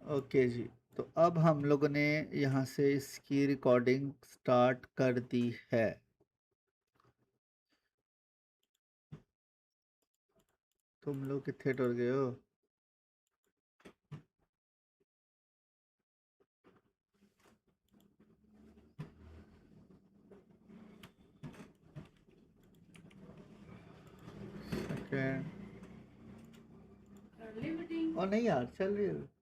Okay जी। तो अब हम लोगों ने यहाँ से इसकी रिकॉर्डिंग स्टार्ट कर दी है। तुम लोग कितने टुर गए हो? सेकंड। और नहीं यार, चल रही है।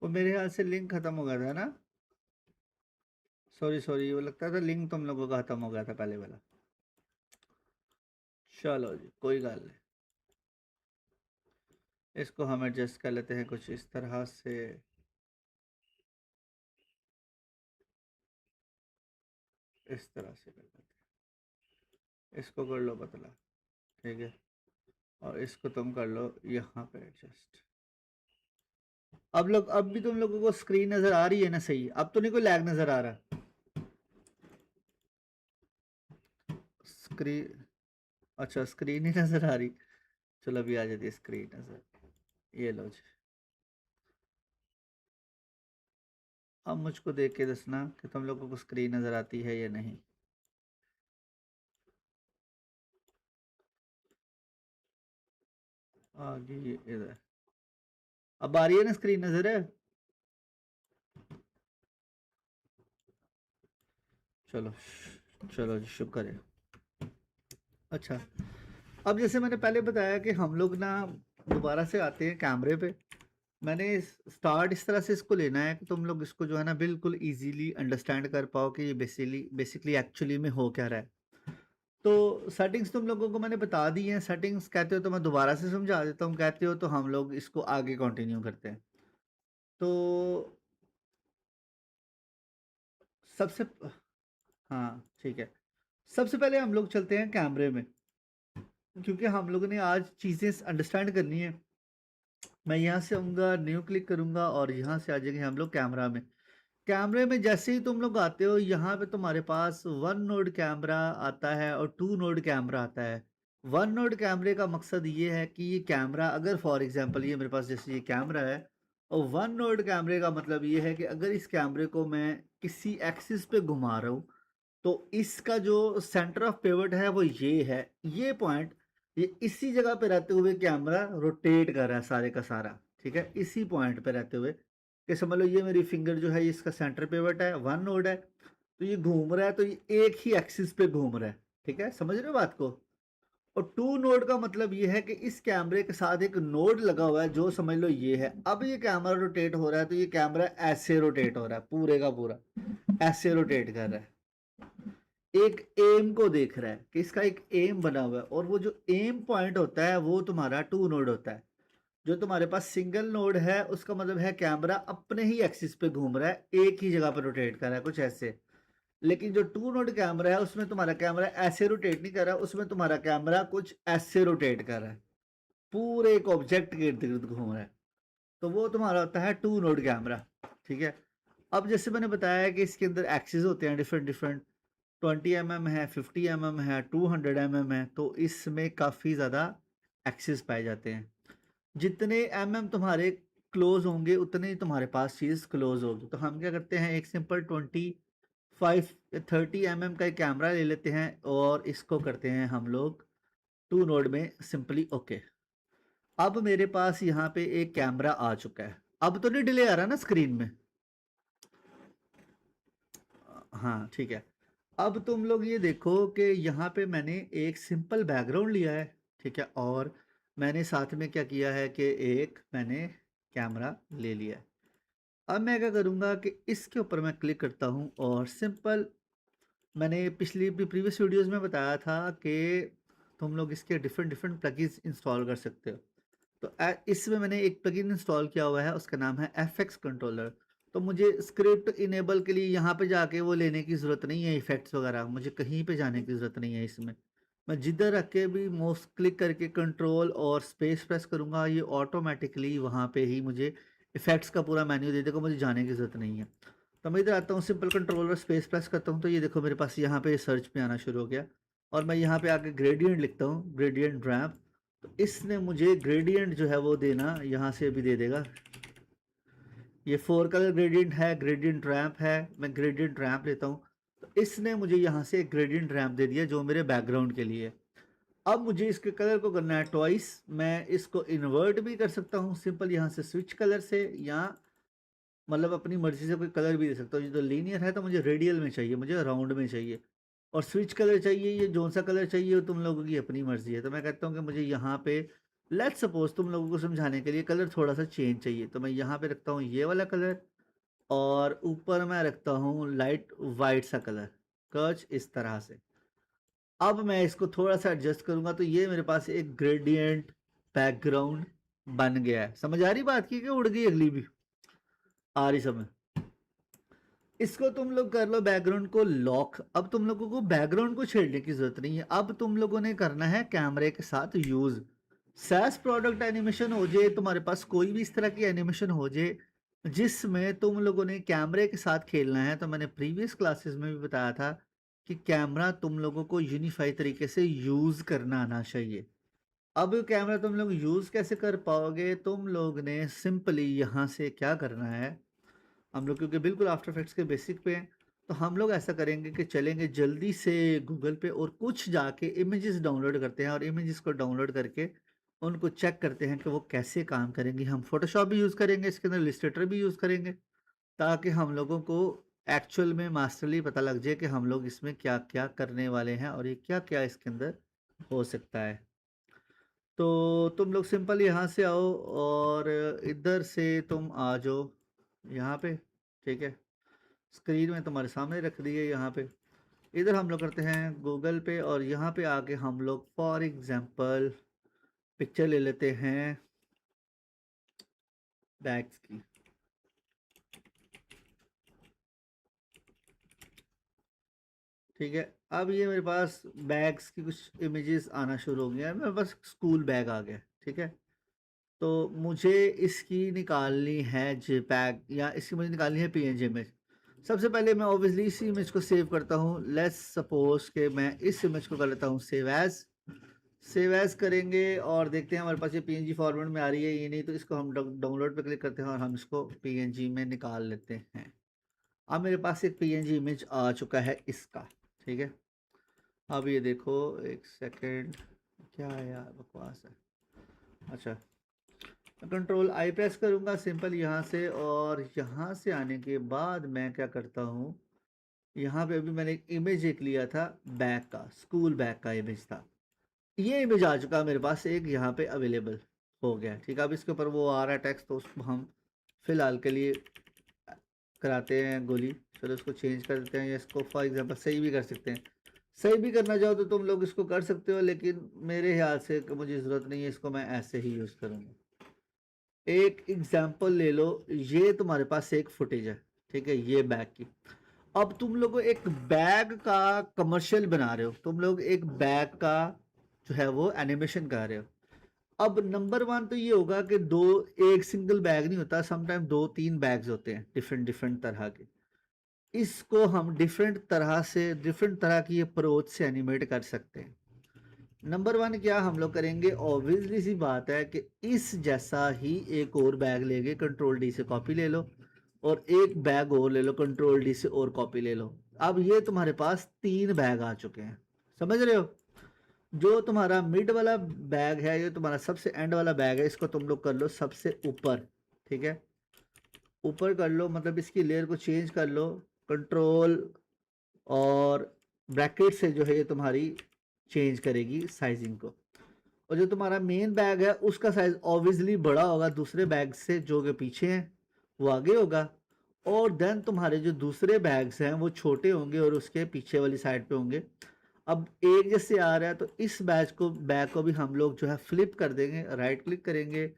वो मेरे ख्याल से लिंक खत्म हो गया था ना। सॉरी सॉरी, वो लगता था लिंक तुम लोगों का खत्म हो गया था पहले वाला। चलो जी, कोई गल नहीं। इसको हम एडजस्ट कर लेते हैं कुछ इस तरह से। इस तरह से कर लेते हैं। इसको कर लो पतला। ठीक है। और इसको तुम कर लो यहाँ पे एडजस्ट। अब भी तुम लोगों को स्क्रीन नजर आ रही है ना? सही, अब तो नहीं कोई लैग नजर आ रहा? स्क्रीन। अच्छा, स्क्रीन ही नजर आ रही। चलो अभी आ जाती है स्क्रीन नजर। ये लो जी। अब मुझको देख के दसना कि तुम लोगों को स्क्रीन नजर आती है या नहीं। आगे इधर। अब आ रही है ना स्क्रीन नजर है? चलो। चलो जी, शुक्र है। अच्छा। अब जैसे मैंने पहले बताया कि हम लोग ना दोबारा से आते हैं कैमरे पे। मैंने स्टार्ट इस तरह से इसको लेना है कि तुम लोग इसको जो है ना बिल्कुल इजीली अंडरस्टैंड कर पाओ कि ये बेसिकली बेसिकली एक्चुअली में हो क्या रहा है। तो सेटिंग्स तुम लोगों को मैंने बता दी हैं। सेटिंग्स कहते हो तो मैं दोबारा से समझा देता हूँ, कहते हो तो हम लोग इसको आगे कंटिन्यू करते हैं। तो सबसे हाँ ठीक है। सबसे पहले हम लोग चलते हैं कैमरे में, क्योंकि हम लोगों ने आज चीज़ें अंडरस्टैंड करनी है। मैं यहाँ से आऊँगा, न्यू क्लिक करूँगा और यहाँ से आ जाएंगे हम लोग कैमरा में। कैमरे में जैसे ही तुम लोग आते हो यहाँ पे तुम्हारे पास वन नोड कैमरा आता है और टू नोड कैमरा आता है। वन नोड कैमरे का मकसद ये है कि ये कैमरा, अगर फॉर एग्जांपल ये मेरे पास जैसे ये कैमरा है, और वन नोड कैमरे का मतलब ये है कि अगर इस कैमरे को मैं किसी एक्सिस पे घुमा रहा हूँ तो इसका जो सेंटर ऑफ पिवट है वो ये है, ये पॉइंट। ये इसी जगह पे रहते हुए कैमरा रोटेट कर रहा है सारे का सारा। ठीक है, इसी पॉइंट पे रहते हुए कि समझ लो ये मेरी फिंगर जो है ये इसका सेंटर पिवट है, वन नोड है। तो ये घूम रहा है तो ये एक ही एक्सिस पे घूम रहा है। ठीक है, समझ रहे हो बात को? और टू नोड का मतलब ये है कि इस कैमरे के साथ एक नोड लगा हुआ है जो समझ लो ये है। अब ये कैमरा रोटेट हो रहा है तो ये कैमरा ऐसे रोटेट हो रहा है, पूरे का पूरा ऐसे रोटेट कर रहा है। एक एम को देख रहा है कि इसका एक एम बना हुआ है, और वो जो एम पॉइंट होता है वो तुम्हारा टू नोड होता है। जो तुम्हारे पास सिंगल नोड है उसका मतलब है कैमरा अपने ही एक्सिस पे घूम रहा है, एक ही जगह पर रोटेट कर रहा है, कुछ ऐसे। लेकिन जो टू नोड कैमरा है उसमें तुम्हारा कैमरा ऐसे रोटेट नहीं कर रहा, उसमें तुम्हारा कैमरा कुछ ऐसे रोटेट कर रहा है, पूरे एक ऑब्जेक्ट के इर्द गिर्द घूम रहा है। तो वो तुम्हारा होता है टू नोड कैमरा। ठीक है। अब जैसे मैंने बताया कि इसके अंदर एक्सिस होते हैं डिफरेंट डिफरेंट। 20 mm है, 50 mm है, 200 mm है, तो इसमें काफ़ी ज़्यादा एक्सिस पाए जाते हैं। जितने तुम्हारे क्लोज होंगे उतने ही तुम्हारे पास चीज़ क्लोज होगी। तो हम क्या करते हैं, एक सिंपल 30 का एक कैमरा ले लेते हैं और इसको करते हैं हम लोग टू नोड में सिंपली ओके। अब मेरे पास यहाँ पे एक कैमरा आ चुका है। अब तो नहीं डिले आ रहा ना स्क्रीन में? हाँ ठीक है। अब तुम लोग ये देखो कि यहाँ पे मैंने एक सिंपल बैकग्राउंड लिया है। ठीक है। और मैंने साथ में क्या किया है कि एक मैंने कैमरा ले लिया है। अब मैं क्या करूँगा कि इसके ऊपर मैं क्लिक करता हूँ और सिंपल मैंने पिछली प्रीवियस वीडियोस में बताया था कि तुम लोग इसके डिफरेंट डिफरेंट प्लगइन्स इंस्टॉल कर सकते हो। तो इसमें मैंने एक प्लगइन इंस्टॉल किया हुआ है, उसका नाम है एफएक्स कंट्रोलर। तो मुझे स्क्रिप्ट इनेबल के लिए यहाँ पे जाके वो लेने की ज़रूरत नहीं है, इफेक्ट्स वगैरह मुझे कहीं पे जाने की ज़रूरत नहीं है इसमें। मैं जिधर रख के भी माउस क्लिक करके कंट्रोल और स्पेस प्रेस करूँगा, ये ऑटोमेटिकली वहाँ पे ही मुझे इफेक्ट्स का पूरा मेन्यू दे देगा, मुझे जाने की ज़रूरत नहीं है। तो मैं इधर आता हूँ, सिंपल कंट्रोल और स्पेस प्रेस करता हूँ, तो ये देखो मेरे पास यहाँ पे सर्च पे आना शुरू हो गया। और मैं यहाँ पे आके ग्रेडियंट लिखता हूँ, ग्रेडियंट रैम्प। तो इसने मुझे ग्रेडियंट जो है वो देना यहाँ से भी दे देगा। ये 4 कलर ग्रेडियंट है, ग्रेडियंट रैम्प है, मैं ग्रेडियंट रैम्प लेता हूँ। तो इसने मुझे यहाँ से एक ग्रेडियंट रैम्प दे दिया जो मेरे बैकग्राउंड के लिए है। अब मुझे इसके कलर को करना है ट्वाइस। मैं इसको इन्वर्ट भी कर सकता हूँ सिंपल यहाँ से स्विच कलर से, या मतलब अपनी मर्जी से कोई कलर भी दे सकता हूँ। जो लीनियर है तो मुझे रेडियल में चाहिए, मुझे राउंड में चाहिए। और स्विच कलर चाहिए, ये जोन सा कलर चाहिए वो तुम लोगों की अपनी मर्जी है। तो मैं कहता हूँ कि मुझे यहाँ पे लेट्स सपोज तुम लोगों को समझाने के लिए कलर थोड़ा सा चेंज चाहिए, तो मैं यहाँ पे रखता हूँ ये वाला कलर। और ऊपर मैं रखता हूँ लाइट वाइट सा कलर, कुछ इस तरह से। अब मैं इसको थोड़ा सा एडजस्ट करूंगा तो ये मेरे पास एक ग्रेडियंट बैकग्राउंड बन गया है। समझ आ रही बात की कि उड़ गई अगली भी आ रही समझ? इसको तुम लोग कर लो बैकग्राउंड को लॉक। अब तुम लोगों को बैकग्राउंड को छेड़ने की जरूरत नहीं है, अब तुम लोगों ने करना है कैमरे के साथ यूज। सैस प्रोडक्ट एनिमेशन हो जाए, तुम्हारे पास कोई भी इस तरह की एनिमेशन हो जाए जिसमें तुम लोगों ने कैमरे के साथ खेलना है, तो मैंने प्रीवियस क्लासेस में भी बताया था कि कैमरा तुम लोगों को यूनिफाई तरीके से यूज करना आना चाहिए। अब कैमरा तुम लोग यूज कैसे कर पाओगे? तुम लोग ने सिंपली यहाँ से क्या करना है, हम लोग क्योंकि बिल्कुल आफ्टर इफेक्ट्स के बेसिक पे हैं, तो हम लोग ऐसा करेंगे कि चलेंगे जल्दी से गूगल पे और कुछ जाके इमेजेस डाउनलोड करते हैं, और इमेजेस को डाउनलोड करके उनको चेक करते हैं कि वो कैसे काम करेंगी। हम फोटोशॉप भी यूज़ करेंगे, इसके अंदर इलस्ट्रेटर भी यूज़ करेंगे, ताकि हम लोगों को एक्चुअल में मास्टरली पता लग जाए कि हम लोग इसमें क्या क्या करने वाले हैं और ये क्या क्या इसके अंदर हो सकता है। तो तुम लोग सिंपल यहाँ से आओ और इधर से तुम आ जाओ यहाँ पे, ठीक है। स्क्रीन में तुम्हारे सामने रख दिए यहाँ पे। इधर हम लोग करते हैं गूगल पे, और यहाँ पे आके हम लोग फॉर एग्जांपल पिक्चर ले लेते हैं बैग्स की। ठीक है, अब ये मेरे पास बैग्स की कुछ इमेजेस आना शुरू हो गया है, मेरे पास स्कूल बैग आ गया। ठीक है, तो मुझे इसकी निकालनी है जेपैग, या इसकी मुझे निकालनी है पीएनजी इमेज। सबसे पहले मैं ऑब्वियसली इसी इमेज को सेव करता हूँ। लेट्स सपोज कि मैं इस इमेज को कर लेता हूँ सेव एज। सेव एज करेंगे और देखते हैं हमारे पास ये पीएनजी फॉर्मेट में आ रही है ये नहीं, तो इसको हम डाउनलोड पे क्लिक करते हैं और हम इसको पीएनजी में निकाल लेते हैं। अब मेरे पास एक पीएनजी इमेज आ चुका है इसका। ठीक है, अब ये देखो, एक सेकेंड, क्या है यार बकवास है। अच्छा, कंट्रोल आई प्रेस करूंगा सिंपल यहाँ से, और यहाँ से आने के बाद मैं क्या करता हूँ, यहाँ पे अभी मैंने एक इमेज एक लिया था बैग का, स्कूल बैग का इमेज था। ये इमेज आ चुका है मेरे पास, एक यहाँ पे अवेलेबल हो गया। ठीक है, अब इसके ऊपर वो आ रहा है टेक्स्ट, तो उसको हम फिलहाल के लिए कराते हैं गोली। चलो इसको चेंज कर देते हैं, या इसको फॉर एग्जांपल सही भी कर सकते हैं। सही भी करना चाहो तो तुम लोग इसको कर सकते हो, लेकिन मेरे ख्याल से मुझे ज़रूरत नहीं है, इसको मैं ऐसे ही यूज़ करूँगा। एक एग्जाम्पल ले लो, ये तुम्हारे पास एक फुटेज है, ठीक है, ये बैग की। अब तुम लोग एक बैग का कमर्शियल बना रहे हो, तुम लोग एक बैग का जो है वो एनिमेशन कर रहे हो। अब नंबर वन तो ये होगा कि दो, एक सिंगल बैग नहीं होता, समटाइम दो तीन बैग्स होते हैं डिफरेंट डिफरेंट तरह के। इसको हम डिफरेंट तरह से, डिफरेंट तरह की अप्रोच से एनिमेट कर सकते हैं। नंबर वन क्या हम लोग करेंगे, ऑब्वियसली सी बात है कि इस जैसा ही एक और बैग लेंगे, कंट्रोल डी से कॉपी ले लो, और एक बैग और ले लो, कंट्रोल डी से और कॉपी ले लो। अब ये तुम्हारे पास तीन बैग आ चुके हैं, समझ रहे हो? जो तुम्हारा मिड वाला बैग है, ये तुम्हारा सबसे एंड वाला बैग है, इसको तुम लोग कर लो सबसे ऊपर। ठीक है, ऊपर कर लो, मतलब इसकी लेयर को चेंज कर लो, कंट्रोल और ब्रैकेट से जो है ये तुम्हारी चेंज करेगी साइजिंग को। और जो तुम्हारा मेन बैग है उसका साइज ऑब्वियसली बड़ा होगा दूसरे बैग से, जो के पीछे हैं वो आगे होगा, और देन तुम्हारे जो दूसरे बैग्स हैं वो छोटे होंगे और उसके पीछे वाली साइड पे होंगे। अब एक जैसे आ रहा है तो इस बैग को भी हम लोग जो है फ्लिप कर देंगे, राइट क्लिक करेंगे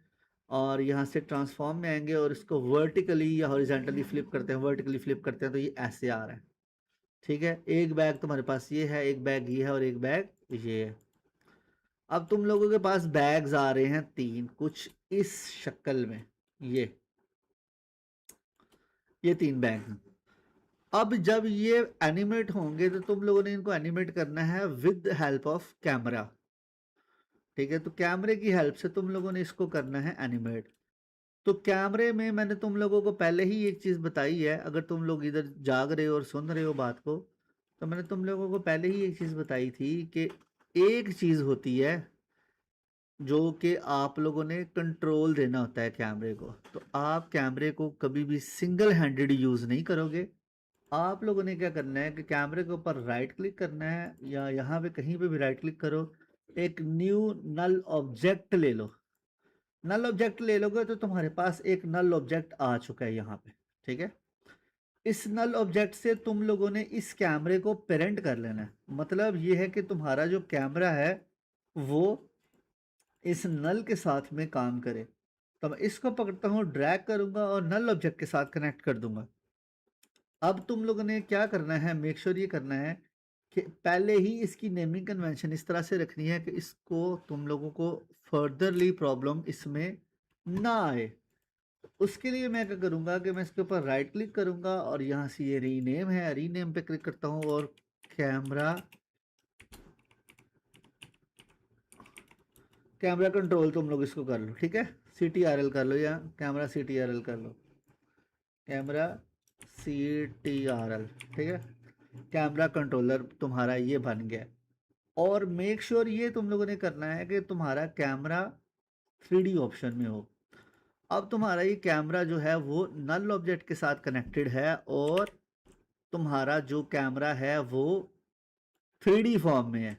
और यहाँ से ट्रांसफॉर्म में आएंगे और इसको वर्टिकली या हॉरिजॉन्टली फ्लिप करते हैं। वर्टिकली फ्लिप करते हैं तो ये ऐसे आ रहा है। ठीक है, एक बैग तुम्हारे पास ये है, एक बैग ये है और एक बैग ये है। अब तुम लोगों के पास बैग्स आ रहे हैं 3 कुछ इस शक्ल में, ये 3 बैग हैं। अब जब ये एनिमेट होंगे तो तुम लोगों ने इनको एनिमेट करना है विद हेल्प ऑफ कैमरा। ठीक है, तो कैमरे की हेल्प से तुम लोगों ने इसको करना है एनिमेट। तो कैमरे में मैंने तुम लोगों को पहले ही एक चीज़ बताई है, अगर तुम लोग इधर जाग रहे हो और सुन रहे हो बात को, तो मैंने तुम लोगों को पहले ही एक चीज़ बताई थी कि एक चीज़ होती है जो कि आप लोगों ने कंट्रोल देना होता है कैमरे को। तो आप कैमरे को कभी भी सिंगल हैंडेड यूज़ नहीं करोगे। आप लोगों ने क्या करना है कि कैमरे के ऊपर राइट क्लिक करना है या यहाँ पे कहीं पे भी राइट क्लिक करो, एक न्यू नल ऑब्जेक्ट ले लो। नल ऑब्जेक्ट ले लोगे तो तुम्हारे पास एक नल ऑब्जेक्ट आ चुका है यहाँ पे। ठीक है, इस नल ऑब्जेक्ट से तुम लोगों ने इस कैमरे को पेरेंट कर लेना है। मतलब ये है कि तुम्हारा जो कैमरा है वो इस नल के साथ में काम करे। तो मैं इसको पकड़ता हूँ, ड्रैग करूंगा और नल ऑब्जेक्ट के साथ कनेक्ट कर दूंगा। अब तुम लोगों ने क्या करना है, मेक श्योर ये करना है कि पहले ही इसकी नेमिंग कन्वेंशन इस तरह से रखनी है कि इसको तुम लोगों को फर्दरली प्रॉब्लम इसमें ना आए। उसके लिए मैं क्या करूंगा कि मैं इसके ऊपर राइट क्लिक करूंगा और यहाँ से ये रीनेम है, रीनेम पे क्लिक करता हूँ और कैमरा कंट्रोल तुम लोग इसको कर लो। ठीक है, CTRL कर लो या कैमरा CTRL कर लो, कैमरा CTRL। ठीक है, कैमरा कंट्रोलर तुम्हारा ये बन गया। और मेक श्योर ये तुम लोगों ने करना है कि तुम्हारा कैमरा 3D ऑप्शन में हो। अब तुम्हारा ये कैमरा जो है वो नल ऑब्जेक्ट के साथ कनेक्टेड है और तुम्हारा जो कैमरा है वो 3D फॉर्म में है।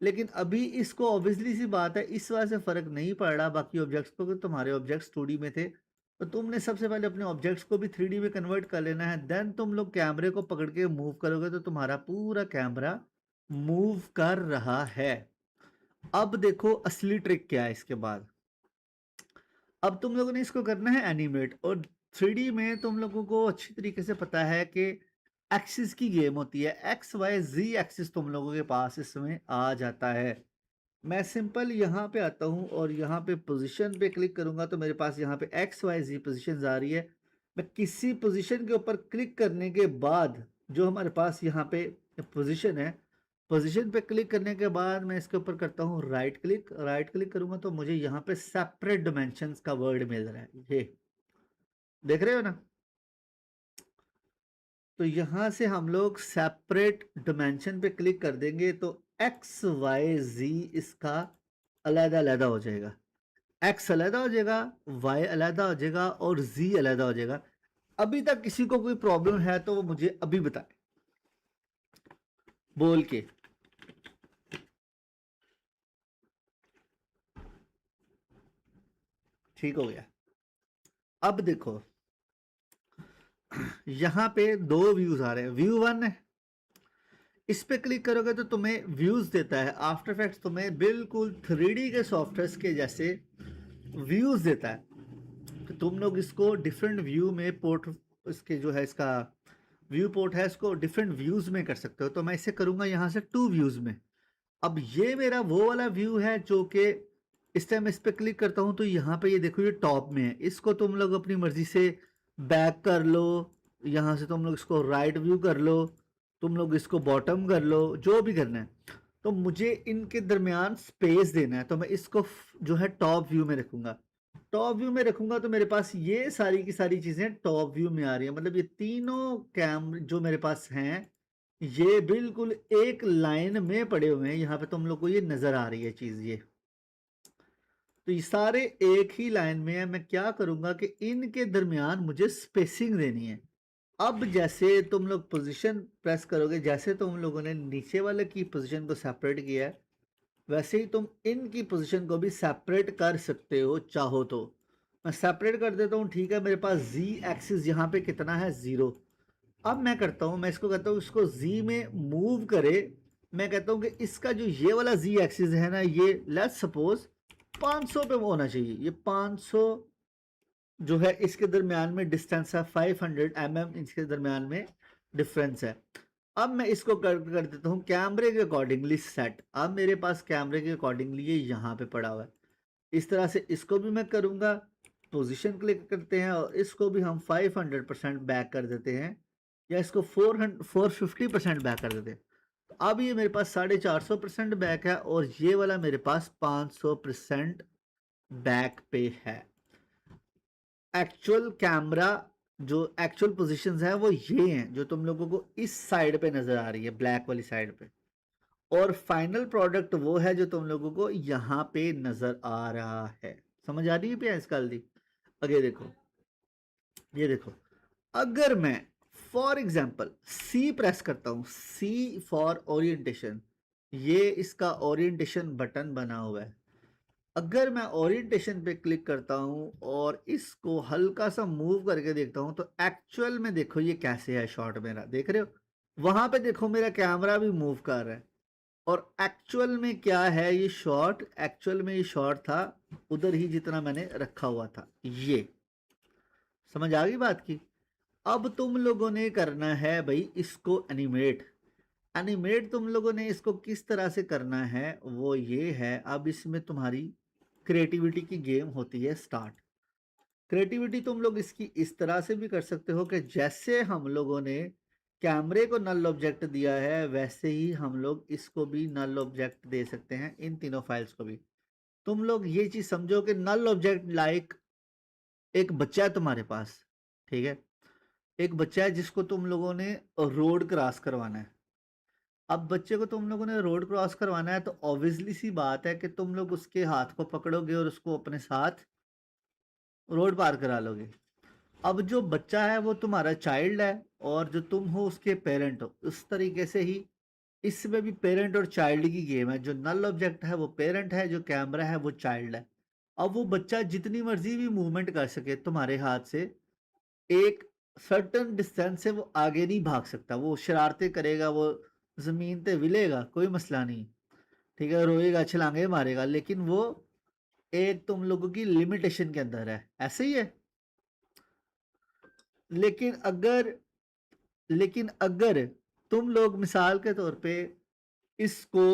लेकिन अभी इसको ऑब्वियसली सी बात है इस वजह से फ़र्क नहीं पड़ रहा बाकी ऑब्जेक्ट्स को कि तुम्हारे ऑब्जेक्ट्स 2D में थे, तो तुमने सबसे पहले अपने ऑब्जेक्ट्स को भी 3D में कन्वर्ट कर लेना है। देन तुम लोग कैमरे को पकड़ के मूव करोगे तो तुम्हारा पूरा कैमरा मूव कर रहा है। अब देखो असली ट्रिक क्या है इसके बाद। अब तुम लोगों ने इसको करना है एनिमेट, और 3D में तुम लोगों को अच्छी तरीके से पता है कि एक्सिस की गेम होती है, XYZ एक्सिस तुम लोगों के पास इसमें आ जाता है। मैं सिंपल यहाँ पे आता हूँ और यहाँ पे पोजीशन पे क्लिक करूँगा तो मेरे पास यहाँ पे XYZ पोजीशंस आ रही है। मैं किसी पोजीशन के ऊपर क्लिक करने के बाद जो हमारे पास यहाँ पे पोजीशन है, पोजीशन पे क्लिक करने के बाद मैं इसके ऊपर करता हूँ राइट क्लिक। राइट क्लिक करूँगा तो मुझे यहाँ पे सेपरेट डिमेंशंस का वर्ड मिल रहा है, ये देख रहे हो ना। तो यहाँ से हम लोग सेपरेट डिमेंशन पे क्लिक कर देंगे तो XYZ इसका अलग अलग हो जाएगा। X अलग हो जाएगा, Y अलग हो जाएगा और Z अलग हो जाएगा। अभी तक किसी को कोई प्रॉब्लम है तो वो मुझे अभी बताए बोल के। ठीक हो गया। अब देखो यहाँ पे 2 व्यूज आ रहे हैं, व्यू 1 है, इस पे क्लिक करोगे तो तुम्हें व्यूज देता है। आफ्टर इफेक्ट्स तुम्हें बिल्कुल 3D के सॉफ्टवेयर के जैसे व्यूज देता है। तो तुम लोग इसको डिफरेंट व्यू में पोर्ट, इसके जो है इसका व्यू पोर्ट है, इसको डिफरेंट व्यूज में कर सकते हो। तो मैं इसे करूंगा यहाँ से 2 व्यूज में। अब ये मेरा वो वाला व्यू है जो कि इस टाइम इस पे क्लिक करता हूँ तो यहाँ पे ये देखो ये टॉप में है। इसको तुम लोग अपनी मर्जी से बैक कर लो, यहाँ से तुम लोग इसको राइट व्यू कर लो, तुम लोग इसको बॉटम कर लो, जो भी करना है। तो मुझे इनके दरमियान स्पेस देना है तो मैं इसको जो है टॉप व्यू में रखूंगा। टॉप व्यू में रखूंगा तो मेरे पास ये सारी की सारी चीजें टॉप व्यू में आ रही है। मतलब ये तीनों कैमरे जो मेरे पास हैं ये बिल्कुल एक लाइन में पड़े हुए हैं। यहाँ पे तुम लोग को ये नजर आ रही है चीज, ये तो ये सारे एक ही लाइन में है। मैं क्या करूंगा कि इनके दरमियान मुझे स्पेसिंग देनी है। अब जैसे तुम लोग पोजीशन प्रेस करोगे, जैसे तुम लोगों ने नीचे वाले की पोजीशन को सेपरेट किया है, वैसे ही तुम इनकी पोजीशन को भी सेपरेट कर सकते हो चाहो तो। मैं सेपरेट कर देता हूँ, ठीक है। मेरे पास जी एक्सिस यहाँ पे कितना है, 0। अब मैं करता हूँ, मैं इसको कहता हूँ इसको जी में मूव करे। मैं कहता हूँ कि इसका जो ये वाला जी एक्सिस है ना, ये लेट्स सपोज 500 पे होना चाहिए। ये 500 जो है इसके दरमियान में डिस्टेंस है, 500 इसके दरमियान में डिफरेंस है। अब मैं इसको कर देता हूँ कैमरे के अकॉर्डिंगली सेट। अब मेरे पास कैमरे के अकॉर्डिंगली ये यहाँ पे पड़ा हुआ है। इस तरह से इसको भी मैं करूँगा, पोजीशन क्लिक करते हैं और इसको भी हम 500% बैक कर देते हैं, या इसको 450% बैक कर देते हैं। तो अब ये मेरे पास 450% बैक है और ये वाला मेरे पास 500% बैक पे है। एक्चुअल कैमरा जो एक्चुअल पोजीशंस है वो ये हैं जो तुम लोगों को इस साइड पे नजर आ रही है, ब्लैक वाली साइड पे। और फाइनल प्रोडक्ट वो है जो तुम लोगों को यहाँ पे नजर आ रहा है। समझ आ रही है प्यास काल्दी? आगे देखो, ये देखो। अगर मैं फॉर एग्जाम्पल सी प्रेस करता हूँ, सी फॉर ओरिएंटेशन, ये इसका ओरिएंटेशन बटन बना हुआ है। अगर मैं ओरिएंटेशन पे क्लिक करता हूँ और इसको हल्का सा मूव करके देखता हूँ, तो एक्चुअल में देखो ये कैसे है शॉट मेरा, देख रहे हो? वहां पे देखो मेरा कैमरा भी मूव कर रहा है। और एक्चुअल में क्या है ये शॉट, एक्चुअल में ये शॉट था उधर ही जितना मैंने रखा हुआ था। ये समझ आ गई बात की? अब तुम लोगों ने करना है भाई इसको एनिमेट। एनिमेट तुम लोगों ने इसको किस तरह से करना है वो ये है, अब इसमें तुम्हारी क्रिएटिविटी की गेम होती है स्टार्ट। क्रिएटिविटी तुम लोग इसकी इस तरह से भी कर सकते हो कि जैसे हम लोगों ने कैमरे को नल ऑब्जेक्ट दिया है वैसे ही हम लोग इसको भी नल ऑब्जेक्ट दे सकते हैं, इन तीनों फाइल्स को भी। तुम लोग ये चीज समझो कि नल ऑब्जेक्ट लाइक एक बच्चा है तुम्हारे पास, ठीक है? एक बच्चा है जिसको तुम लोगों ने रोड क्रॉस करवाना है। अब बच्चे को तुम लोगों ने रोड क्रॉस करवाना है तो ऑब्वियसली सी बात है कि तुम लोग उसके हाथ को पकड़ोगे और उसको अपने साथ रोड पार करा लोगे। अब जो बच्चा है वो तुम्हारा चाइल्ड है और जो तुम हो उसके पेरेंट हो। उस तरीके से ही इसमें भी पेरेंट और चाइल्ड की गेम है। जो नल ऑब्जेक्ट है वो पेरेंट है, जो कैमरा है वो चाइल्ड है। अब वो बच्चा जितनी मर्जी भी मूवमेंट कर सके तुम्हारे हाथ से, एक सर्टन डिस्टेंस से वो आगे नहीं भाग सकता। वो शरारतें करेगा, वो जमीन पे विलेगा, कोई मसला नहीं, ठीक है, रोएगा, छलांगे मारेगा, लेकिन वो एक तुम लोगों की लिमिटेशन के अंदर है। ऐसे ही है। लेकिन अगर लेकिन अगर तुम लोग मिसाल के तौर पे इसको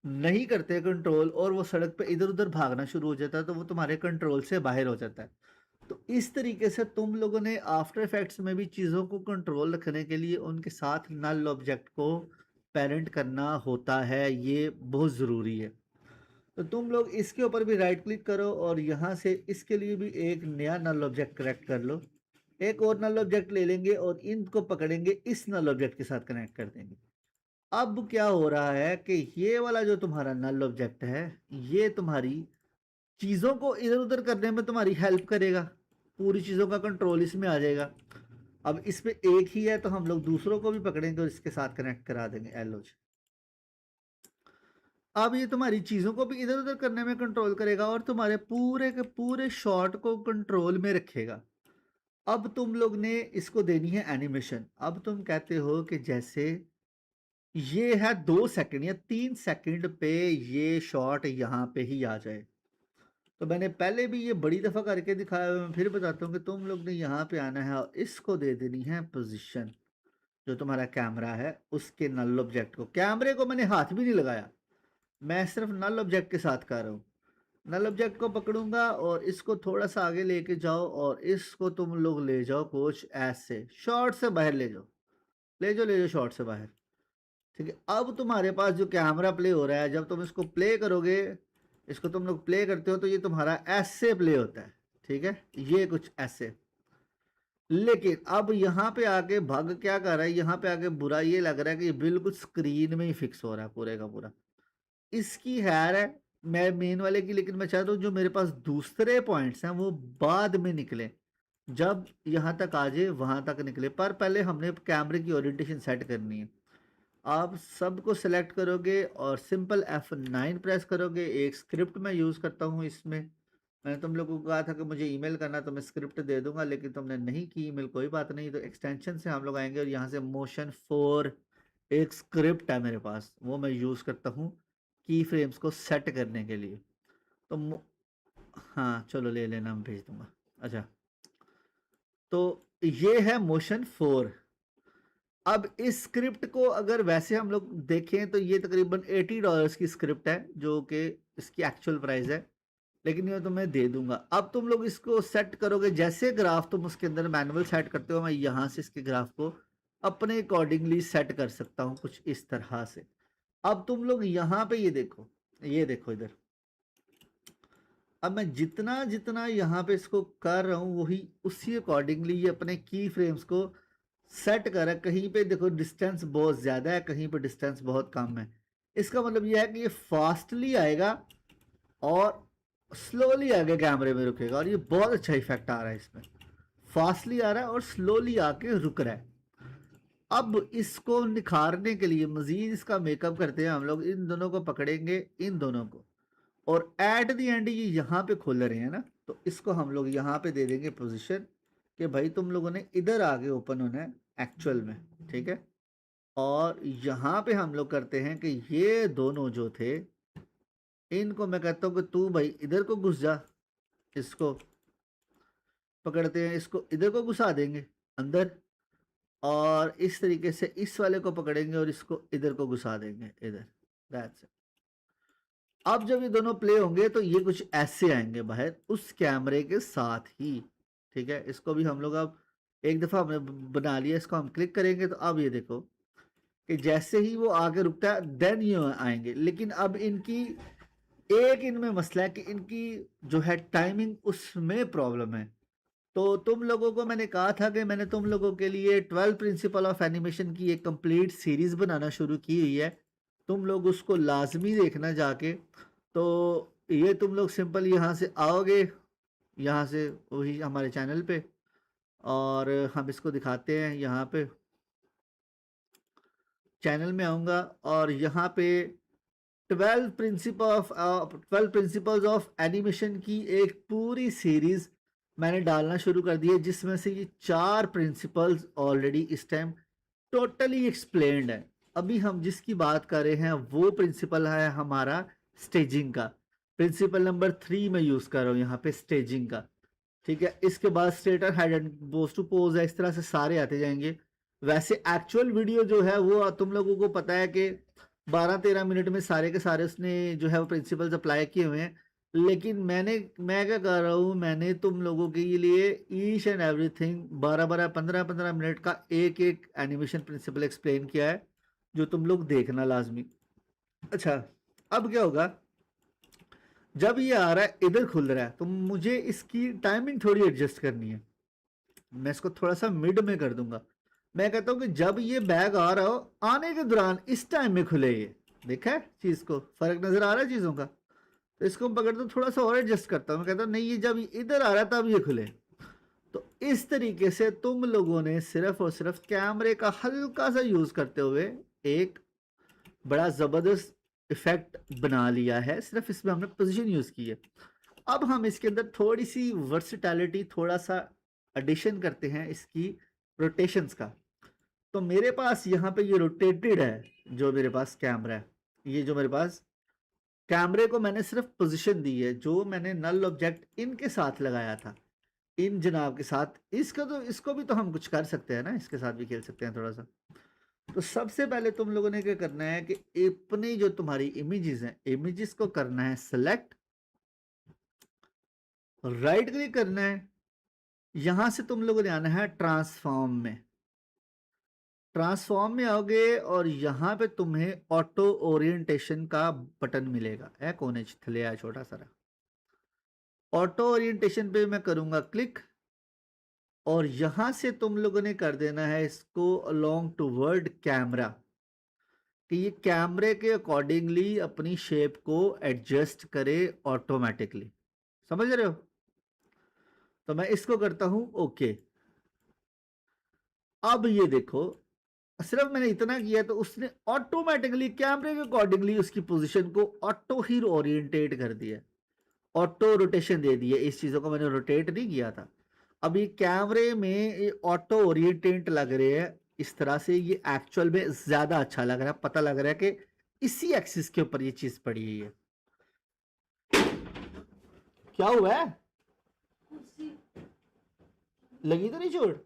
नहीं करते कंट्रोल और वो सड़क पे इधर उधर भागना शुरू हो जाता है, तो वो तुम्हारे कंट्रोल से बाहर हो जाता है। तो इस तरीके से तुम लोगों ने आफ्टर इफेक्ट्स में भी चीज़ों को कंट्रोल रखने के लिए उनके साथ नल ऑब्जेक्ट को पेरेंट करना होता है। ये बहुत ज़रूरी है। तो तुम लोग इसके ऊपर भी राइट क्लिक करो और यहाँ से इसके लिए भी एक नया नल ऑब्जेक्ट कनेक्ट कर लो। एक और नल ऑब्जेक्ट ले लेंगे और इनको पकड़ेंगे, इस नल ऑब्जेक्ट के साथ कनेक्ट कर देंगे। अब क्या हो रहा है कि ये वाला जो तुम्हारा नल ऑब्जेक्ट है ये तुम्हारी चीज़ों को इधर उधर करने में तुम्हारी हेल्प करेगा। पूरी चीज़ों का कंट्रोल इसमें आ जाएगा। अब इस पे एक ही है तो हम लोग दूसरों को भी पकड़ेंगे और इसके साथ कनेक्ट करा देंगे एलोज। अब ये तुम्हारी चीज़ों को भी इधर उधर करने में कंट्रोल करेगा और तुम्हारे पूरे के पूरे शॉट को कंट्रोल में रखेगा। अब तुम लोग ने इसको देनी है एनिमेशन। अब तुम कहते हो कि जैसे ये है 2 सेकंड या 3 सेकंड पे ये शॉट यहाँ पे ही आ जाए। तो मैंने पहले भी ये बड़ी दफ़ा करके दिखाया है, मैं फिर बताता हूँ कि तुम लोग ने यहाँ पे आना है और इसको दे देनी है पोजीशन। जो तुम्हारा कैमरा है उसके नल ऑब्जेक्ट को, कैमरे को मैंने हाथ भी नहीं लगाया, मैं सिर्फ नल ऑब्जेक्ट के साथ कर रहा हूँ। नल ऑब्जेक्ट को पकड़ूंगा और इसको थोड़ा सा आगे लेके जाओ और इसको तुम लोग ले जाओ कुछ ऐसे शॉर्ट से बाहर ले जाओ, ले जाओ शॉर्ट से बाहर। ठीक है, अब तुम्हारे पास जो कैमरा प्ले हो रहा है, जब तुम इसको प्ले करोगे, इसको तुम लोग प्ले करते हो तो ये तुम्हारा ऐसे प्ले होता है, ठीक है, ये कुछ ऐसे। लेकिन अब यहाँ पे आके भग क्या कर रहा है, यहाँ पे आके बुरा ये लग रहा है कि ये बिल्कुल स्क्रीन में ही फिक्स हो रहा है पूरे का पूरा। इसकी खैर है, मैं मेन वाले की, लेकिन मैं चाहता हूँ जो मेरे पास दूसरे पॉइंट्स हैं वो बाद में निकले, जब यहाँ तक आ जाए वहां तक निकले, पर पहले हमने कैमरे की ओरिएंटेशन सेट करनी है। आप सबको सेलेक्ट करोगे और सिंपल F9 प्रेस करोगे। एक स्क्रिप्ट मैं यूज़ करता हूँ इसमें। मैंने तुम लोगों को कहा था कि मुझे ईमेल करना, तो मैं स्क्रिप्ट दे दूंगा, लेकिन तुमने नहीं की ईमेल, कोई बात नहीं। तो एक्सटेंशन से हम लोग आएंगे और यहाँ से मोशन 4 एक स्क्रिप्ट है मेरे पास, वो मैं यूज़ करता हूँ की फ्रेम्स को सेट करने के लिए। तो हाँ चलो ले लेना, मैं भेज दूंगा। अच्छा, तो ये है मोशन 4। अब इस स्क्रिप्ट को अगर वैसे हम लोग देखें तो ये तकरीबन $80 की स्क्रिप्ट है, जो कि इसकी एक्चुअल प्राइस है, लेकिन ये तो मैं दे दूंगा। अब तुम लोग इसको सेट करोगे, जैसे ग्राफ तुम उसके अंदर मैनुअल सेट करते हो, मैं यहाँ से इसके ग्राफ को अपने अकॉर्डिंगली सेट कर सकता हूँ कुछ इस तरह से। अब तुम लोग यहाँ पे ये देखो इधर। अब मैं जितना जितना यहाँ पे इसको कर रहा हूँ, वही उसी अकॉर्डिंगली ये अपने की फ्रेम्स को सेट कर है। कहीं पे देखो डिस्टेंस बहुत ज़्यादा है, कहीं पे डिस्टेंस बहुत कम है। इसका मतलब ये है कि ये फास्टली आएगा और स्लोली आगे कैमरे में रुकेगा, और ये बहुत अच्छा इफेक्ट आ रहा है इसमें। फास्टली आ रहा है और स्लोली आके रुक रहा है। अब इसको निखारने के लिए मजीद इसका मेकअप करते हैं हम लोग। इन दोनों को पकड़ेंगे, इन दोनों को, और एट द एंड ये यहाँ पे खोल रहे हैं ना, तो इसको हम लोग यहाँ पे दे देंगे पोजीशन कि भाई तुम लोगों ने इधर आगे ओपन होना है एक्चुअल में, ठीक है। और यहाँ पे हम लोग करते हैं कि ये दोनों जो थे, इनको मैं कहता हूँ कि तू भाई इधर को घुस जा। इसको पकड़ते हैं, इसको इधर को घुसा देंगे अंदर, और इस तरीके से इस वाले को पकड़ेंगे और इसको इधर को घुसा देंगे इधर। That's it. अब जब ये दोनों प्ले होंगे तो ये कुछ ऐसे आएंगे बाहर उस कैमरे के साथ ही, ठीक है। इसको भी हम लोग अब एक दफ़ा हमने बना लिया, इसको हम क्लिक करेंगे तो अब ये देखो कि जैसे ही वो आगे रुकता है देन ये आएंगे। लेकिन अब इनकी एक इनमें मसला है कि इनकी जो है टाइमिंग, उसमें प्रॉब्लम है। तो तुम लोगों को मैंने कहा था कि मैंने तुम लोगों के लिए 12 प्रिंसिपल ऑफ एनिमेशन की एक कंप्लीट सीरीज बनाना शुरू की हुई है। तुम लोग उसको लाजमी देखना जाके। तो ये तुम लोग सिंपल यहाँ से आओगे, यहाँ से वही हमारे चैनल पे, और हम इसको दिखाते हैं। यहाँ पे चैनल में आऊँगा और यहाँ पे 12 प्रिंसिपल्स ऑफ एनिमेशन की एक पूरी सीरीज मैंने डालना शुरू कर दी है, जिसमें से ये 4 प्रिंसिपल्स ऑलरेडी इस टाइम टोटली एक्सप्लेन्ड है। अभी हम जिसकी बात कर रहे हैं वो प्रिंसिपल है हमारा स्टेजिंग का। प्रिंसिपल नंबर 3 में यूज़ कर रहा हूँ यहाँ पे स्टेजिंग का, ठीक है। इसके बाद straight ahead and pose to pose है, इस तरह से सारे आते जाएंगे। वैसे एक्चुअल वीडियो जो है वो तुम लोगों को पता है कि 12-13 मिनट में सारे के सारे उसने जो है वो प्रिंसिपल्स अप्लाई किए हुए हैं। लेकिन मैं क्या कर रहा हूँ, मैंने तुम लोगों के लिए ईच एंड एवरीथिंग 12-12 15-15 मिनट का एक एक एनिमेशन प्रिंसिपल एक्सप्लेन किया है, जो तुम लोग देखना लाजमी। अच्छा, अब क्या होगा, जब ये आ रहा है इधर खुल रहा है, तो मुझे इसकी टाइमिंग थोड़ी एडजस्ट करनी है। मैं इसको थोड़ा सा मिड में कर दूंगा। मैं कहता हूँ कि जब ये बैग आ रहा हो, आने के दौरान इस टाइम में खुले। ये देखा है चीज़ को, फर्क नजर आ रहा है चीज़ों का। तो इसको मैं पकड़ता हूँ, थोड़ा सा और एडजस्ट करता हूँ। मैं कहता हूँ नहीं, ये जब इधर आ रहा है तब ये खुले। तो इस तरीके से तुम लोगों ने सिर्फ और सिर्फ कैमरे का हल्का सा यूज़ करते हुए एक बड़ा ज़बरदस्त इफेक्ट बना लिया है। सिर्फ इसमें हमने पोजीशन यूज़ की है। अब हम इसके अंदर थोड़ी सी वर्सिटैलिटी, थोड़ा सा एडिशन करते हैं इसकी रोटेशंस का। तो मेरे पास यहाँ पे ये रोटेटेड है, जो मेरे पास कैमरा है। ये जो मेरे पास कैमरे को मैंने सिर्फ पोजीशन दी है, जो मैंने नल ऑब्जेक्ट इनके साथ लगाया था, इन जनाब के साथ। इसका तो, इसको भी तो हम कुछ कर सकते हैं ना, इसके साथ भी खेल सकते हैं थोड़ा सा। तो सबसे पहले तुम लोगों ने क्या करना है कि अपनी जो तुम्हारी इमेजेस हैं, इमेजेस को करना है सेलेक्ट, राइट क्लिक करना है। यहां से तुम लोगों ने आना है ट्रांसफॉर्म में। ट्रांसफॉर्म में आओगे और यहाँ पे तुम्हें ऑटो ओरिएंटेशन का बटन मिलेगा, है कोने थले है छोटा सारा। ऑटो ओरिएंटेशन पे मैं करूंगा क्लिक, और यहां से तुम लोगों ने कर देना है इसको अलोंग टूवर्ड कैमरा, कि ये कैमरे के अकॉर्डिंगली अपनी शेप को एडजस्ट करे ऑटोमेटिकली। समझ रहे हो? तो मैं इसको करता हूं ओके। अब ये देखो, सिर्फ मैंने इतना किया तो उसने ऑटोमेटिकली कैमरे के अकॉर्डिंगली उसकी पोजीशन को ऑटो ही ओरिएंटेट कर दिया, ऑटो रोटेशन दे दिया। इस चीज़ों को मैंने रोटेट नहीं किया था। अब ये कैमरे में ये ऑटो ओरिएंटेट लग रहे हैं इस तरह से, ये एक्चुअल में ज़्यादा अच्छा लग रहा है, पता लग रहा है कि इसी एक्सिस के ऊपर ये चीज़ पड़ी हुई है। क्या हुआ है? लगी तो नहीं चोट?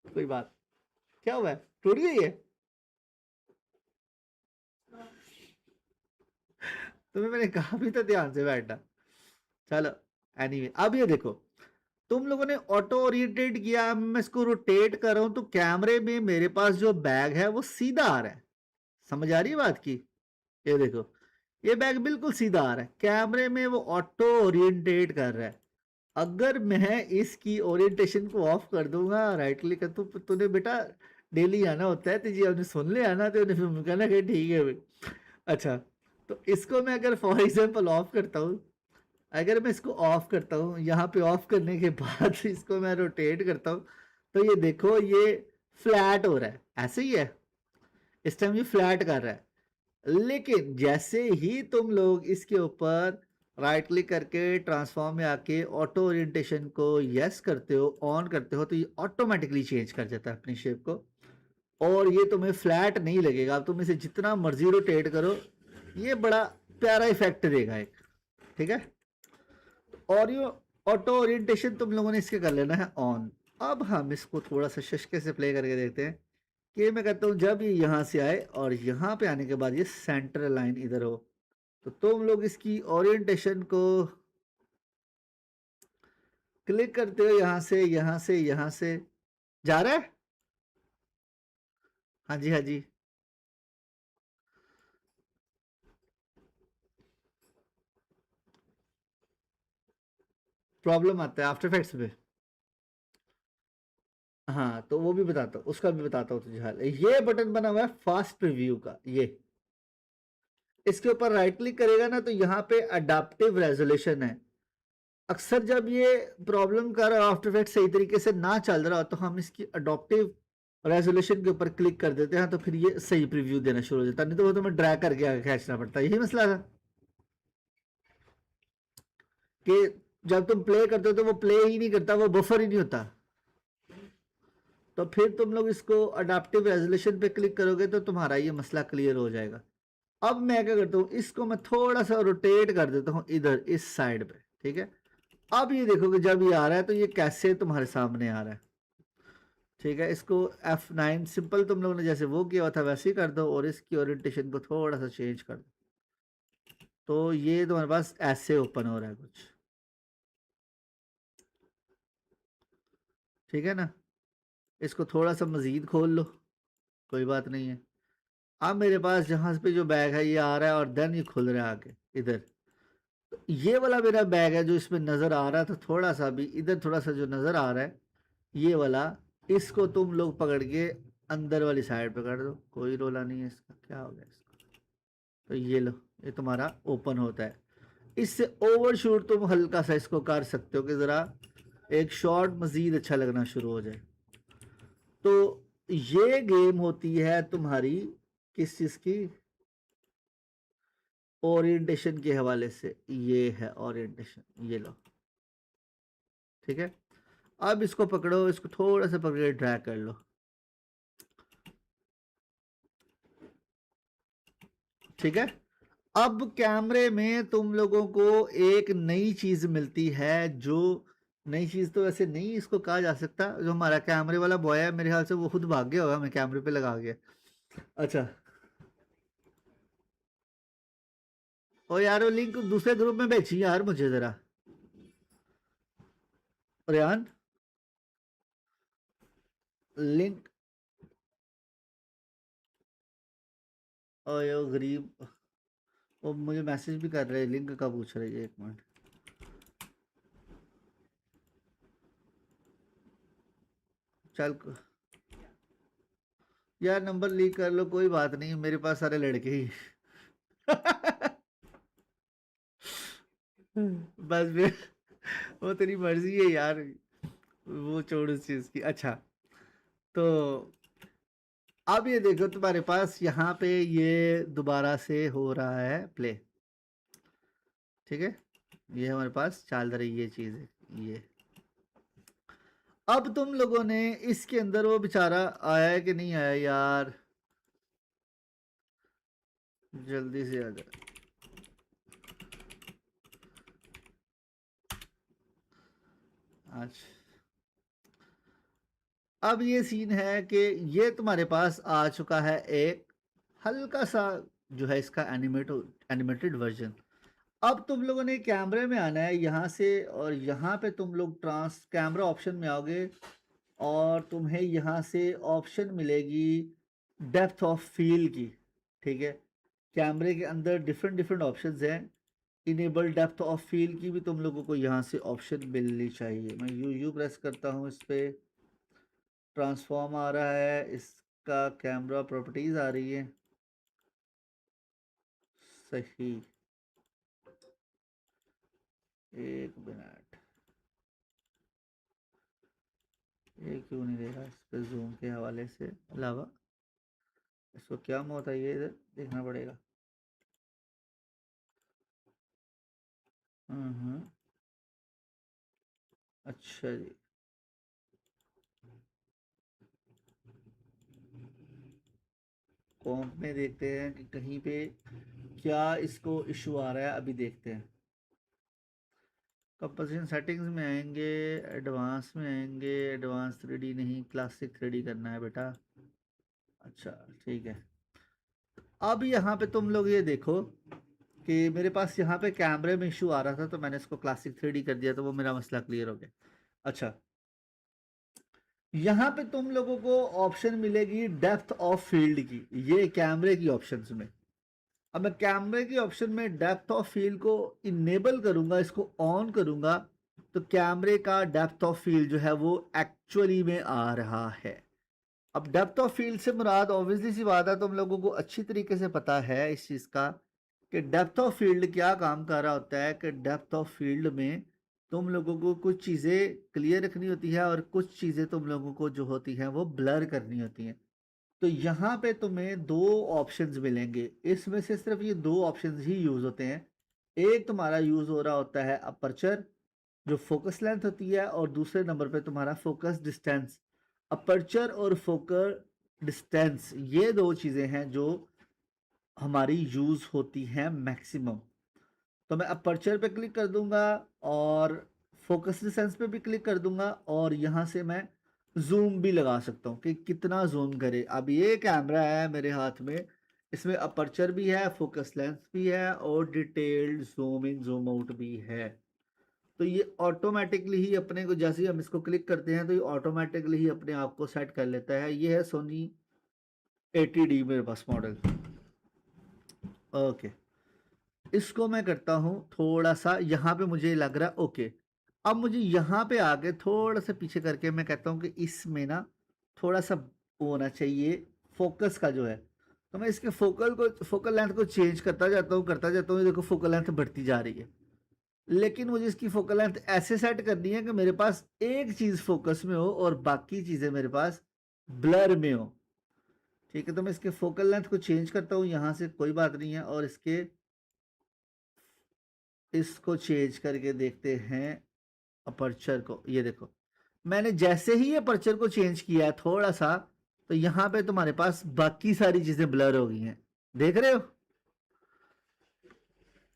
कोई बात, क्या हुआ है? टूट गई है? तुम्हें मैंने कहा भी था ध्यान से बैठना। चलो एनीवे, अब ये देखो, तुम लोगों ने ऑटो ओरिएंटेड किया, मैं इसको रोटेट कर रहा हूं तो कैमरे में मेरे पास जो बैग है वो सीधा आ रहा है। समझ आ रही है बात की? ये देखो, ये बैग बिल्कुल सीधा आ रहा है, कैमरे में वो ऑटो ओरिएंटेट कर रहा है। अगर मैं इसकी ओरिएंटेशन को ऑफ कर दूंगा, राइट क्लिक कर, तो तूने बेटा डेली आना होता है, तुझे उन्हें सुन ले आना, तो उन्हें फिर कहना कि ठीक है भाई। अच्छा, तो इसको मैं अगर फॉर एग्जांपल ऑफ करता हूँ, अगर मैं इसको ऑफ करता हूँ, यहाँ पे ऑफ करने के बाद इसको मैं रोटेट करता हूँ, तो ये देखो ये फ्लैट हो रहा है, ऐसे ही है। इस टाइम ये फ्लैट कर रहा है। लेकिन जैसे ही तुम लोग इसके ऊपर राइट क्लिक करके ट्रांसफॉर्म में आके ऑटो ओरिएंटेशन को यस करते हो, ऑन करते हो, तो ये ऑटोमेटिकली चेंज कर जाता है अपनी शेप को, और ये तुम्हें फ्लैट नहीं लगेगा। अब तुम इसे जितना मर्जी रोटेट करो, ये बड़ा प्यारा इफेक्ट देगा एक। ठीक है, और ये ऑटो ओरिएंटेशन तुम लोगों ने इसके कर लेना है ऑन। अब हम इसको थोड़ा सा शशके से प्ले करके देखते हैं कि मैं कहता हूँ जब ये यहाँ से आए और यहाँ पे आने के बाद ये सेंटर लाइन इधर हो, तो तुम लोग इसकी ओरिएंटेशन को क्लिक करते हो, यहाँ से यहाँ से यहाँ से जा रहा है। हाँ जी, हाँ जी। प्रॉब्लम आता है आफ्टर इफेक्ट्स में। हाँ, तो वो भी बताता हूँ, उसका भी बताता हूँ तुझे हाल। ये बटन बना हुआ है फास्ट प्रीव्यू का, ये इसके ऊपर राइट क्लिक करेगा ना, तो यहाँ पे अडाप्टिव रेजोल्यूशन है। अक्सर जब ये प्रॉब्लम कर रहा आफ्टर इफेक्ट सही तरीके से ना चल रहा, तो हम इसकी अडोप्टिव रेजोल्यूशन के ऊपर क्लिक कर देते हैं, तो फिर ये सही प्रीव्यू देना शुरू हो जाता है। नहीं तो वो तुम्हें ड्रैग करके आगे खींचना पड़ता है। यही मसला था कि जब तुम प्ले करते हो तो वो प्ले ही नहीं करता, वो बफर ही नहीं होता। तो फिर तुम लोग इसको अडाप्टिव रेजोल्यूशन पे क्लिक करोगे तो तुम्हारा ये मसला क्लियर हो जाएगा। अब मैं क्या करता हूँ, इसको मैं थोड़ा सा रोटेट कर देता हूँ इधर इस साइड पे। ठीक है, अब ये देखोगे जब ये आ रहा है तो ये कैसे तुम्हारे सामने आ रहा है। ठीक है, इसको F9 सिंपल तुम लोगों ने जैसे वो किया था वैसे ही कर दो, और इसकी ओरिएंटेशन को थोड़ा सा चेंज कर दो, तो ये तुम्हारे पास ऐसे ओपन हो रहा है कुछ। ठीक है ना, इसको थोड़ा सा मज़ीद खोल लो, कोई बात नहीं है। अब मेरे पास जहाँ पे जो बैग है ये आ रहा है, और देन ये खुल रहा है आगे इधर। तो ये वाला मेरा बैग है जो इसमें नज़र आ रहा था, थोड़ा सा भी इधर थोड़ा सा जो नज़र आ रहा है ये वाला, इसको तुम लोग पकड़ के अंदर वाली साइड पे कर दो, कोई रोला नहीं है इसका। क्या हो गया इसका? तो ये लो, ये तुम्हारा ओपन होता है। इससे ओवरशूट तुम हल्का सा इसको कर सकते हो कि ज़रा एक शॉट मज़ीद अच्छा लगना शुरू हो जाए। तो ये गेम होती है तुम्हारी किस चीज़ की? ओरिएंटेशन के हवाले से। ये है ओरिएंटेशन, ये लो। ठीक है, अब इसको पकड़ो, इसको थोड़ा सा पकड़ के ड्रैग कर लो। ठीक है, अब कैमरे में तुम लोगों को एक नई चीज मिलती है, जो नई चीज तो वैसे नहीं इसको कहा जा सकता। जो हमारा कैमरे वाला बॉय है, मेरे ख्याल से वो खुद भाग गया होगा, हमें कैमरे पे लगा गया। अच्छा, ओ यार वो लिंक दूसरे ग्रुप में भेजी यार मुझे जरा, रेहान, लिंक। ओ गरीब, वो मुझे मैसेज भी कर रहे हैं, लिंक का पूछ रहे हैं, एक मिनट। चल यार नंबर लीक कर लो, कोई बात नहीं, मेरे पास सारे लड़के ही बस फिर वो तेरी मर्जी है यार, वो छोड़ उस चीज की। अच्छा, तो अब ये देखो तुम्हारे पास यहाँ पे ये दोबारा से हो रहा है प्ले, ठीक है, ये हमारे पास चल रही ये चीज है ये। अब तुम लोगों ने इसके अंदर, वो बेचारा आया है कि नहीं आया यार, जल्दी से आ जा। अच्छा, अब ये सीन है कि ये तुम्हारे पास आ चुका है एक हल्का सा जो है इसका एनिमेटेड वर्जन। अब तुम लोगों ने कैमरे में आना है यहाँ से, और यहाँ पे तुम लोग ट्रांस कैमरा ऑप्शन में आओगे, और तुम्हें यहाँ से ऑप्शन मिलेगी डेप्थ ऑफ फील की, ठीक है। कैमरे के अंदर डिफरेंट डिफरेंट ऑप्शंस हैं। इनेबल डेप्थ ऑफ फील की भी तुम लोगों को यहाँ से ऑप्शन मिलनी चाहिए। मैं यू प्रेस करता हूँ इस पर, ट्रांसफॉर्म आ रहा है, इसका कैमरा प्रॉपर्टीज आ रही है सही। एक मिनट, ये क्यों नहीं दे रहा इस पे जूम के हवाले से अलावा, इसको क्या मौत है, ये इधर देखना पड़ेगा। हम्म, अच्छा जी, कॉम्प में देखते हैं कि कहीं पे क्या इसको इशू आ रहा है, अभी देखते हैं। कंपोजिशन सेटिंग्स में आएंगे, एडवांस में आएंगे, एडवांस 3D नहीं, क्लासिक 3D करना है बेटा। अच्छा, ठीक है। अब यहाँ पे तुम लोग ये देखो कि मेरे पास यहाँ पे कैमरे में इशू आ रहा था, तो मैंने इसको क्लासिक 3D कर दिया, तो वो मेरा मसला क्लियर हो गया। अच्छा, यहाँ पे तुम लोगों को ऑप्शन मिलेगी डेप्थ ऑफ फील्ड की, ये कैमरे की ऑप्शंस में। अब मैं कैमरे की ऑप्शन में डेप्थ ऑफ फील्ड को इनेबल करूंगा, इसको ऑन करूंगा, तो कैमरे का डेप्थ ऑफ फील्ड जो है वो एक्चुअली में आ रहा है। अब डेप्थ ऑफ फील्ड से मुराद ऑब्वियसली सी बात है, तुम लोगों को अच्छी तरीके से पता है इस चीज़ का कि डेप्थ ऑफ फील्ड क्या काम कर रहा होता है। कि डेप्थ ऑफ फील्ड में तुम लोगों को कुछ चीज़ें क्लियर रखनी होती है, और कुछ चीज़ें तुम लोगों को जो होती हैं वो ब्लर करनी होती हैं। तो यहाँ पे तुम्हें दो ऑप्शंस मिलेंगे, इसमें से सिर्फ ये दो ऑप्शंस ही यूज़ होते हैं। एक तुम्हारा यूज़ हो रहा होता है अपर्चर, जो फोकस लेंथ होती है, और दूसरे नंबर पे तुम्हारा फोकस डिस्टेंस। अपर्चर और फोकस डिस्टेंस, ये दो चीज़ें हैं जो हमारी यूज़ होती हैं मैक्सिमम। तो मैं अपर्चर पे क्लिक कर दूंगा, और फोकस डिस्टेंस पे भी क्लिक कर दूंगा, और यहाँ से मैं जूम भी लगा सकता हूँ कि कितना जूम करे। अब ये कैमरा है मेरे हाथ में, इसमें अपर्चर भी है, फोकस लेंथ भी है, और detailed zoom in zoom out भी है। तो ये ऑटोमेटिकली ही अपने को, जैसे ही हम इसको क्लिक करते हैं तो ये ऑटोमेटिकली ही अपने आप को सेट कर लेता है। ये है सोनी 80D मेरे पास मॉडल। ओके, इसको मैं करता हूँ थोड़ा सा, यहाँ पे मुझे लग रहा है ओके। अब मुझे यहाँ पे आके थोड़ा सा पीछे करके मैं कहता हूँ कि इसमें ना थोड़ा सा होना चाहिए फोकस का जो है। तो मैं इसके फोकल लेंथ को चेंज करता जाता हूँ, ये देखो फोकल लेंथ बढ़ती जा रही है। लेकिन मुझे इसकी फोकल लेंथ ऐसे सेट करनी है कि मेरे पास एक चीज फोकस में हो और बाकी चीजें मेरे पास ब्लर में हो, ठीक है। तो मैं इसके फोकल लेंथ को चेंज करता हूँ यहाँ से, कोई बात नहीं है, और इसको चेंज करके देखते हैं अपर्चर को। ये देखो, मैंने जैसे ही अपर्चर को चेंज किया है थोड़ा सा, तो यहाँ पे तुम्हारे पास बाकी सारी चीजें ब्लर हो गई हैं, देख रहे हो।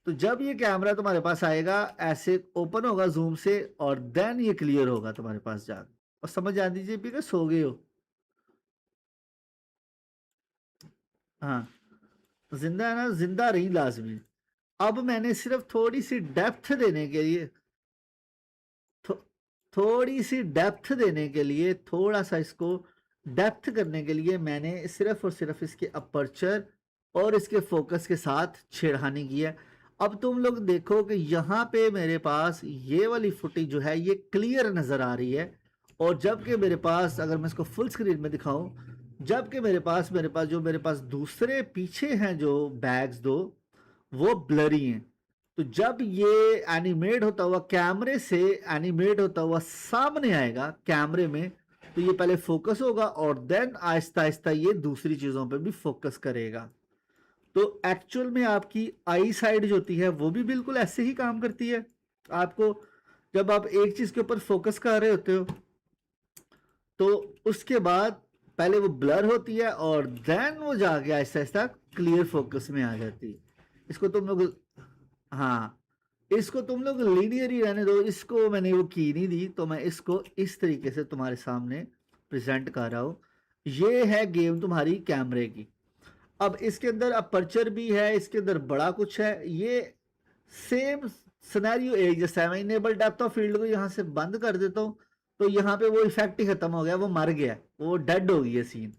तो जब ये कैमरा तुम्हारे पास आएगा, ऐसे ओपन होगा जूम से, और देन ये क्लियर होगा तुम्हारे पास जाकर, और समझ जा दीजिए कि सो गए हो। हाँ, तो जिंदा है ना, जिंदा रही लाजमी। अब मैंने सिर्फ थोड़ी सी डेप्थ देने के लिए, थो, थोड़ी सी डेप्थ देने के लिए, थोड़ा सा इसको डेप्थ करने के लिए मैंने सिर्फ और सिर्फ इसके अपर्चर और इसके फोकस के साथ छेड़खानी की है। अब तुम लोग देखो कि यहाँ पे मेरे पास ये वाली फुटेज जो है ये क्लियर नज़र आ रही है, और जबकि मेरे पास, अगर मैं इसको फुल स्क्रीन में दिखाऊं, जबकि मेरे पास दूसरे पीछे हैं जो बैग्स दो, वो ब्लरी हैं। तो जब ये एनिमेट होता हुआ कैमरे से एनिमेट होता हुआ सामने आएगा कैमरे में, तो ये पहले फोकस होगा और देन आहिस्ता आहिस्ता ये दूसरी चीजों पे भी फोकस करेगा। तो एक्चुअल में आपकी आई साइड जो होती है वो भी बिल्कुल ऐसे ही काम करती है। आपको जब आप एक चीज के ऊपर फोकस कर रहे होते हो तो उसके बाद पहले वो ब्लर होती है और देन वो जाके आहिस्ता आहिस्ता क्लियर फोकस में आ जाती है। इसको तुम लोग, हाँ, इसको तुम लोग लीनियर ही रहने दो, इसको मैंने वो की नहीं दी तो मैं इसको इस तरीके से तुम्हारे सामने प्रेजेंट कर रहा हूं। ये है गेम तुम्हारी कैमरे की। अब इसके अंदर अपर्चर भी है, इसके अंदर बड़ा कुछ है। ये सेम सिनेरियो एक जैसा है। मैं इनेबल डेप्थ ऑफ फील्ड को यहाँ से बंद कर देता हूँ तो यहाँ पे वो इफेक्ट ही खत्म हो गया, वो मर गया, वो डेड हो गई है सीन।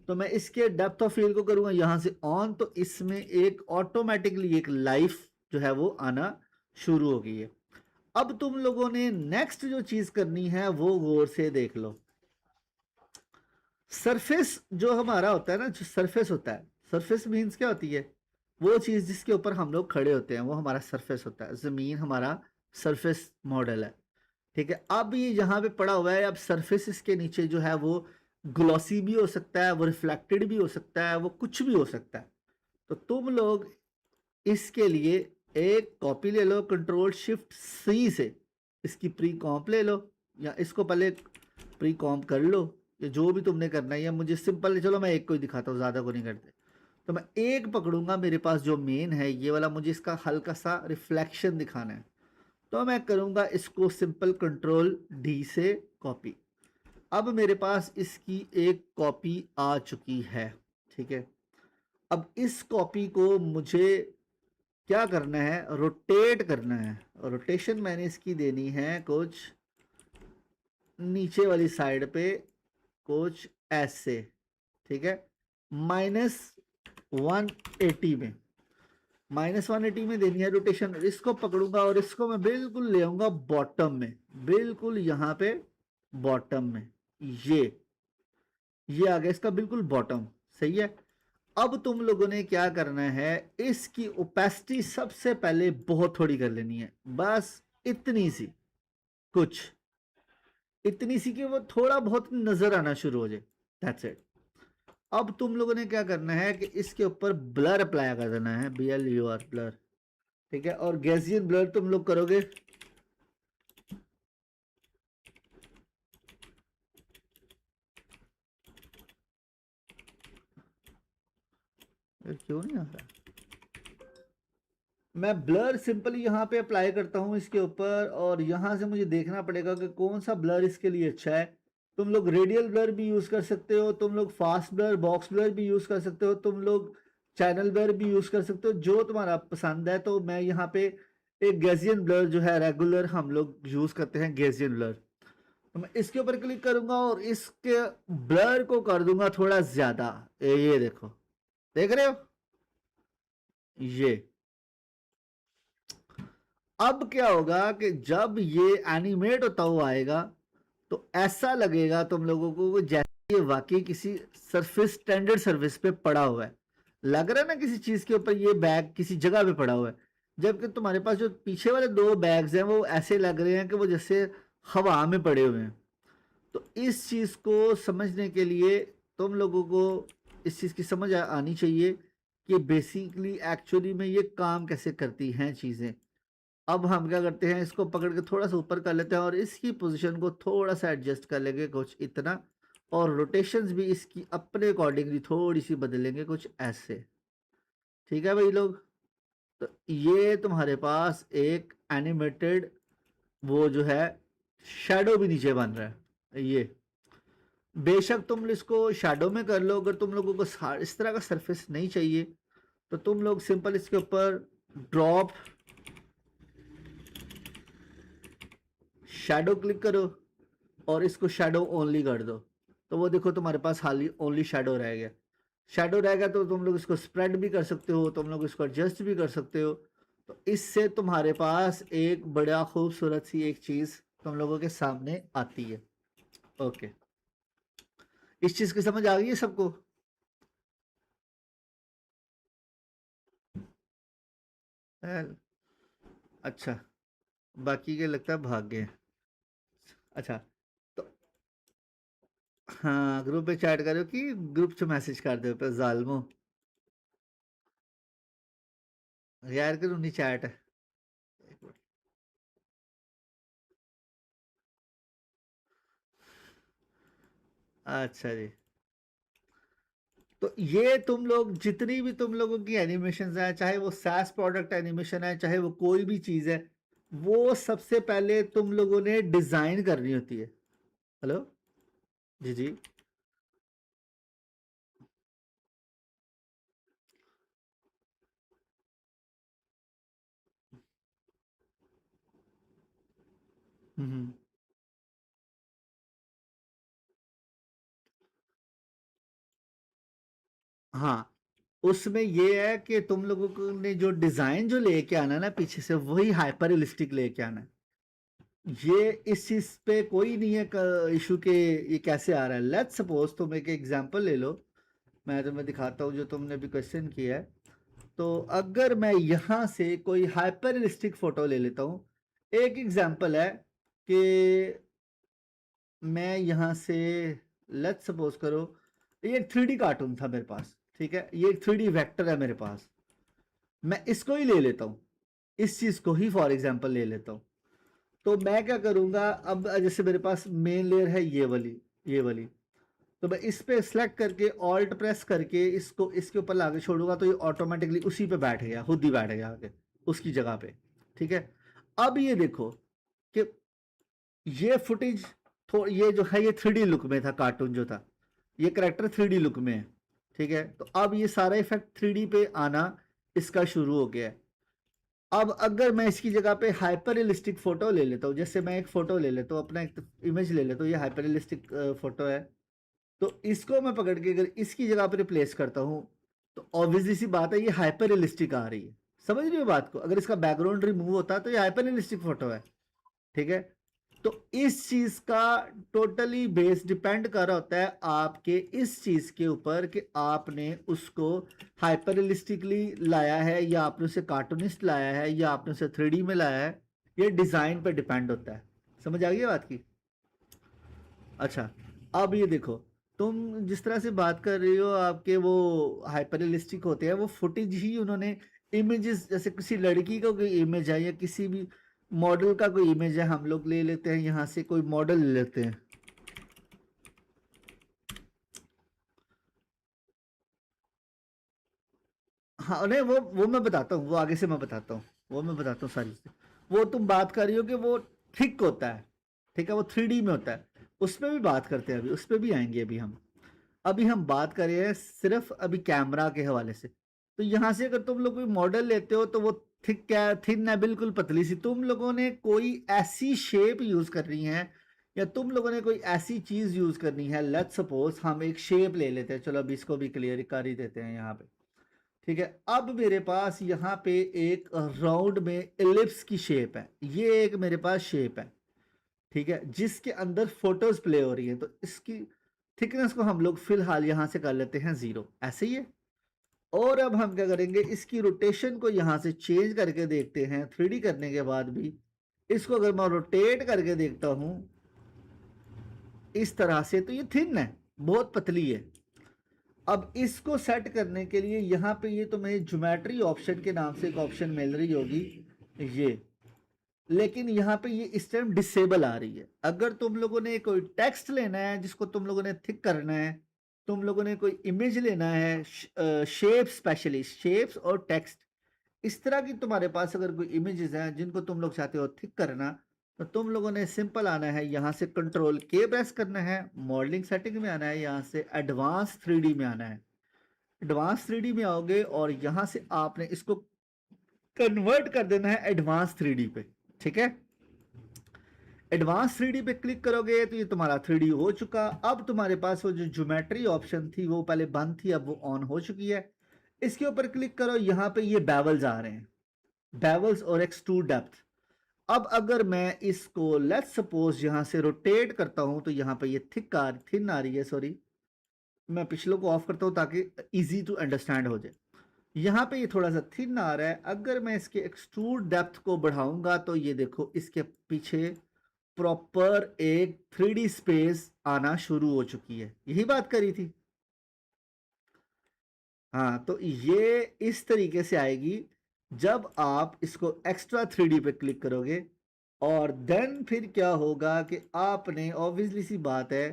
तो मैं इसके डेप्थ ऑफ फील्ड को करूंगा यहाँ से ऑन, तो इसमें एक ऑटोमेटिकली एक लाइफ जो है वो आना शुरू हो गई है। अब तुम लोगों ने नेक्स्ट जो चीज करनी है वो गौर से देख लो। सरफेस जो हमारा होता है ना, जो सरफेस होता है, सरफेस मीन्स क्या होती है? वो चीज जिसके ऊपर हम लोग खड़े होते हैं वो हमारा सरफेस होता है। जमीन हमारा सरफेस मॉडल है, ठीक है। अब ये यहाँ पे पड़ा हुआ है, अब सरफेस इसके नीचे जो है वो ग्लॉसी भी हो सकता है, वो रिफ्लेक्टेड भी हो सकता है, वो कुछ भी हो सकता है। तो तुम लोग इसके लिए एक कॉपी ले लो, कंट्रोल शिफ्ट सी से इसकी प्री कॉम्प ले लो, या इसको पहले प्री कॉम्प कर लो, या जो भी तुमने करना है। या मुझे सिंपल, चलो मैं एक को ही दिखाता हूँ, ज़्यादा को नहीं करते। तो मैं एक पकड़ूंगा, मेरे पास जो मेन है ये वाला, मुझे इसका हल्का सा रिफ्लेक्शन दिखाना है, तो मैं करूंगा इसको सिंपल कंट्रोल डी से कॉपी। अब मेरे पास इसकी एक कॉपी आ चुकी है, ठीक है। अब इस कॉपी को मुझे क्या करना है? रोटेट करना है। रोटेशन मैंने इसकी देनी है कुछ नीचे वाली साइड पे, कुछ ऐसे, ठीक है, -180 में, -180 में देनी है रोटेशन। इसको पकड़ूंगा और इसको मैं बिल्कुल ले आऊंगा बॉटम में, बिल्कुल यहाँ पे बॉटम में। ये आ गया इसका बिल्कुल बॉटम, सही है। अब तुम लोगों ने क्या करना है, इसकी ओपेसिटी सबसे पहले बहुत थोड़ी कर लेनी है, बस इतनी सी, कुछ इतनी सी कि वो थोड़ा बहुत नजर आना शुरू हो जाए, दैट्स इट। अब तुम लोगों ने क्या करना है कि इसके ऊपर ब्लर अप्लाई कर देना है, BLUR ब्लर, ठीक है। और गैसियन ब्लर तुम लोग करोगे, क्यों नहीं आ रहा? मैं ब्लर सिंपली यहाँ पे अप्लाई करता हूँ इसके ऊपर, और यहाँ से मुझे देखना पड़ेगा कि कौन सा ब्लर इसके लिए अच्छा है। तुम लोग रेडियल ब्लर भी यूज़ कर सकते हो, तुम लोग फास्ट ब्लर, बॉक्स ब्लर भी यूज़ कर सकते हो, तुम लोग चैनल ब्लर भी यूज़ कर सकते हो, जो तुम्हारा पसंद है। तो मैं यहाँ पे एक गैसियन ब्लर जो है रेगुलर हम लोग यूज़ करते हैं, गैसियन ब्लर। तो मैं इसके ऊपर क्लिक करूंगा और इसके ब्लर को कर दूंगा थोड़ा ज़्यादा। ये देखो, देख रहे हो? ये अब क्या होगा कि जब ये एनिमेट होता हुआ आएगा तो ऐसा लगेगा तुम लोगों को जैसे ये वाकई किसी सरफेस, स्टैंडर्ड सर्विस पे पड़ा हुआ है। लग रहा है ना किसी चीज के ऊपर ये बैग किसी जगह पे पड़ा हुआ है, जबकि तुम्हारे पास जो पीछे वाले दो बैग्स हैं वो ऐसे लग रहे हैं कि वो जैसे हवा में पड़े हुए हैं। तो इस चीज को समझने के लिए तुम लोगों को इस चीज की समझ आनी चाहिए कि बेसिकली एक्चुअली में ये काम कैसे करती हैं चीजें। अब हम क्या करते हैं, इसको पकड़ के थोड़ा सा ऊपर कर लेते हैं और इसकी पोजीशन को थोड़ा सा एडजस्ट कर लेंगे कुछ इतना, और रोटेशंस भी इसकी अपने अकॉर्डिंगली थोड़ी सी बदलेंगे कुछ ऐसे, ठीक है भाई लोग। तो ये तुम्हारे पास एक एनिमेटेड वो जो है शैडो भी नीचे बन रहा है। ये बेशक तुम इसको शैडो में कर लो, अगर तुम लोगों को इस तरह का सरफेस नहीं चाहिए तो तुम लोग सिंपल इसके ऊपर ड्रॉप शैडो क्लिक करो और इसको शैडो ओनली कर दो, तो वो देखो तुम्हारे पास हाल ओनली शैडो रह गया। शैडो रह गया तो तुम लोग इसको स्प्रेड भी कर सकते हो, तुम लोग इसको एडजस्ट भी कर सकते हो। तो इससे तुम्हारे पास एक बड़ा खूबसूरत सी एक चीज़ तुम लोगों के सामने आती है। ओके, इस चीज़ की समझ आ गई है सबको? Well, अच्छा, बाकी के लगता है भाग गए। अच्छा, तो हाँ, ग्रुप पे चैट करो कि ग्रुप च मैसेज कर दो पे जालमो। यार करो नहीं चैट। अच्छा जी। तो ये तुम लोग जितनी भी तुम लोगों की एनिमेशन है, चाहे वो सैस प्रोडक्ट एनिमेशन है, चाहे वो कोई भी चीज है, वो सबसे पहले तुम लोगों ने डिजाइन करनी होती है। हेलो। जी जी। हम्म। हाँ, उसमें ये है कि तुम लोगों को ने जो डिजाइन जो लेके आना है ना पीछे से, वही हाइपर रियलिस्टिक लेके आना है। ये इस चीज पे कोई नहीं है इशू के ये कैसे आ रहा है। लेट्स सपोज तुम एक एग्जांपल ले लो, मैं तुम्हें दिखाता हूँ जो तुमने भी क्वेश्चन किया है। तो अगर मैं यहाँ से कोई हाइपर रियलिस्टिक फोटो ले लेता हूँ, एक एग्जांपल है कि मैं यहाँ से लेट्स सपोज करो, ये एक 3D कार्टून था मेरे पास, ठीक है, ये एक 3D वेक्टर है मेरे पास, मैं इसको ही ले लेता हूँ, इस चीज को ही फॉर एग्जांपल ले लेता हूँ। तो मैं क्या करूंगा, अब जैसे मेरे पास मेन लेयर है ये वाली, तो मैं इस पे सेलेक्ट करके ऑल्ट प्रेस करके इसको इसके ऊपर लाके छोड़ूंगा, तो ये ऑटोमेटिकली उसी पे बैठ गया, खुद ही बैठ गया आके उसकी जगह पे। ठीक है। अब ये देखो कि ये फुटेज, ये जो है ये 3D लुक में था, कार्टून जो था, ये करेक्टर 3D लुक में है। ठीक है, तो अब ये सारा इफेक्ट 3D पे आना इसका शुरू हो गया है। अब अगर मैं इसकी जगह पे हाइपर रियलिस्टिक फोटो ले लेता हूँ, जैसे मैं एक फोटो ले लेता हूँ, अपना एक इमेज ले लेता हूँ, ये हाइपर रियलिस्टिक फोटो है, तो इसको मैं पकड़ के अगर इसकी जगह पे रिप्लेस करता हूँ, तो ऑब्वियसली सी बात है ये हाइपर रियलिस्टिक आ रही है। समझ रही हो बात को, अगर इसका बैकग्राउंड रिमूव होता तो ये हाइपर रियलिस्टिक फोटो है। ठीक है। तो इस चीज का टोटली बेस डिपेंड कर रहा होता है आपके इस चीज के ऊपर कि आपने उसको हाइपर रियलिस्टिकली लाया है, या आपने उसे कार्टूनिस्ट लाया है, या आपने उसे 3D में लाया है। ये डिजाइन पर डिपेंड होता है। समझ आ गई बात की। अच्छा, अब ये देखो, तुम जिस तरह से बात कर रही हो, आपके वो हाइपर रियलिस्टिक होते हैं, वो फुटेज ही उन्होंने इमेजेस, जैसे किसी लड़की का कोई इमेज है या किसी भी मॉडल का कोई इमेज है, हम लोग ले लेते हैं यहाँ से कोई मॉडल ले लेते हैं। हाँ नहीं, वो मैं बताता हूँ, वो आगे से मैं बताता हूँ, वो मैं बताता हूँ सारी चीज़ें। वो तुम बात कर रही हो कि वो थिक होता है, ठीक है, वो 3D में होता है, उस पर भी बात करते हैं, अभी उस पर भी आएंगे अभी हम। अभी हम बात कर रहे हैं सिर्फ अभी कैमरा के हवाले से। तो यहाँ से अगर तुम लोग कोई मॉडल लेते हो, तो वो थिक क्या थिन है, बिल्कुल पतली सी। तुम लोगों ने कोई ऐसी शेप यूज करनी है, या तुम लोगों ने कोई ऐसी चीज यूज करनी है, लेट्स सपोज हम एक शेप ले लेते हैं, चलो अभी इसको भी क्लियर कर ही देते हैं यहाँ पे। ठीक है, अब मेरे पास यहाँ पे एक राउंड में एलिप्स की शेप है, ये एक मेरे पास शेप है। ठीक है, जिसके अंदर फोटोज प्ले हो रही है, तो इसकी थिकनेस को हम लोग फिलहाल यहां से कर लेते हैं 0, ऐसे ही है। और अब हम क्या करेंगे, इसकी रोटेशन को यहां से चेंज करके देखते हैं, 3D करने के बाद भी इसको अगर मैं रोटेट करके देखता हूं इस तरह से, तो ये थिन है, बहुत पतली है। अब इसको सेट करने के लिए यहाँ पे ये तुम्हें ज्योमेट्री ऑप्शन के नाम से एक ऑप्शन मिल रही होगी, ये, लेकिन यहाँ पे ये इस टाइम डिसेबल आ रही है। अगर तुम लोगों ने कोई टेक्स्ट लेना है जिसको तुम लोगों ने थिक करना है, तुम लोगों ने कोई इमेज लेना है, शेप, स्पेशली शेप्स और टेक्स्ट, इस तरह की तुम्हारे पास अगर कोई इमेजेस हैं जिनको तुम लोग चाहते हो थिक करना, तो तुम लोगों ने सिंपल आना है, यहाँ से कंट्रोल के प्रेस करना है, मॉडलिंग सेटिंग में आना है, यहाँ से एडवांस 3D में आना है। एडवांस 3D में आओगे और यहाँ से आपने इसको कन्वर्ट कर देना है एडवांस 3D पे। ठीक है, एडवांस 3D पे क्लिक करोगे तो ये तुम्हारा 3D हो चुका। अब तुम्हारे पास वो जो ज्योमेट्री ऑप्शन थी वो पहले बंद थी, अब वो ऑन हो चुकी है। इसके ऊपर क्लिक करो, यहाँ पे ये बेवल्स आ रहे हैं, बेवल्स और एक्सट्रूड डेप्थ। अब अगर मैं इसको लेट्स सपोज यहाँ से रोटेट करता हूँ, तो यहाँ पे ये थिन आ रही है, सॉरी, मैं पिछलों को ऑफ करता हूँ ताकि इजी टू अंडरस्टैंड हो जाए। यहाँ पे ये थोड़ा सा थिन आ रहा है। अगर मैं इसके एक्सट्रूड डेप्थ को बढ़ाऊंगा तो ये देखो इसके पीछे प्रॉपर एक 3D स्पेस आना शुरू हो चुकी है। यही बात करी थी। हाँ, तो ये इस तरीके से आएगी जब आप इसको एक्स्ट्रा 3D पे क्लिक करोगे। और देन फिर क्या होगा कि आपने ऑब्वियसली सी बात है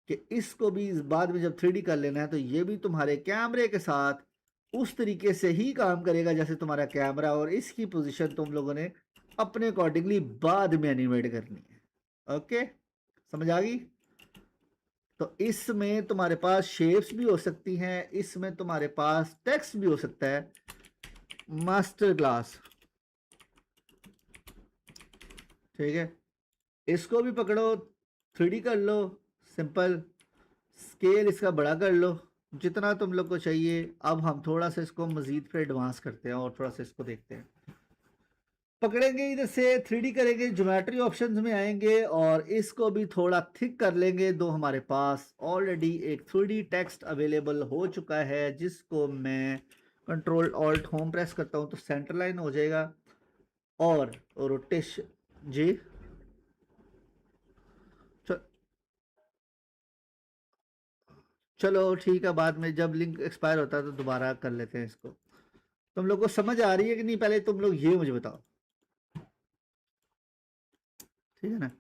कि इसको भी इस बाद में जब 3D कर लेना है तो ये भी तुम्हारे कैमरे के साथ उस तरीके से ही काम करेगा जैसे तुम्हारा कैमरा, और इसकी पोजीशन तुम लोगों ने अपने अकॉर्डिंगली बाद में एनिमेट करनी है। ओके, समझ आ गई? तो इसमें तुम्हारे पास शेप्स भी हो सकती हैं, इसमें तुम्हारे पास टेक्स्ट भी हो सकता है। मास्टर क्लास, ठीक है, इसको भी पकड़ो, 3D कर लो, सिंपल। स्केल इसका बड़ा कर लो जितना तुम लोग को चाहिए। अब हम थोड़ा सा इसको मजीद पे एडवांस करते हैं और थोड़ा सा इसको देखते हैं। पकड़ेंगे इधर से 3D करेंगे, ज्योमेट्री ऑप्शंस में आएंगे और इसको भी थोड़ा थिक कर लेंगे। तो हमारे पास ऑलरेडी एक 3D टेक्स्ट अवेलेबल हो चुका है जिसको मैं कंट्रोल ऑल्ट होम प्रेस करता हूं तो सेंटर लाइन हो जाएगा। और रोटेशन जी, चलो ठीक है, बाद में जब लिंक एक्सपायर होता है तो दोबारा कर लेते हैं इसको। तुम लोग को समझ आ रही है कि नहीं, पहले तुम लोग ये मुझे बताओ, ठीक है ना?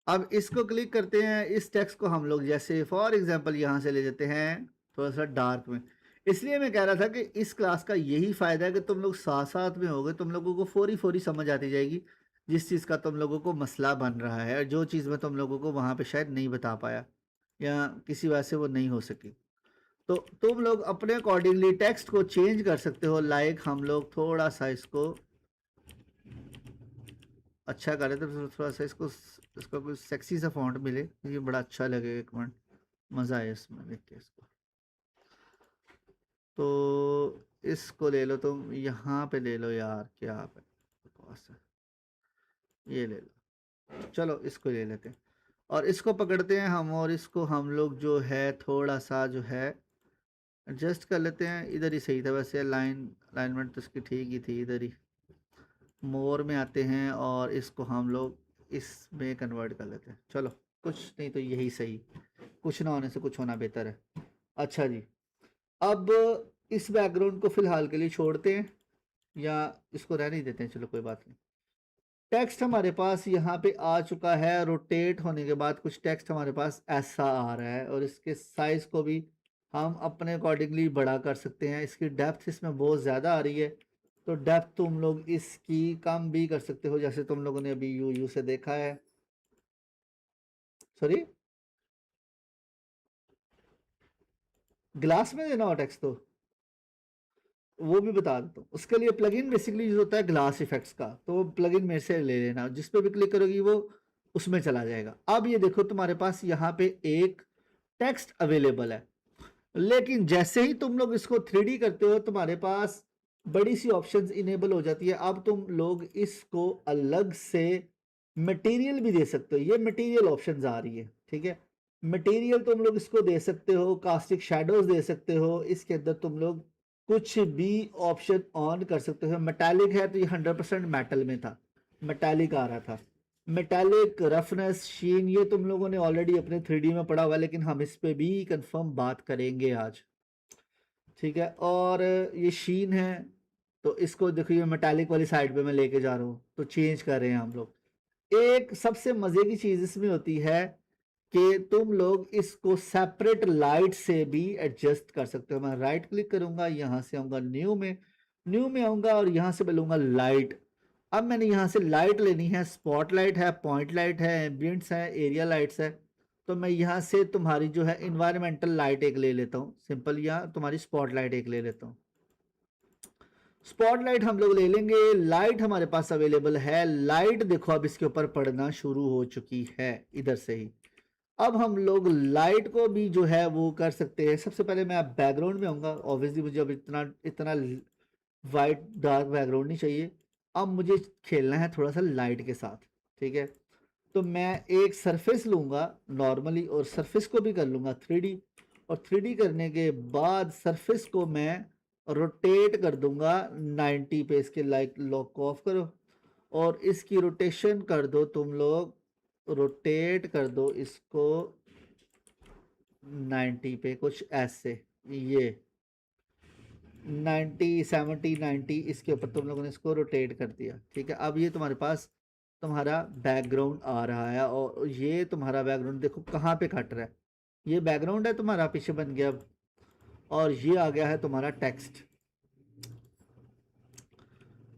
अब इसको क्लिक करते हैं, इस टेक्स्ट को हम लोग जैसे फॉर एग्जांपल यहाँ से ले जाते हैं थोड़ा सा डार्क में। इसलिए मैं कह रहा था कि इस क्लास का यही फ़ायदा है कि तुम लोग साथ साथ में होगे, तुम लोगों को फौरी फौरी समझ आती जाएगी जिस चीज़ का तुम लोगों को मसला बन रहा है, और जो चीज़ मैं तुम लोगों को वहाँ पे शायद नहीं बता पाया या किसी वजह से वो नहीं हो सकी। तो तुम लोग अपने अकॉर्डिंगली टेक्स्ट को चेंज कर सकते हो। लाइक हम लोग थोड़ा सा इसको अच्छा करें तो थोड़ा सा इसको कोई सेक्सी सा फॉन्ट मिले, ये बड़ा अच्छा लगे। एक मिनट, मज़ा आए इसमें देख के इसको। तो इसको ले लो, तुम यहाँ पे ले लो यार, क्या पे बकवास है, ये ले लो। चलो इसको ले लेते हैं और इसको पकड़ते हैं हम, और इसको हम लोग जो है थोड़ा सा जो है एडजस्ट कर लेते हैं। इधर ही सही था वैसे, अलाइनमेंट तो इसकी ठीक ही थी। इधर ही मोर में आते हैं और इसको हम लोग इसमें कन्वर्ट कर लेते हैं। चलो, कुछ नहीं तो यही सही, कुछ ना होने से कुछ होना बेहतर है। अच्छा जी, अब इस बैकग्राउंड को फिलहाल के लिए छोड़ते हैं या इसको रहने ही देते हैं, चलो कोई बात नहीं। टेक्स्ट हमारे पास यहाँ पे आ चुका है, रोटेट होने के बाद कुछ टेक्स्ट हमारे पास ऐसा आ रहा है, और इसके साइज को भी हम अपने अकॉर्डिंगली बड़ा कर सकते हैं। इसकी डेप्थ इसमें बहुत ज़्यादा आ रही है तो डेप्थ तुम लोग इसकी कम भी कर सकते हो, जैसे तुम लोगों ने अभी यू से देखा है। सॉरी, ग्लास में देना हो टेक्स्ट तो वो भी बता देता हूँ। उसके लिए प्लगइन बेसिकली यूज होता है ग्लास इफेक्ट्स का, तो वो प्लगइन मेरे से ले लेना, जिस पे भी क्लिक करोगी वो उसमें चला जाएगा। अब ये देखो तुम्हारे पास यहाँ पे एक टेक्स्ट अवेलेबल है, लेकिन जैसे ही तुम लोग इसको 3D करते हो तुम्हारे पास बड़ी सी ऑप्शंस इनेबल हो जाती है। अब तुम लोग इसको अलग से मटेरियल भी दे सकते हो, ये मटेरियल ऑप्शंस आ रही है, ठीक है। मटेरियल तुम लोग इसको दे सकते हो, कास्टिक शेडोज दे सकते हो, इसके अंदर तुम लोग कुछ भी ऑप्शन ऑन कर सकते हो। मेटालिक है तो ये 100% मेटल में था, मेटालिक आ रहा था। मेटालिक, रफनेस, शीन, ये तुम लोगों ने ऑलरेडी अपने 3D में पढ़ा हुआ है, लेकिन हम इस पे भी कंफर्म बात करेंगे आज, ठीक है। और ये शीन है तो इसको देखो, ये मेटालिक वाली साइड पे मैं लेके जा रहा हूँ तो चेंज कर रहे हैं हम लोग। एक सबसे मजे की चीज इसमें होती है कि तुम लोग इसको सेपरेट लाइट से भी एडजस्ट कर सकते हो। मैं राइट क्लिक करूंगा, यहां से आऊंगा न्यू में आऊंगा और यहां से मैं लूंगा लाइट। अब मैंने यहां से लाइट लेनी है, स्पॉट लाइट है, पॉइंट लाइट है, एम्बियंट्स है, एरिया लाइट्स है। तो मैं यहाँ से तुम्हारी जो है इन्वायरमेंटल लाइट एक ले लेता हूँ सिंपल, या तुम्हारी स्पॉट लाइट एक ले लेता हूँ। स्पॉटलाइट हम लोग ले लेंगे, लाइट हमारे पास अवेलेबल है। लाइट देखो अब इसके ऊपर पड़ना शुरू हो चुकी है इधर से ही। अब हम लोग लाइट को भी जो है वो कर सकते हैं। सबसे पहले मैं बैकग्राउंड में आऊंगा, ऑब्वियसली मुझे अब इतना इतना वाइट डार्क बैकग्राउंड नहीं चाहिए। अब मुझे खेलना है थोड़ा सा लाइट के साथ, ठीक है। तो मैं एक सरफेस लूंगा नॉर्मली, और सरफेस को भी कर लूंगा 3D। और 3D करने के बाद सरफेस को मैं रोटेट कर दूंगा 90 पे, इसके लाइक लॉक को ऑफ करो और इसकी रोटेशन कर दो तुम लोग, रोटेट कर दो इसको 90 पे, कुछ ऐसे, ये 90 70 90 इसके ऊपर तुम लोगों ने इसको रोटेट कर दिया। ठीक है, अब ये तुम्हारे पास तुम्हारा बैकग्राउंड आ रहा है और ये तुम्हारा बैकग्राउंड देखो कहाँ पे कट रहा है, ये बैकग्राउंड है तुम्हारा पीछे बन गया अब, और ये आ गया है तुम्हारा टेक्स्ट।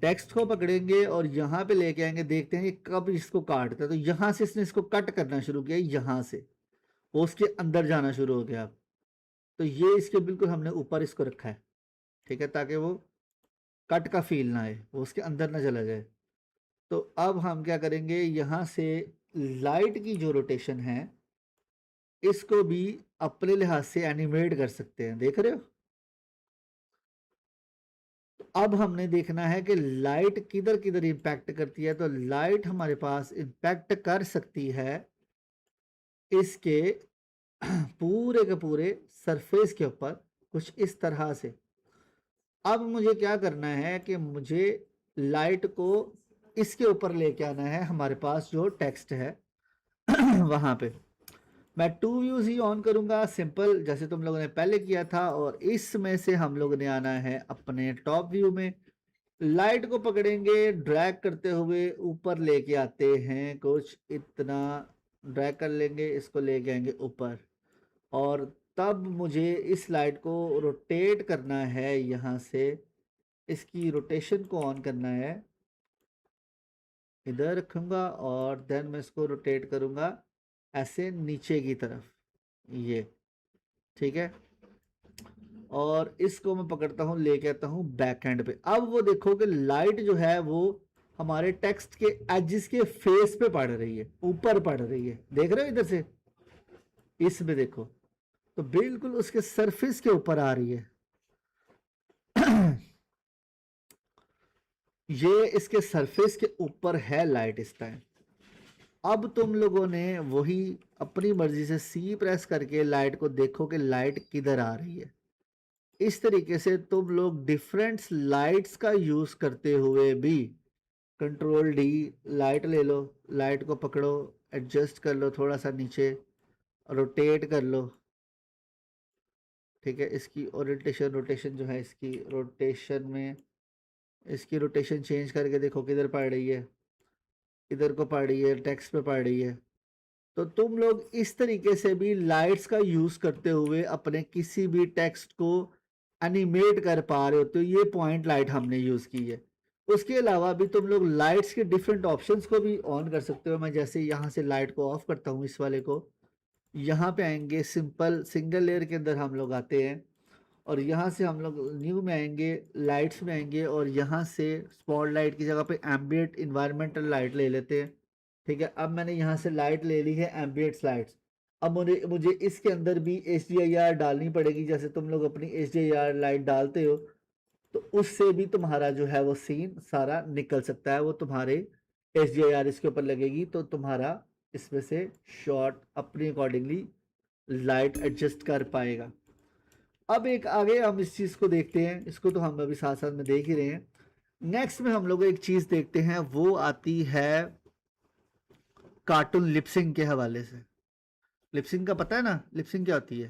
टेक्स्ट को पकड़ेंगे और यहाँ पे लेके आएंगे, देखते हैं कि कब इसको काटता है। तो यहाँ से इसने इसको कट करना शुरू किया, यहाँ से वो उसके अंदर जाना शुरू हो गया। तो ये इसके बिल्कुल हमने ऊपर इसको रखा है, ठीक है, ताकि वो कट का फील ना आए, वो उसके अंदर ना चला जाए। तो अब हम क्या करेंगे, यहाँ से लाइट की जो रोटेशन है इसको भी अपने लिहाज से एनिमेट कर सकते हैं, देख रहे हो। तो अब हमने देखना है कि लाइट किधर किधर इंपैक्ट करती है। तो लाइट हमारे पास इंपैक्ट कर सकती है इसके पूरे के पूरे सरफेस के ऊपर, कुछ इस तरह से। अब मुझे क्या करना है कि मुझे लाइट को इसके ऊपर लेके आना है, हमारे पास जो टेक्स्ट है वहां पे मैं टू व्यूज ही ऑन करूंगा, सिंपल जैसे तुम लोगों ने पहले किया था। और इसमें से हम लोग ने आना है अपने टॉप व्यू में, लाइट को पकड़ेंगे, ड्रैग करते हुए ऊपर लेके आते हैं, कुछ इतना ड्रैग कर लेंगे, इसको लेके आएंगे ऊपर। और तब मुझे इस लाइट को रोटेट करना है, यहाँ से इसकी रोटेशन को ऑन करना है, इधर रखूंगा और देन मैं इसको रोटेट करूंगा ऐसे नीचे की तरफ, ये ठीक है। और इसको मैं पकड़ता हूँ, लेके आता हूँ बैक एंड पे। अब वो देखो कि लाइट जो है वो हमारे टेक्स्ट के एजिस के फेस पे पड़ रही है, ऊपर पड़ रही है, देख रहे हो इधर से, इसमें देखो तो बिल्कुल उसके सरफेस के ऊपर आ रही है। ये इसके सरफेस के ऊपर है लाइट इस टाइम। अब तुम लोगों ने वही अपनी मर्जी से सी प्रेस करके लाइट को देखो कि लाइट किधर आ रही है। इस तरीके से तुम लोग डिफरेंट लाइट्स का यूज करते हुए भी, कंट्रोल डी, लाइट ले लो, लाइट को पकड़ो, एडजस्ट कर लो थोड़ा सा नीचे, रोटेट कर लो, ठीक है। इसकी ओरिएंटेशन, रोटेशन जो है, इसकी रोटेशन में इसकी रोटेशन चेंज करके देखो किधर पड़ रही है, इधर को पड़ रही है, टेक्स्ट पे पड़ रही है। तो तुम लोग इस तरीके से भी लाइट्स का यूज करते हुए अपने किसी भी टेक्स्ट को एनिमेट कर पा रहे हो। तो ये पॉइंट लाइट हमने यूज की है। उसके अलावा भी तुम लोग लाइट्स के डिफरेंट ऑप्शंस को भी ऑन कर सकते हो। मैं जैसे यहाँ से लाइट को ऑफ करता हूँ, इस वाले को, यहाँ पे आएंगे, सिंपल सिंगल लेयर के अंदर हम लोग आते हैं और यहाँ से हम लोग न्यू में आएंगे, लाइट्स में आएंगे और यहाँ से स्पॉटलाइट की जगह पे एम्बिएंट इन्वायरमेंटल लाइट ले लेते हैं, ठीक है। अब मैंने यहाँ से लाइट ले ली है एम्बिएंट लाइट्स। अब मुझे मुझे इसके अंदर भी HDIR डालनी पड़ेगी, जैसे तुम लोग अपनी HDIR लाइट डालते हो, तो उससे भी तुम्हारा जो है वो सीन सारा निकल सकता है। वो तुम्हारे HDIR इसके ऊपर लगेगी तो तुम्हारा इसमें से शॉट अपने अकॉर्डिंगली लाइट एडजस्ट कर पाएगा। अब एक आगे हम इस चीज को देखते हैं, इसको तो हम अभी साथ साथ में देख ही रहे हैं। नेक्स्ट में हम लोग एक चीज देखते हैं, वो आती है कार्टून लिपसिंग के हवाले से। लिपसिंग का पता है ना, लिपसिंग क्या होती है?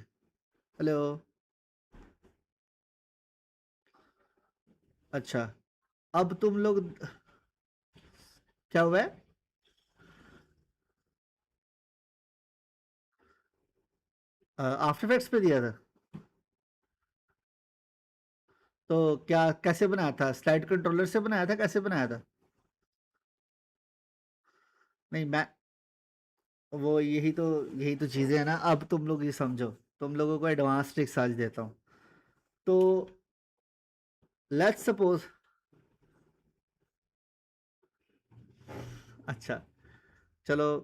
हेलो, अच्छा। अब तुम लोग, क्या हुआ है? आफ्टर इफेक्ट्स पे दिया था? तो क्या कैसे बनाया था, स्लाइड कंट्रोलर से बनाया था, कैसे बनाया था? नहीं मैं, वो यही तो चीजें है ना। अब तुम लोग ये समझो, तुम लोगों को एडवांस ट्रिक्स आज देता हूँ। तो लेट्स सपोज, अच्छा चलो,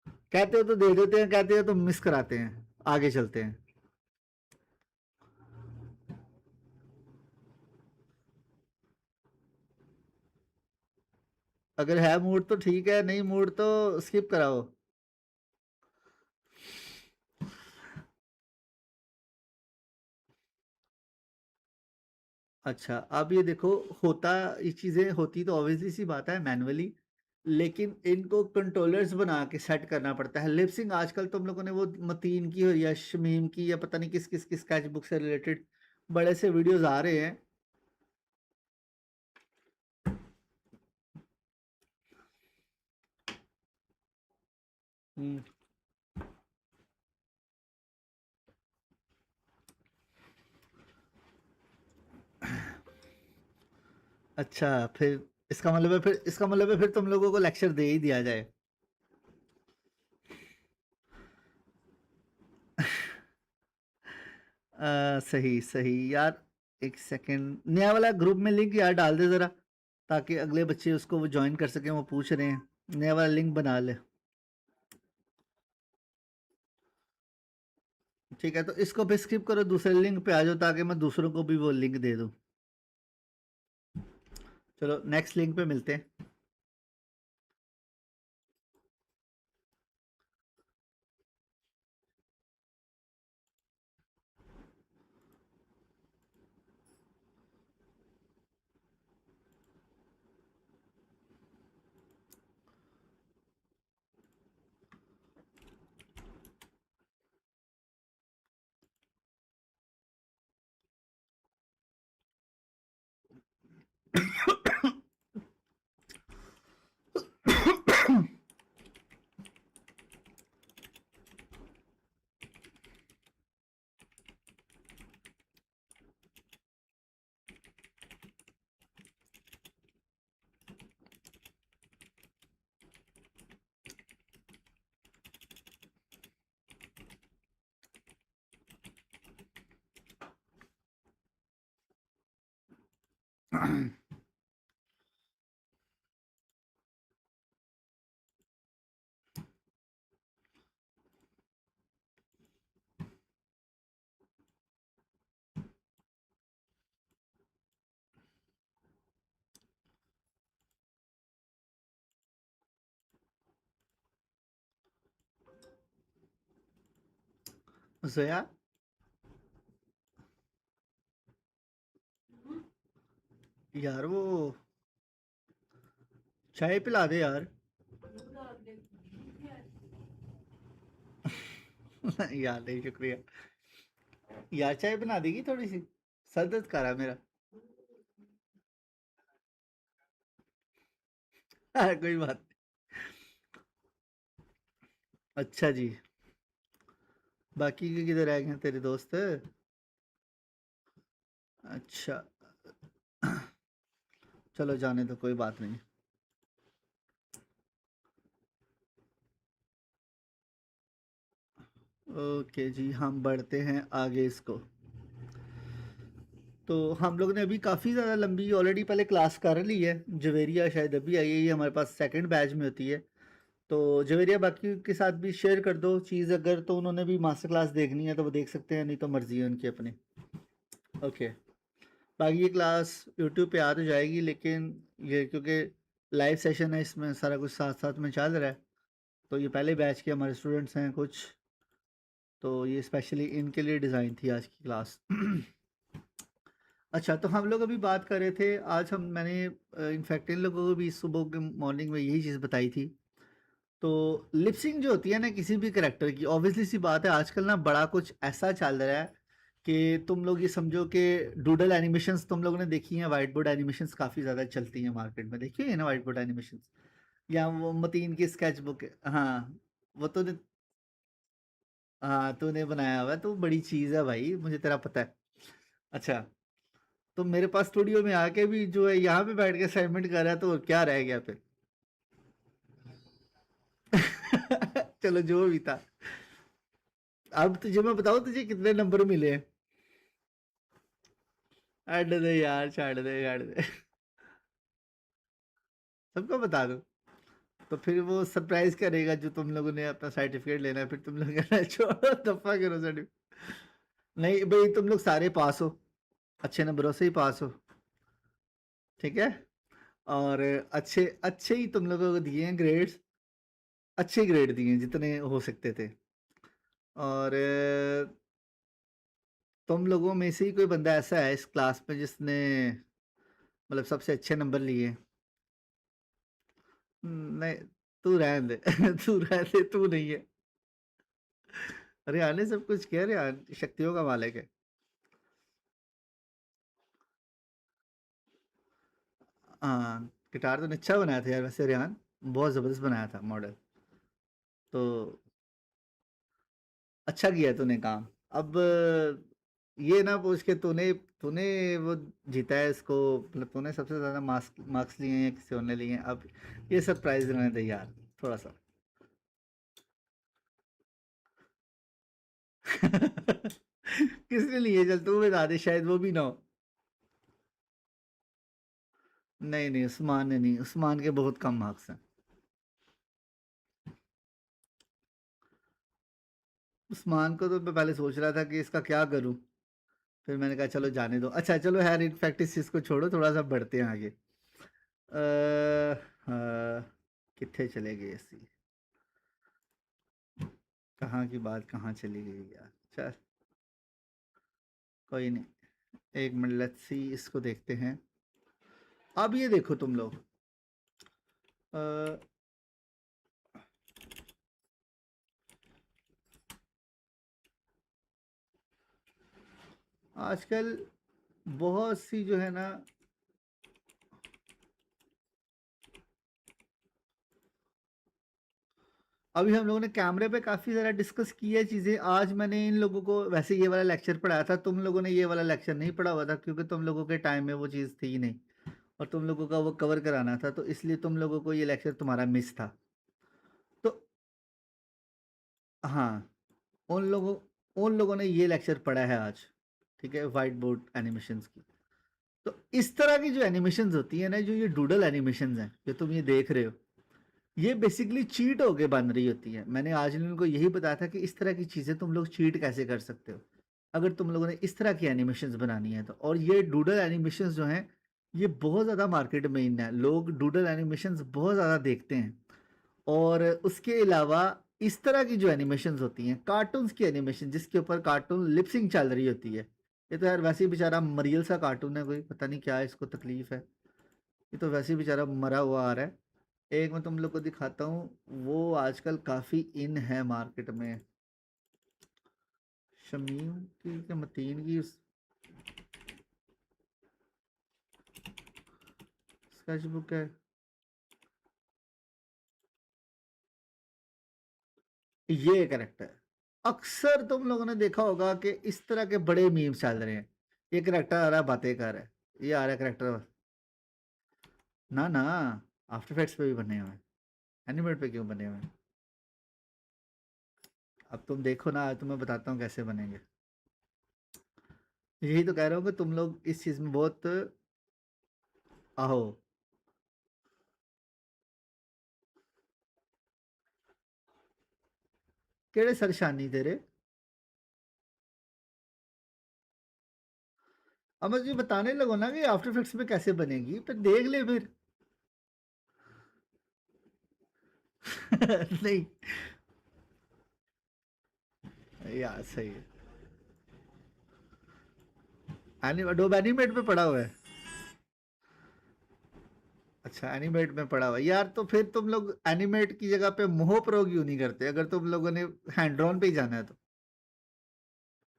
कहते हो तो दे देते हैं, कहते हो तो मिस कराते हैं, आगे चलते हैं। अगर है मूड तो ठीक है, नहीं मूड तो स्किप कराओ। अच्छा, अब ये देखो, होता ये चीज़ें होती तो ऑब्वियसली सी बात है मैनुअली, लेकिन इनको कंट्रोलर्स बना के सेट करना पड़ता है। लिप सिंक आजकल तुम लोगों ने वो मतीन की या शमीम की या पता नहीं किस की स्केच बुक से रिलेटेड बड़े से वीडियोस आ रहे हैं। हम्म, अच्छा, फिर इसका मतलब है फिर तुम लोगों को लेक्चर दे ही दिया जाए। सही सही यार। एक सेकंड, नया वाला ग्रुप में लिंक यार डाल दे जरा, ताकि अगले बच्चे उसको वो ज्वाइन कर सकें, वो पूछ रहे हैं। नया वाला लिंक बना ले। ठीक है, तो इसको भी स्किप करो, दूसरे लिंक पे आ जाओ ताकि मैं दूसरों को भी वो लिंक दे दूं। चलो नेक्स्ट लिंक पे मिलते हैं। जया, यार वो चाय पिला दे यार। यार नहीं, शुक्रिया। यार चाय बना देगी थोड़ी सी, सर दर्द कर रहा है मेरा। कोई बात नहीं। अच्छा जी, बाकी के किधर रह गए हैं तेरे दोस्त? अच्छा, चलो जाने दो, कोई बात नहीं। ओके जी, हम बढ़ते हैं आगे इसको। तो हम लोग ने अभी काफ़ी ज़्यादा लंबी ऑलरेडी पहले क्लास कर ली है। जवेरिया शायद अभी आई है, ये हमारे पास सेकंड बैच में होती है। तो जवेरिया बाकी के साथ भी शेयर कर दो चीज़, अगर तो उन्होंने भी मास्टर क्लास देखनी है तो वो देख सकते हैं, नहीं तो मर्जी है उनकी अपनी। ओके, बाकी ये क्लास यूट्यूब पे आ तो जाएगी, लेकिन ये क्योंकि लाइव सेशन है, इसमें सारा कुछ साथ साथ में चल रहा है। तो ये पहले बैच के हमारे स्टूडेंट्स हैं कुछ, तो ये स्पेशली इनके लिए डिज़ाइन थी आज की क्लास। अच्छा, तो हम लोग अभी बात कर रहे थे, आज मैंने इनफैक्ट इन लोगों को भी सुबह के मॉर्निंग में यही चीज़ बताई थी। तो लिपसिंग जो होती है ना किसी भी करेक्टर की, ऑब्वियसली सी बात है आजकल ना बड़ा कुछ ऐसा चल रहा है कि तुम लोग ये समझो कि डूडल एनिमेशंस तुम लोगों ने देखी हैं, वाइट बोर्ड एनिमेशंस काफ़ी ज़्यादा चलती हैं मार्केट में, देखी है ना वाइट बोर्ड एनिमेशंस, या वो मतीन की स्केच बुक। हाँ, वो तो हाँ तूने बनाया हुआ है, तो बड़ी चीज़ है भाई, मुझे तेरा पता है। अच्छा, तो मेरे पास स्टूडियो में आके भी जो है यहाँ पे बैठ के असाइनमेंट कर रहा है, तो और क्या रह गया फिर। चलो जो भी था। अब तुझे मैं बताऊँ तुझे कितने नंबर मिले हैं? छोड़ दे यार, छोड़ दे छोड़ दे। सबको बता दो, तो फिर वो सरप्राइज करेगा जो तुम लोगों ने अपना सर्टिफिकेट लेना है, फिर तुम लोग कहना छोड़ो दफा करो सर्टिफिकेट। नहीं भाई, तुम लोग सारे पास हो, अच्छे नंबरों से ही पास हो। ठीक है, और अच्छे अच्छे ही तुम लोगों को दिए हैं ग्रेड्स, अच्छे ग्रेड दिए हैं जितने हो सकते थे। और तुम लोगों में से ही कोई बंदा ऐसा है इस क्लास में जिसने मतलब सबसे अच्छे नंबर लिए? नहीं, तू रहने दे। तू रहने दे, तू नहीं है। रेहान ने सब कुछ किया, रेहान शक्तियों का मालिक है। हाँ, गिटार तो अच्छा बनाया था यार वैसे रेहान, बहुत ज़बरदस्त बनाया था मॉडल। तो अच्छा किया तूने काम। अब ये ना पूछ के तूने तूने वो जीता है इसको, मतलब तूने सबसे ज़्यादा मार्क्स मार्क्स लिए हैं या किसी और ने लिए हैं, अब ये सरप्राइज रहने दे यार थोड़ा सा। किसने लिए, चल तू बता दे, शायद वो भी ना हो। नहीं नहीं, उस्मान ने नहीं, उस्मान के बहुत कम मार्क्स हैं। उस्मान को तो मैं पहले सोच रहा था कि इसका क्या करूं, फिर मैंने कहा चलो जाने दो। अच्छा चलो यार, इनफैक्ट इस चीज़ को छोड़ो, थोड़ा सा बढ़ते हैं आगे। कितने चले गए इसी, कहाँ की बात कहाँ चली गई यार। चल कोई नहीं, एक मिनट, लेट्स सी, इसको देखते हैं। अब ये देखो तुम लोग, अ, आजकल बहुत सी जो है ना, अभी हम लोगों ने कैमरे पे काफ़ी ज़्यादा डिस्कस की है चीज़ें। आज मैंने इन लोगों को वैसे ये वाला लेक्चर पढ़ाया था, तुम लोगों ने ये वाला लेक्चर नहीं पढ़ा हुआ था क्योंकि तुम लोगों के टाइम में वो चीज़ थी ही नहीं, और तुम लोगों का वो कवर कराना था, तो इसलिए तुम लोगों को ये लेक्चर तुम्हारा मिस था। तो हाँ, उन लोगों ने ये लेक्चर पढ़ा है आज, ठीक है, वाइट बोर्ड एनिमेशंस की। तो इस तरह की जो एनिमेशंस होती है ना, जो ये डूडल एनिमेशंस हैं जो तुम ये देख रहे हो, ये बेसिकली चीट होके बन रही होती है। मैंने आज उनको यही बताया था कि इस तरह की चीज़ें तुम लोग चीट कैसे कर सकते हो अगर तुम लोगों ने इस तरह की एनिमेशंस बनानी है तो। और ये डूडल एनिमेशंस जो हैं, ये बहुत ज़्यादा मार्केट में इन है, लोग डूडल एनिमेशंस बहुत ज़्यादा देखते हैं। और उसके अलावा इस तरह की जो एनिमेशंस होती हैं, कार्टून्स की एनिमेशन जिसके ऊपर कार्टून लिपसिंग चल रही होती है, ये तो यार वैसे ही बेचारा मरियल सा कार्टून है, कोई पता नहीं क्या इसको तकलीफ है, ये तो वैसे ही बेचारा मरा हुआ आ रहा है। एक मैं तुम लोग को दिखाता हूँ, वो आजकल काफ़ी इन है मार्केट में, शमीम की क्या मतीन की स्केच बुक है। ये करेक्टर अक्सर तुम लोगों ने देखा होगा कि इस तरह के बड़े मीम्स चल रहे हैं, ये करेक्टर आ रहा है बातें कर रहा है, ये आ रहा है करेक्टर। ना ना, आफ्टर इफेक्ट्स पे भी बने हुए हैं, एनिमेट पे क्यों बने हुए हैं? अब तुम देखो ना, तुम्हें बताता हूँ कैसे बनेंगे। यही तो कह रहा हूँ कि तुम लोग इस चीज़ में बहुत आहो। केड़े सरशानी तेरे? अब मुझे बताने लगो ना कि आफ्टर इफेक्ट्स में कैसे बनेगी, फिर देख ले फिर। नहीं यार, सही है। डोब एनिमेट में पड़ा हुआ है। अच्छा, एनिमेट में पड़ा हुआ है यार, तो फिर तुम लोग एनिमेट की जगह पे मोह प्रो क्यों नहीं करते अगर तुम लोगों ने हैंड ड्रॉन पे ही जाना है तो?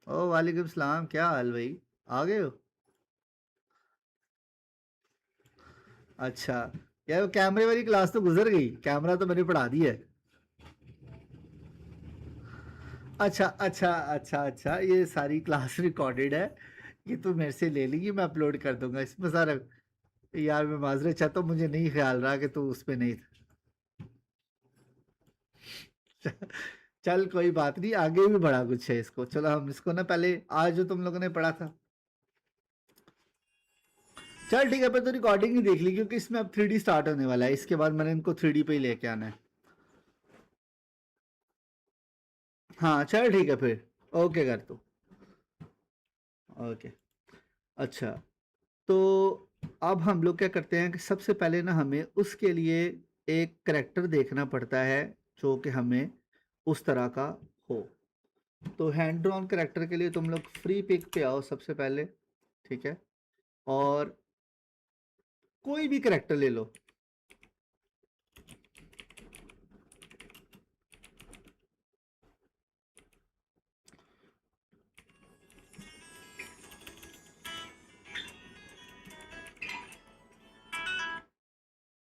ओ वालेकुम सलाम, क्या हाल भाई, आ गए हो? अच्छा यार, वो कैमरे वाली क्लास तो गुजर गई, कैमरा तो मैंने पढ़ा दिया है। अच्छा अच्छा अच्छा अच्छा, ये सारी क्लास रिकॉर्डेड है, ये तो मेरे से ले ली, मैं अपलोड कर दूंगा इसमें सारा। यार मैं माजरे चाहता हूँ, मुझे नहीं ख्याल रहा कि तू उस पे नहीं था। चल कोई बात नहीं, आगे भी बड़ा कुछ है इसको, चलो हम इसको ना पहले आज जो तुम लोगों ने पढ़ा था। चल ठीक है, पर तो रिकॉर्डिंग ही देख ली क्योंकि इसमें अब 3D स्टार्ट होने वाला है, इसके बाद मैंने इनको 3D पे ही लेके आना है। हाँ चल ठीक है फिर, ओके कर तू। ओके। अच्छा, तो अब हम लोग क्या करते हैं कि सबसे पहले ना हमें उसके लिए एक करेक्टर देखना पड़ता है जो कि हमें उस तरह का हो। तो हैंड ड्रॉन कैरेक्टर के लिए तुम लोग फ्री पिक पे आओ सबसे पहले, ठीक है, और कोई भी कैरेक्टर ले लो।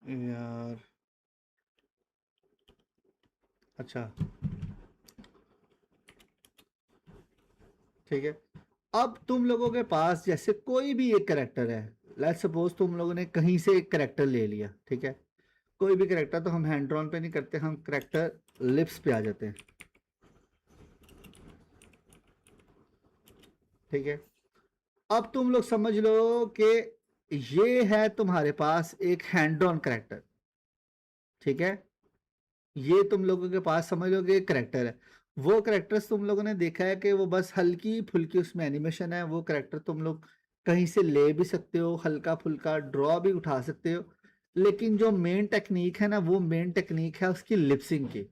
यार अच्छा ठीक है, अब तुम लोगों के पास जैसे कोई भी एक कैरेक्टर है, लेट्स सपोज तुम लोगों ने कहीं से एक कैरेक्टर ले लिया, ठीक है, कोई भी कैरेक्टर, तो हम हैंड ड्रॉन पे नहीं करते, हम कैरेक्टर लिप्स पे आ जाते हैं, ठीक है। अब तुम लोग समझ लो कि ये है तुम्हारे पास एक हैंड ड्रॉन कैरेक्टर, ठीक है, ये तुम लोगों के पास समझ लो कि एक करेक्टर है। वो करेक्टर्स तुम लोगों ने देखा है कि वो बस हल्की फुल्की उसमें एनिमेशन है, वो करेक्टर तुम लोग कहीं से ले भी सकते हो, हल्का फुल्का ड्रॉ भी उठा सकते हो, लेकिन जो मेन टेक्निक है ना, वो मेन टेक्निक है उसकी लिपसिंग की।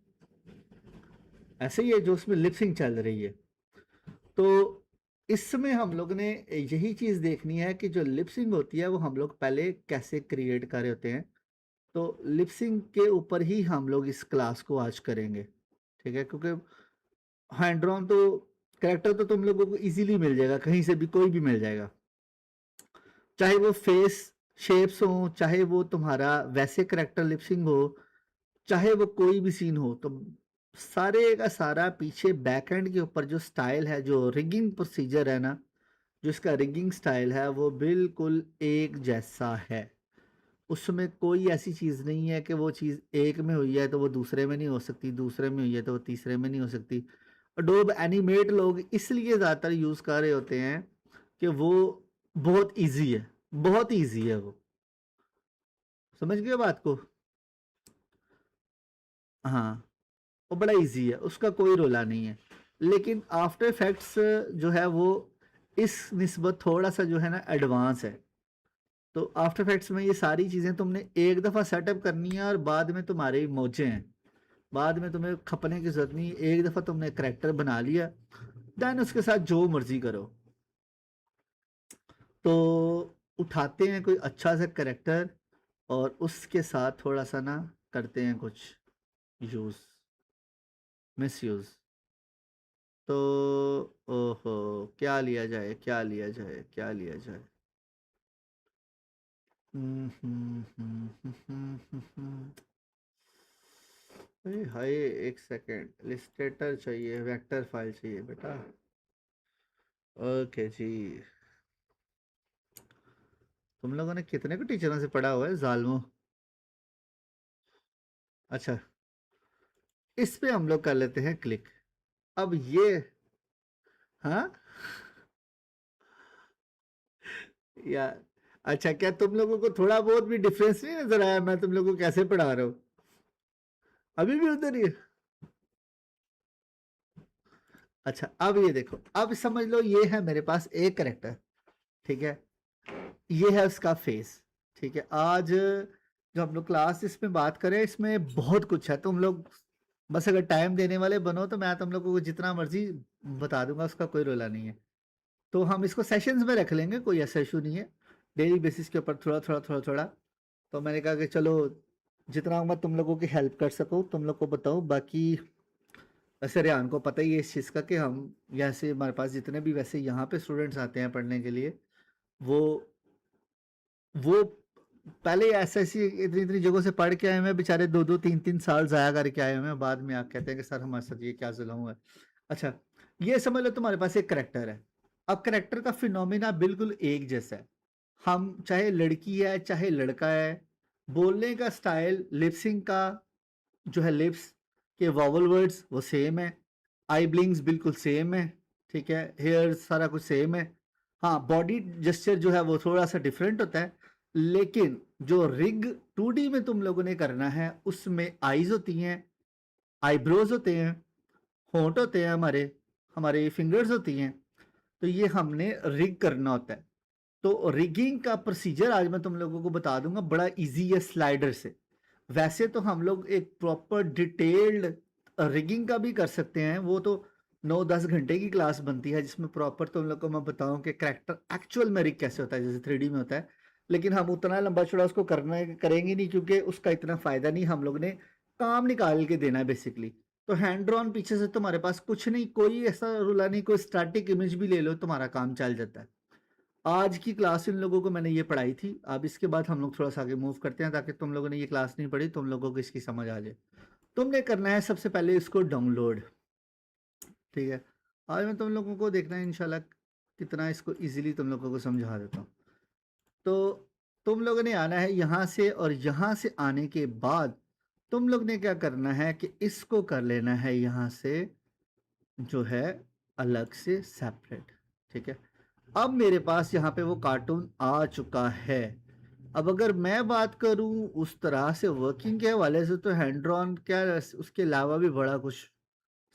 ऐसे ही है जो उसमें लिपसिंग चल रही है। तो इसमें हम लोग ने यही चीज देखनी है कि जो लिपसिंग होती है वो हम लोग पहले कैसे क्रिएट कर रहे होते हैं। तो लिपसिंग के ऊपर ही हम लोग इस क्लास को आज करेंगे, ठीक है, क्योंकि हैंड ड्रॉन तो कैरेक्टर तो तुम लोगों को इजीली मिल जाएगा, कहीं से भी कोई भी मिल जाएगा, चाहे वो फेस शेप्स हो, चाहे वो तुम्हारा वैसे कैरेक्टर लिपसिंग हो, चाहे वो कोई भी सीन हो, तो सारे का सारा पीछे बैक एंड के ऊपर जो स्टाइल है, जो रिगिंग प्रोसीजर है ना, जो इसका रिगिंग स्टाइल है, वो बिल्कुल एक जैसा है। उसमें कोई ऐसी चीज़ नहीं है कि वो चीज़ एक में हुई है तो वो दूसरे में नहीं हो सकती, दूसरे में हुई है तो वो तीसरे में नहीं हो सकती। अडोब एनिमेट लोग इसलिए ज़्यादातर यूज़ कर रहे होते हैं कि वो बहुत इजी है, बहुत इजी है वो, समझ गए बात को। हाँ, वो बड़ा इजी है, उसका कोई रोला नहीं है। लेकिन आफ्टर इफेक्ट्स जो है वो इस निस्बत थोड़ा सा जो है ना एडवांस है। तो आफ्टर इफेक्ट्स में ये सारी चीज़ें तुमने एक दफ़ा सेटअप करनी है और बाद में तुम्हारे मौजे हैं, बाद में तुम्हें खपने की जरूरत नहीं। एक दफ़ा तुमने करेक्टर बना लिया, देन उसके साथ जो मर्जी करो। तो उठाते हैं कोई अच्छा सा करेक्टर और उसके साथ थोड़ा सा ना करते हैं कुछ यूज़, मिस यूज़। तो ओहो, क्या लिया जाए, क्या लिया जाए, क्या लिया जाए। अरे हाय, एक सेकेंड, इलस्ट्रेटर चाहिए, वेक्टर फाइल चाहिए बेटा। ओके जी। तुम लोगों ने कितने को टीचरों से पढ़ा हुआ है जालमो। अच्छा, इस पे हम लोग कर लेते हैं क्लिक। अब ये, हाँ यार, अच्छा क्या तुम लोगों को थोड़ा बहुत भी डिफरेंस नहीं नजर आया मैं तुम लोगों को कैसे पढ़ा रहा हूँ? अभी भी उधर ही है? अच्छा, अब ये देखो, अब समझ लो ये है मेरे पास एक करेक्टर, ठीक है, ये है उसका फेस, ठीक है। आज जो हम लोग क्लास इसमें बात करें, इसमें बहुत कुछ है, तुम लोग बस अगर टाइम देने वाले बनो तो मैं तुम लोगों को जितना मर्जी बता दूंगा, उसका कोई रोला नहीं है। तो हम इसको सेशंस में रख लेंगे, कोई ऐसा इशू नहीं है, डेली बेसिस के ऊपर थोड़ा थोड़ा थोड़ा थोड़ा। तो मैंने कहा कि चलो जितना मैं तुम लोगों की हेल्प कर सकूँ तुम लोग को बताऊँ, बाकी वैसे रेहान को पता ही है इस चीज़ का कि हम यहाँ से, हमारे पास जितने भी वैसे यहाँ पे स्टूडेंट्स आते हैं पढ़ने के लिए, वो वो पहले ऐसे ऐसी इतनी इतनी जगहों से पढ़ के आए हैं, बेचारे दो दो तीन तीन साल ज़ाया करके आए हुए हैं, बाद में आप कहते हैं कि सर हमारे साथ ये क्या जुल्म है। अच्छा, ये समझ लो तुम्हारे पास एक करेक्टर है। अब करेक्टर का फिनोमिना बिल्कुल एक जैसा है, हम चाहे लड़की है चाहे लड़का है, बोलने का स्टाइल, लिपसिंग का जो है, लिप्स के वॉवल वर्ड्स वो सेम है, आई ब्लिंक्स बिल्कुल सेम है, ठीक है, हेयर सारा कुछ सेम है। हाँ, बॉडी जेस्चर जो है वो थोड़ा सा डिफरेंट होता है, लेकिन जो रिग 2D में तुम लोगों ने करना है उसमें आईज होती हैं, आईब्रोज होते हैं, होंठ होते हैं, हमारे हमारे फिंगर्स होती हैं। तो ये हमने रिग करना होता है। तो रिगिंग का प्रोसीजर आज मैं तुम लोगों को बता दूंगा, बड़ा इजी है स्लाइडर से। वैसे तो हम लोग एक प्रॉपर डिटेल्ड रिगिंग का भी कर सकते हैं, वो तो 9-10 घंटे की क्लास बनती है जिसमें प्रॉपर तुम लोग को मैं बताऊं कि करैक्टर एक्चुअल में रिग कैसे होता है, जैसे 3D में होता है। लेकिन हम उतना लंबा चौड़ा उसको करेंगे नहीं, क्योंकि उसका इतना फ़ायदा नहीं, हम लोग ने काम निकाल के देना है बेसिकली। तो हैंड ड्रॉन पीछे से तुम्हारे पास कुछ नहीं, कोई ऐसा रुला नहीं, कोई स्टैटिक इमेज भी ले लो तुम्हारा काम चल जाता है। आज की क्लास इन लोगों को मैंने ये पढ़ाई थी। अब इसके बाद हम लोग थोड़ा सा आगे मूव करते हैं, ताकि तुम लोगों ने ये क्लास नहीं पढ़ी, तुम लोगों को इसकी समझ आ जाए। तुमने करना है सबसे पहले इसको डाउनलोड, ठीक है। आज मैं तुम लोगों को देखना है इंशाल्लाह कितना इसको इजीली तुम लोगों को समझा देता हूँ। तो तुम लोगों ने आना है यहाँ से, और यहाँ से आने के बाद तुम लोग ने क्या करना है कि इसको कर लेना है यहाँ से जो है अलग से सेपरेट, ठीक है। अब मेरे पास यहाँ पे वो कार्टून आ चुका है। अब अगर मैं बात करूँ उस तरह से वर्किंग के हवाले से, तो हैंड ड्रॉन क्या, उसके अलावा भी बड़ा कुछ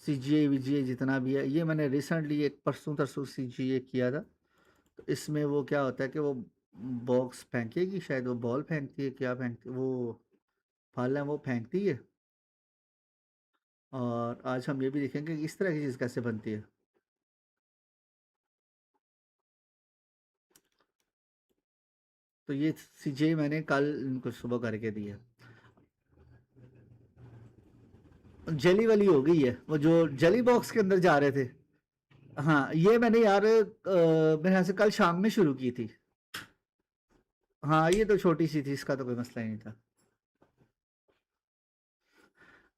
CGI VGA जितना भी है, ये मैंने रिसेंटली एक परसों तरसों CGI किया था। तो इसमें वो क्या होता है कि वो बॉक्स फेंकेगी, शायद वो बॉल फेंकती है, क्या फेंकती है, वो फल है वो फेंकती है। और आज हम ये भी देखेंगे कि इस तरह की चीज़ कैसे बनती है। तो ये CGI मैंने कल इनको सुबह करके दी है। जेली वाली हो गई है, वो जो जेली बॉक्स के अंदर जा रहे थे। हाँ, ये मैंने यार मेरे ख्याल से कल शाम में शुरू की थी। हाँ, ये तो छोटी सी थी, इसका तो कोई मसला ही नहीं था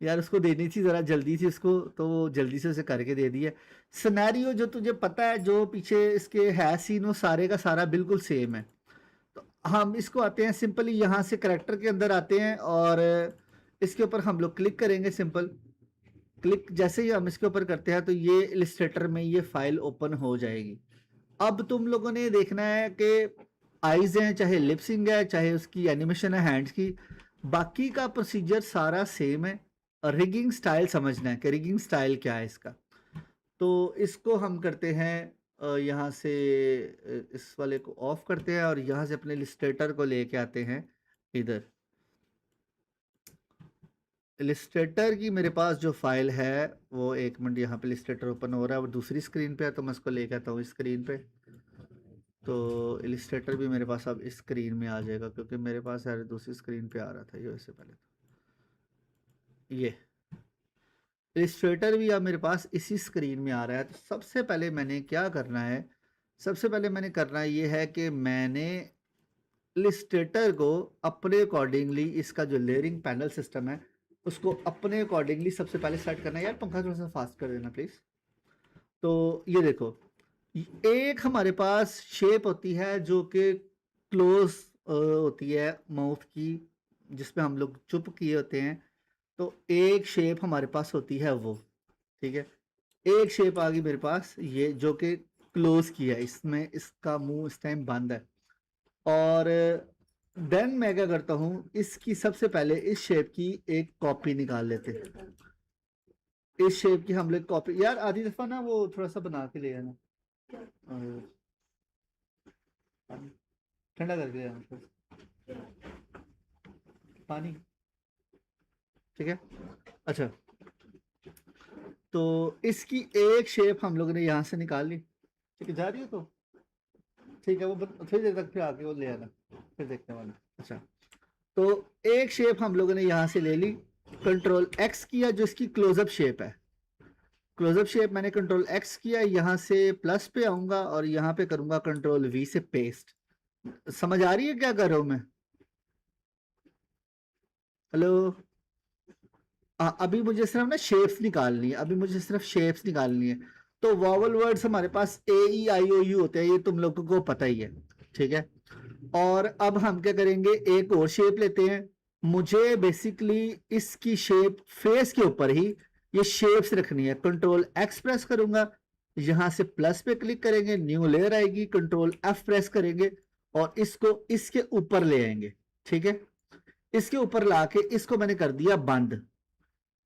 यार। उसको देनी थी, ज़रा जल्दी थी उसको, तो वो जल्दी से उसे करके दे दिया। सिनेरियो जो तुझे पता है, जो पीछे इसके है सीन, वो सारे का सारा बिल्कुल सेम है। तो हम इसको आते हैं सिंपली, यहाँ से करेक्टर के अंदर आते हैं, और इसके ऊपर हम लोग क्लिक करेंगे। सिंपल क्लिक जैसे ही हम इसके ऊपर करते हैं, तो ये इलिस्ट्रेटर में ये फाइल ओपन हो जाएगी। अब तुम लोगों ने देखना है कि आईज हैं, चाहे लिपसिंग है, चाहे उसकी एनिमेशन है हैंड्स की, बाकी का प्रोसीजर सारा सेम है। रिगिंग स्टाइल समझना है कि रिगिंग स्टाइल क्या है इसका। तो इसको हम करते हैं यहाँ से, इस वाले को ऑफ करते हैं, और यहाँ से अपने इलिस्ट्रेटर को लेके आते हैं इधर। इलिस्ट्रेटर की मेरे पास जो फाइल है वो, एक मिनट, यहाँ पे इलिस्ट्रेटर ओपन हो रहा है, वो दूसरी स्क्रीन पे है, तो मैं इसको लेके आता हूँ इस स्क्रीन पे। तो इलिस्ट्रेटर भी मेरे पास अब इस स्क्रीन में आ जाएगा, क्योंकि मेरे पास यार दूसरी स्क्रीन पे आ रहा था ये वैसे पहले। तो ये इलिस्ट्रेटर भी अब मेरे पास इसी स्क्रीन में आ रहा है। तो सबसे पहले मैंने क्या करना है, सबसे पहले मैंने करना ये है कि मैंने इलिस्ट्रेटर को अपने अकॉर्डिंगली, इसका जो लेयरिंग पैनल सिस्टम है उसको अपने अकॉर्डिंगली सबसे पहले सेट करना है। यार पंखा थोड़ा सा फास्ट कर देना प्लीज़। तो ये देखो, एक हमारे पास शेप होती है जो कि क्लोज होती है माउथ की, जिसपे हम लोग चुप किए होते हैं। तो एक शेप हमारे पास होती है वो, ठीक है। एक शेप आ गई मेरे पास, ये जो कि क्लोज की है, इसमें इसका मुंह इस टाइम बंद है। और देन मैं क्या करता हूँ, इसकी सबसे पहले इस शेप की एक कॉपी निकाल लेते हैं। इस शेप की हम लोग कॉपी, यार आधी दफा ना वो थोड़ा सा बना के ले आना, ठंडा करके ले आना पानी, ठीक है। अच्छा, तो इसकी एक शेप हम लोग ने यहाँ से निकाल ली, ठीक है। जा रही हो तो ठीक है, वो थोड़ी देर तक फिर आके वो ले आना, फिर देखने वाला। अच्छा, तो एक शेप हम लोगों ने यहाँ से ले ली, कंट्रोल एक्स किया, जो इसकी क्लोजअप शेप है। क्लोजअप शेप मैंने कंट्रोल एक्स किया, यहाँ से प्लस पे आऊंगा और यहाँ पे करूंगा कंट्रोल वी से पेस्ट। समझ आ रही है क्या कर रहा हूं मैं? हेलो। अभी मुझे सिर्फ ना शेप्स निकालनी है, अभी मुझे सिर्फ शेप्स निकालनी है। तो वॉवल वर्ड्स हमारे पास AEIOU होते हैं, ये तुम लोगों को पता ही है, ठीक है। और अब हम क्या करेंगे, एक और शेप लेते हैं। मुझे बेसिकली इसकी शेप फेस के ऊपर ही ये शेप्स रखनी है। कंट्रोल एक्स प्रेस करूंगा, यहां से प्लस पे क्लिक करेंगे, न्यू लेयर आएगी, कंट्रोल F प्रेस करेंगे और इसको इसके ऊपर ले आएंगे, ठीक है। इसके ऊपर लाके इसको मैंने कर दिया बंद।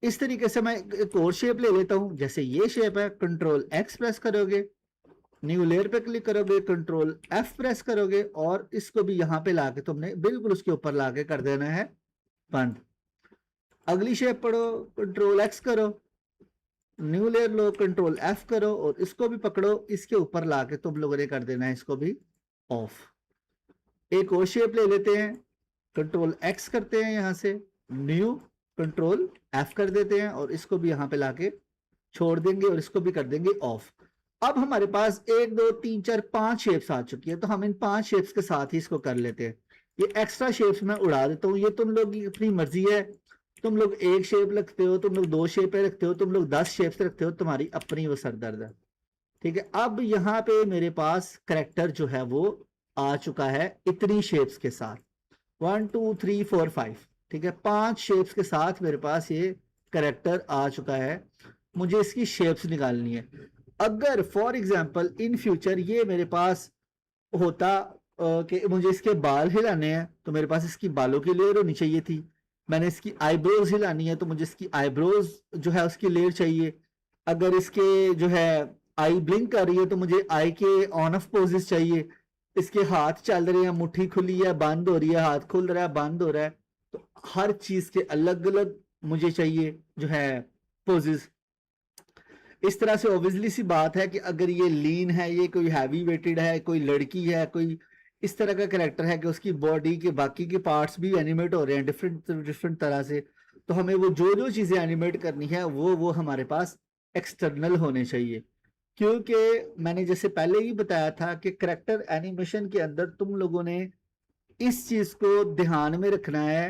इस तरीके से मैं एक और शेप ले लेता हूं, जैसे ये शेप है, कंट्रोल एक्स प्रेस करोगे, न्यू लेयर पे क्लिक करोगे, कंट्रोल F प्रेस करोगे और इसको भी यहां पे लाके तुमने बिल्कुल उसके ऊपर लाके कर देना है बंद। अगली शेप पढ़ो, कंट्रोल एक्स करो, न्यू लेयर लो, कंट्रोल एफ करो और इसको भी पकड़ो, इसके ऊपर लाके तुम लोगों ने कर देना है इसको भी ऑफ। एक और शेप ले लेते हैं, कंट्रोल एक्स करते हैं यहां से, न्यू, कंट्रोल एफ कर देते हैं और इसको भी यहां पे लाके छोड़ देंगे और इसको भी कर देंगे ऑफ। अब हमारे पास 1 2 3 4 5 शेप्स आ चुकी है, तो हम इन 5 शेप्स के साथ ही इसको कर लेते हैं। ये एक्स्ट्रा शेप्स मैं उड़ा देता हूँ, ये तुम लोग की अपनी मर्जी है। तुम लोग एक शेप रखते हो, तुम लोग 2 शेप रखते हो, तुम लोग 10 शेप्स रखते हो, तुम्हारी अपनी वो सरदर्द है। ठीक है, अब यहाँ पे मेरे पास करेक्टर जो है वो आ चुका है इतनी शेप्स के साथ, 1 2 3 4 5। ठीक है, 5 शेप्स के साथ मेरे पास ये करेक्टर आ चुका है। मुझे इसकी शेप्स निकालनी है। अगर फॉर एग्जाम्पल इन फ्यूचर ये मेरे पास होता कि मुझे इसके बाल हिलाने हैं, तो मेरे पास इसकी बालों की लेयर होनी चाहिए थी। मैंने इसकी आईब्रोज हिलानी है, तो मुझे इसकी आईब्रोज जो है उसकी लेयर चाहिए। अगर इसके जो है आई ब्लिंक कर रही है, तो मुझे आई के ऑन ऑफ पोजेस चाहिए। इसके हाथ चल रहे हैं, मुट्ठी खुली है, बंद हो रही है, हाथ खुल रहा है, बंद हो रहा है, तो हर चीज के अलग अलग मुझे चाहिए जो है पोजेस। इस तरह से ऑब्वियसली सी बात है कि अगर ये लीन है, ये कोई हैवी वेटेड है, कोई लड़की है, कोई इस तरह का करेक्टर है कि उसकी बॉडी के बाकी के पार्ट्स भी एनिमेट हो रहे हैं डिफरेंट डिफरेंट तरह से, तो हमें वो जो जो चीजें एनिमेट करनी है वो हमारे पास एक्सटर्नल होने चाहिए। क्योंकि मैंने जैसे पहले ही बताया था कि करेक्टर एनिमेशन के अंदर तुम लोगों ने इस चीज को ध्यान में रखना है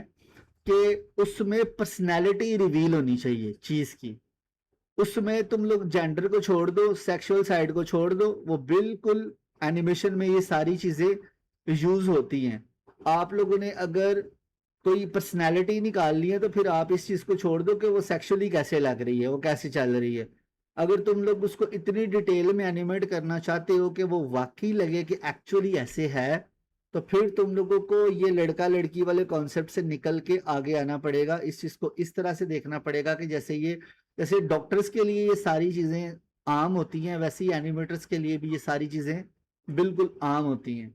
कि उसमें पर्सनैलिटी रिवील होनी चाहिए चीज की। उसमें तुम लोग जेंडर को छोड़ दो, सेक्सुअल साइड को छोड़ दो, वो बिल्कुल एनिमेशन में ये सारी चीजें यूज होती हैं। आप लोगों ने अगर कोई पर्सनैलिटी निकालनी है, तो फिर आप इस चीज को छोड़ दो कि वो सेक्सुअली कैसे लग रही है, वो कैसे चल रही है। अगर तुम लोग उसको इतनी डिटेल में एनिमेट करना चाहते हो कि वो वाकई लगे कि एक्चुअली ऐसे है, तो फिर तुम लोगों को ये लड़का लड़की वाले कॉन्सेप्ट से निकल के आगे आना पड़ेगा। इस चीज को इस तरह से देखना पड़ेगा कि जैसे डॉक्टर्स के लिए ये सारी चीजें आम होती हैं, वैसे ही एनिमेटर्स के लिए भी ये सारी चीजें बिल्कुल आम होती हैं।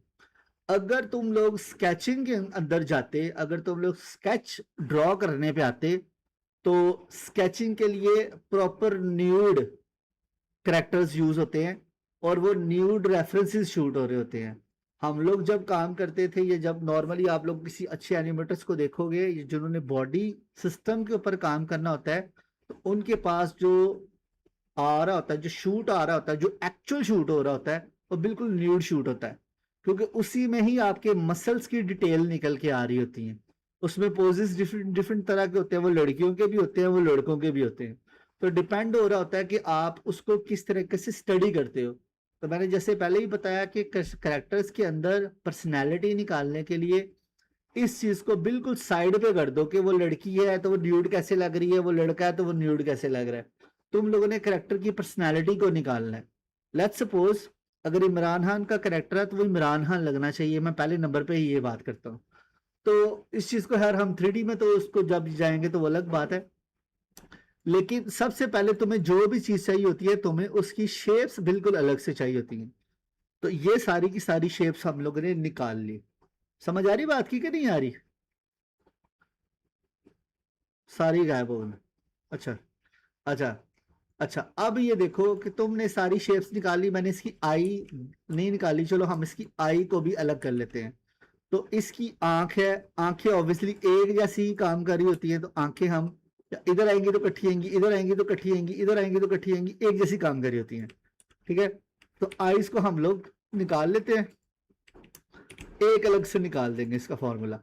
अगर तुम लोग स्केचिंग के अंदर जाते, अगर तुम लोग स्केच ड्रॉ करने पे आते, तो स्केचिंग के लिए प्रॉपर न्यूड करेक्टर्स यूज होते हैं और वो न्यूड रेफरेंसेस शूट हो रहे होते हैं। हम लोग जब काम करते थे, ये जब नॉर्मली आप लोग किसी अच्छे एनिमेटर्स को देखोगे जिन्होंने बॉडी सिस्टम के ऊपर काम करना होता है, तो उनके पास जो आ रहा होता है, जो शूट आ रहा होता है, जो एक्चुअल शूट हो रहा होता है, वो बिल्कुल न्यूड शूट होता है। क्योंकि उसी में ही आपके मसल्स की डिटेल निकल के आ रही होती हैं। उसमें पोजेस डिफरेंट डिफरेंट तरह के होते हैं, वो लड़कियों के भी होते हैं, वो लड़कों के भी होते हैं। तो डिपेंड हो रहा होता है कि आप उसको किस तरीके से स्टडी करते हो। तो मैंने जैसे पहले ही बताया कि करेक्टर्स के अंदर पर्सनैलिटी निकालने के लिए इस चीज को बिल्कुल साइड पे कर दो कि वो लड़की है तो वो न्यूड कैसे लग रही है, वो लड़का है तो वो न्यूड कैसे लग रहा है। तुम लोगों ने करेक्टर की पर्सनैलिटी को निकालना है। लेट्स सपोज अगर इमरान खान का करेक्टर है, तो वो इमरान खान लगना चाहिए। मैं पहले नंबर पे ही ये बात करता हूँ। तो इस चीज को यार हम 3D में तो उसको जब जाएंगे तो वो अलग बात है, लेकिन सबसे पहले तुम्हें जो भी चीज चाहिए होती है, तुम्हें उसकी शेप्स बिल्कुल अलग से चाहिए होती हैं। तो ये सारी की सारी शेप्स हम लोगों ने निकाल ली। समझ आ रही बात की कि नहीं आ रही? सारी गायब हो गई। अच्छा, अच्छा, अच्छा। अब ये देखो कि तुमने सारी शेप्स निकाली, मैंने इसकी आई नहीं निकाली। चलो हम इसकी आई को भी अलग कर लेते हैं। तो इसकी आंख है, आंखें ऑब्वियसली एक जैसी ही काम कर रही होती है, तो आंखें हम इधर आएंगी तो कट्ठी आएंगी, इधर आएंगी तो कट्ठी आएंगी, इधर आएंगी तो कट्ठी आएंगी, एक जैसी काम कर रही होती हैं। ठीक है, तो आईज को हम लोग निकाल लेते हैं, एक अलग से निकाल देंगे इसका फॉर्मूला।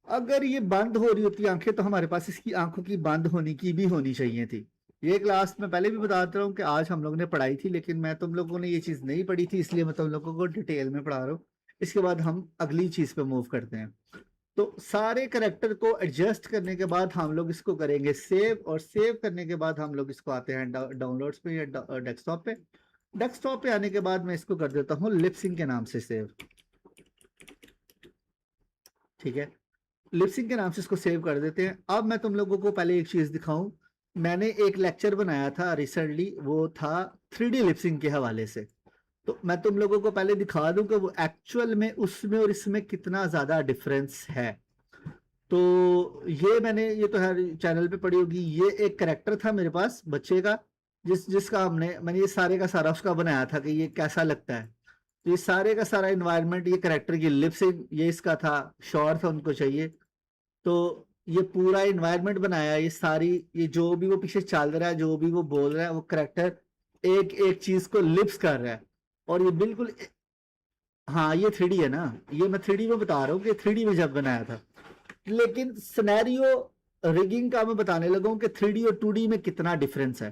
अगर ये बंद हो रही होती आंखें, तो हमारे पास इसकी आंखों की बंद होने की भी होनी चाहिए थी। ये क्लास में पहले भी बताता हूँ कि आज हम लोगों ने पढ़ाई थी, लेकिन मैं तुम लोगों ने ये चीज नहीं पढ़ी थी, इसलिए मैं तुम लोगों को डिटेल में पढ़ा रहा हूँ। इसके बाद हम अगली चीज पे मूव करते हैं। तो सारे करेक्टर को एडजस्ट करने के बाद हम लोग इसको करेंगे सेव, और सेव करने के बाद हम लोग इसको आते हैं डाउनलोड्स पे या डेस्कटॉप पे। डेस्कटॉप पे आने के बाद मैं इसको कर देता हूँ लिपसिंग के नाम से सेव। ठीक है, लिपसिंग के नाम से इसको सेव कर देते हैं। अब मैं तुम लोगों को पहले एक चीज दिखाऊं। मैंने एक लेक्चर बनाया था रिसेंटली, वो था 3D लिपसिंग के हवाले से। तो मैं तुम लोगों को पहले दिखा दूं कि वो एक्चुअल में उसमें और इसमें कितना ज्यादा डिफरेंस है। तो ये तो हर चैनल पे पड़ी होगी। ये एक करेक्टर था मेरे पास बच्चे का, जिसका मैंने ये सारे का सारा उसका बनाया था कि ये कैसा लगता है। तो ये सारे का सारा इन्वायरमेंट, ये करेक्टर की लिप से, ये इसका था, शॉर्ट था उनको चाहिए। तो ये पूरा इन्वायरमेंट बनाया, ये सारी, ये जो भी वो पीछे चल रहा है, जो भी वो बोल रहा है, वो करेक्टर एक एक चीज को लिप्स कर रहा है। और ये बिल्कुल, हाँ ये 3D है ना, ये मैं 3D में बता रहा हूँ कि 3D में जब बनाया था। लेकिन सिनेरियो रिगिंग का मैं बताने लगा हूँ कि 3D और 2D में कितना डिफरेंस है।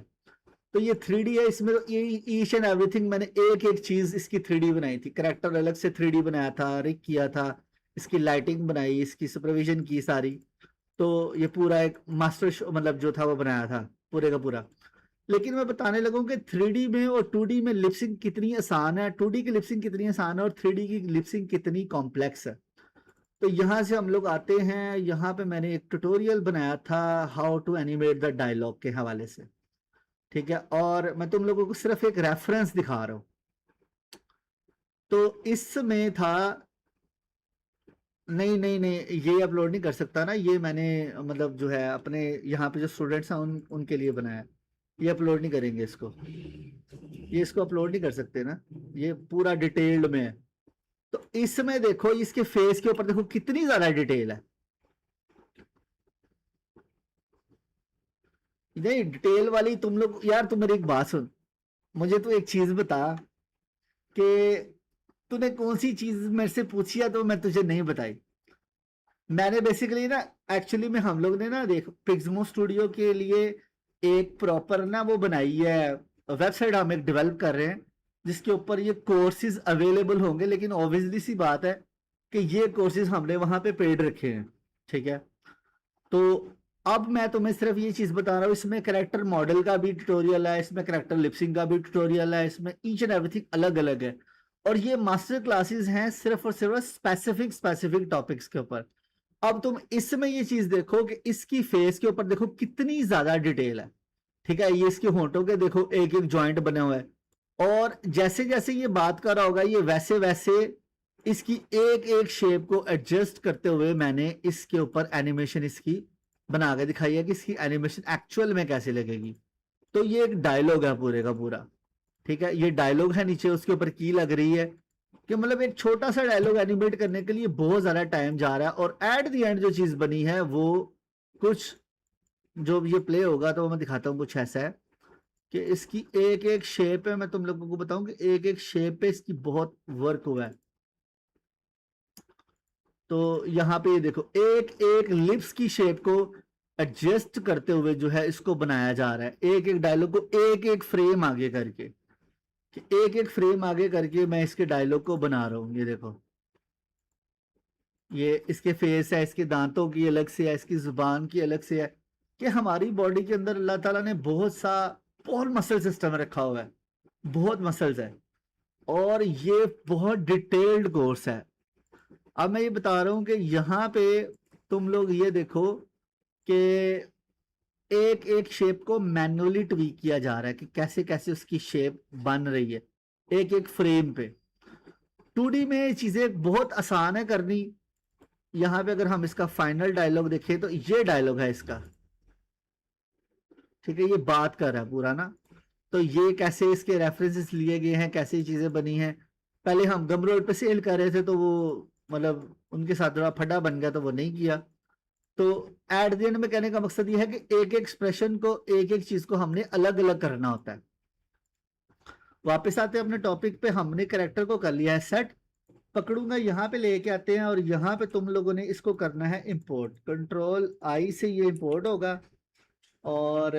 तो ये 3D है, इसमें तो ईच एंड एवरीथिंग मैंने एक एक चीज इसकी 3D बनाई थी। करेक्टर अलग से 3D बनाया था, रिग किया था, इसकी लाइटिंग बनाई, इसकी सुपरविजन की सारी। तो ये पूरा एक मास्टर शो मतलब जो था वो बनाया था पूरे का पूरा। लेकिन मैं बताने लगा हूं कि 3D में और 2D में लिपसिंग कितनी आसान है, 2D की लिपसिंग कितनी आसान है और 3D की लिपसिंग कितनी कॉम्प्लेक्स है। तो यहाँ से हम लोग आते हैं, यहाँ पे मैंने एक ट्यूटोरियल बनाया था how to animate the dialogue के हवाले से। ठीक है, और मैं तुम लोगों को सिर्फ एक रेफरेंस दिखा रहा हूँ। तो इसमें था, नहीं नहीं नहीं, ये अपलोड नहीं कर सकता ना, ये मैंने मतलब जो है अपने यहाँ पे जो स्टूडेंट्स हैं उनके लिए बनाया। ये अपलोड नहीं करेंगे इसको, ये इसको अपलोड नहीं कर सकते ना, ये पूरा डिटेल्ड में है। तो इसमें देखो, इसके फेस के ऊपर देखो कितनी ज्यादा डिटेल है। नहीं डिटेल वाली तुम लोग यार, तुम मेरी एक बात सुन, मुझे तो एक चीज बता कि तूने कौन सी चीज मेरे से पूछी है तो मैं तुझे नहीं बताई। मैंने बेसिकली ना, एक्चुअली में हम लोग ने ना देख पिक्समो स्टूडियो के लिए एक प्रॉपर ना वो बनाई है, वेबसाइट हम एक डेवलप कर रहे हैं जिसके ऊपर ये कोर्सेज अवेलेबल होंगे। लेकिन ऑब्वियसली सी बात है कि ये कोर्सेज हमने वहां पे पेड रखे हैं। ठीक है, तो अब मैं तुम्हें सिर्फ ये चीज बता रहा हूँ, इसमें करेक्टर मॉडल का भी ट्यूटोरियल है, इसमें करेक्टर लिपसिंग का भी ट्यूटोरियल है, इसमें ईच एंड एवरीथिंग अलग अलग है। और ये मास्टर क्लासेस हैं सिर्फ और सिर्फ स्पेसिफिक स्पेसिफिक टॉपिक्स के ऊपर। अब तुम इसमें ये चीज देखो कि इसकी फेस के ऊपर देखो कितनी ज्यादा डिटेल है। ठीक है, ये इसके होंठों के देखो एक एक जॉइंट बने हुए हैं, और जैसे जैसे ये बात कर रहा होगा ये वैसे वैसे इसकी एक एक शेप को एडजस्ट करते हुए मैंने इसके ऊपर एनिमेशन इसकी बना के दिखाई है कि इसकी एनिमेशन एक्चुअल में कैसे लगेगी। तो ये एक डायलॉग है पूरे का पूरा। ठीक है, ये डायलॉग है, नीचे उसके ऊपर की लग रही है कि मतलब एक छोटा सा डायलॉग एनिमेट करने के लिए बहुत ज्यादा टाइम जा रहा है। और एट द एंड जो चीज बनी है वो कुछ, जो ये प्ले होगा तो मैं दिखाता हूँ, कुछ ऐसा है कि इसकी एक एक शेप है। मैं तुम लोगों को बताऊं कि एक एक शेप पे इसकी बहुत वर्क हुआ है। तो यहाँ पे ये देखो एक एक लिप्स की शेप को एडजस्ट करते हुए जो है इसको बनाया जा रहा है, एक एक डायलॉग को एक एक फ्रेम आगे करके, कि एक एक फ्रेम आगे करके मैं इसके डायलॉग को बना रहा हूँ। ये देखो, ये इसके फेस है, इसके दांतों की अलग से है, इसकी जुबान की अलग से है। कि हमारी बॉडी के अंदर अल्लाह ताला ने बहुत मसल सिस्टम रखा हुआ है, बहुत मसल्स है। और ये बहुत डिटेल्ड कोर्स है। अब मैं ये बता रहा हूँ कि यहाँ पे तुम लोग ये देखो कि एक एक शेप को मैन्युअली ट्वीक किया जा रहा है कि कैसे कैसे उसकी शेप बन रही है एक एक फ्रेम पे। 2D में ये चीजें बहुत आसान है करनी। यहाँ पे अगर हम इसका फाइनल डायलॉग देखें तो ये डायलॉग है इसका। ठीक है, ये बात कर रहा है पूरा ना। तो ये कैसे इसके रेफरेंसेस लिए गए हैं, कैसे ये चीजें बनी हैं। पहले हम गम रोड पे सेल कर रहे थे तो वो मतलब उनके साथ थोड़ा फटा बन गया तो वो नहीं किया। तो एट द एंड में कहने का मकसद ये है कि एक एक एक्सप्रेशन को, एक एक चीज को हमने अलग अलग करना होता है। वापस आते हैं अपने टॉपिक पे, हमने करेक्टर को कर लिया है सेट। पकड़ूंगा यहाँ पे लेके आते हैं, और यहाँ पे तुम लोगों ने इसको करना है इंपोर्ट। कंट्रोल आई से ये इंपोर्ट होगा, और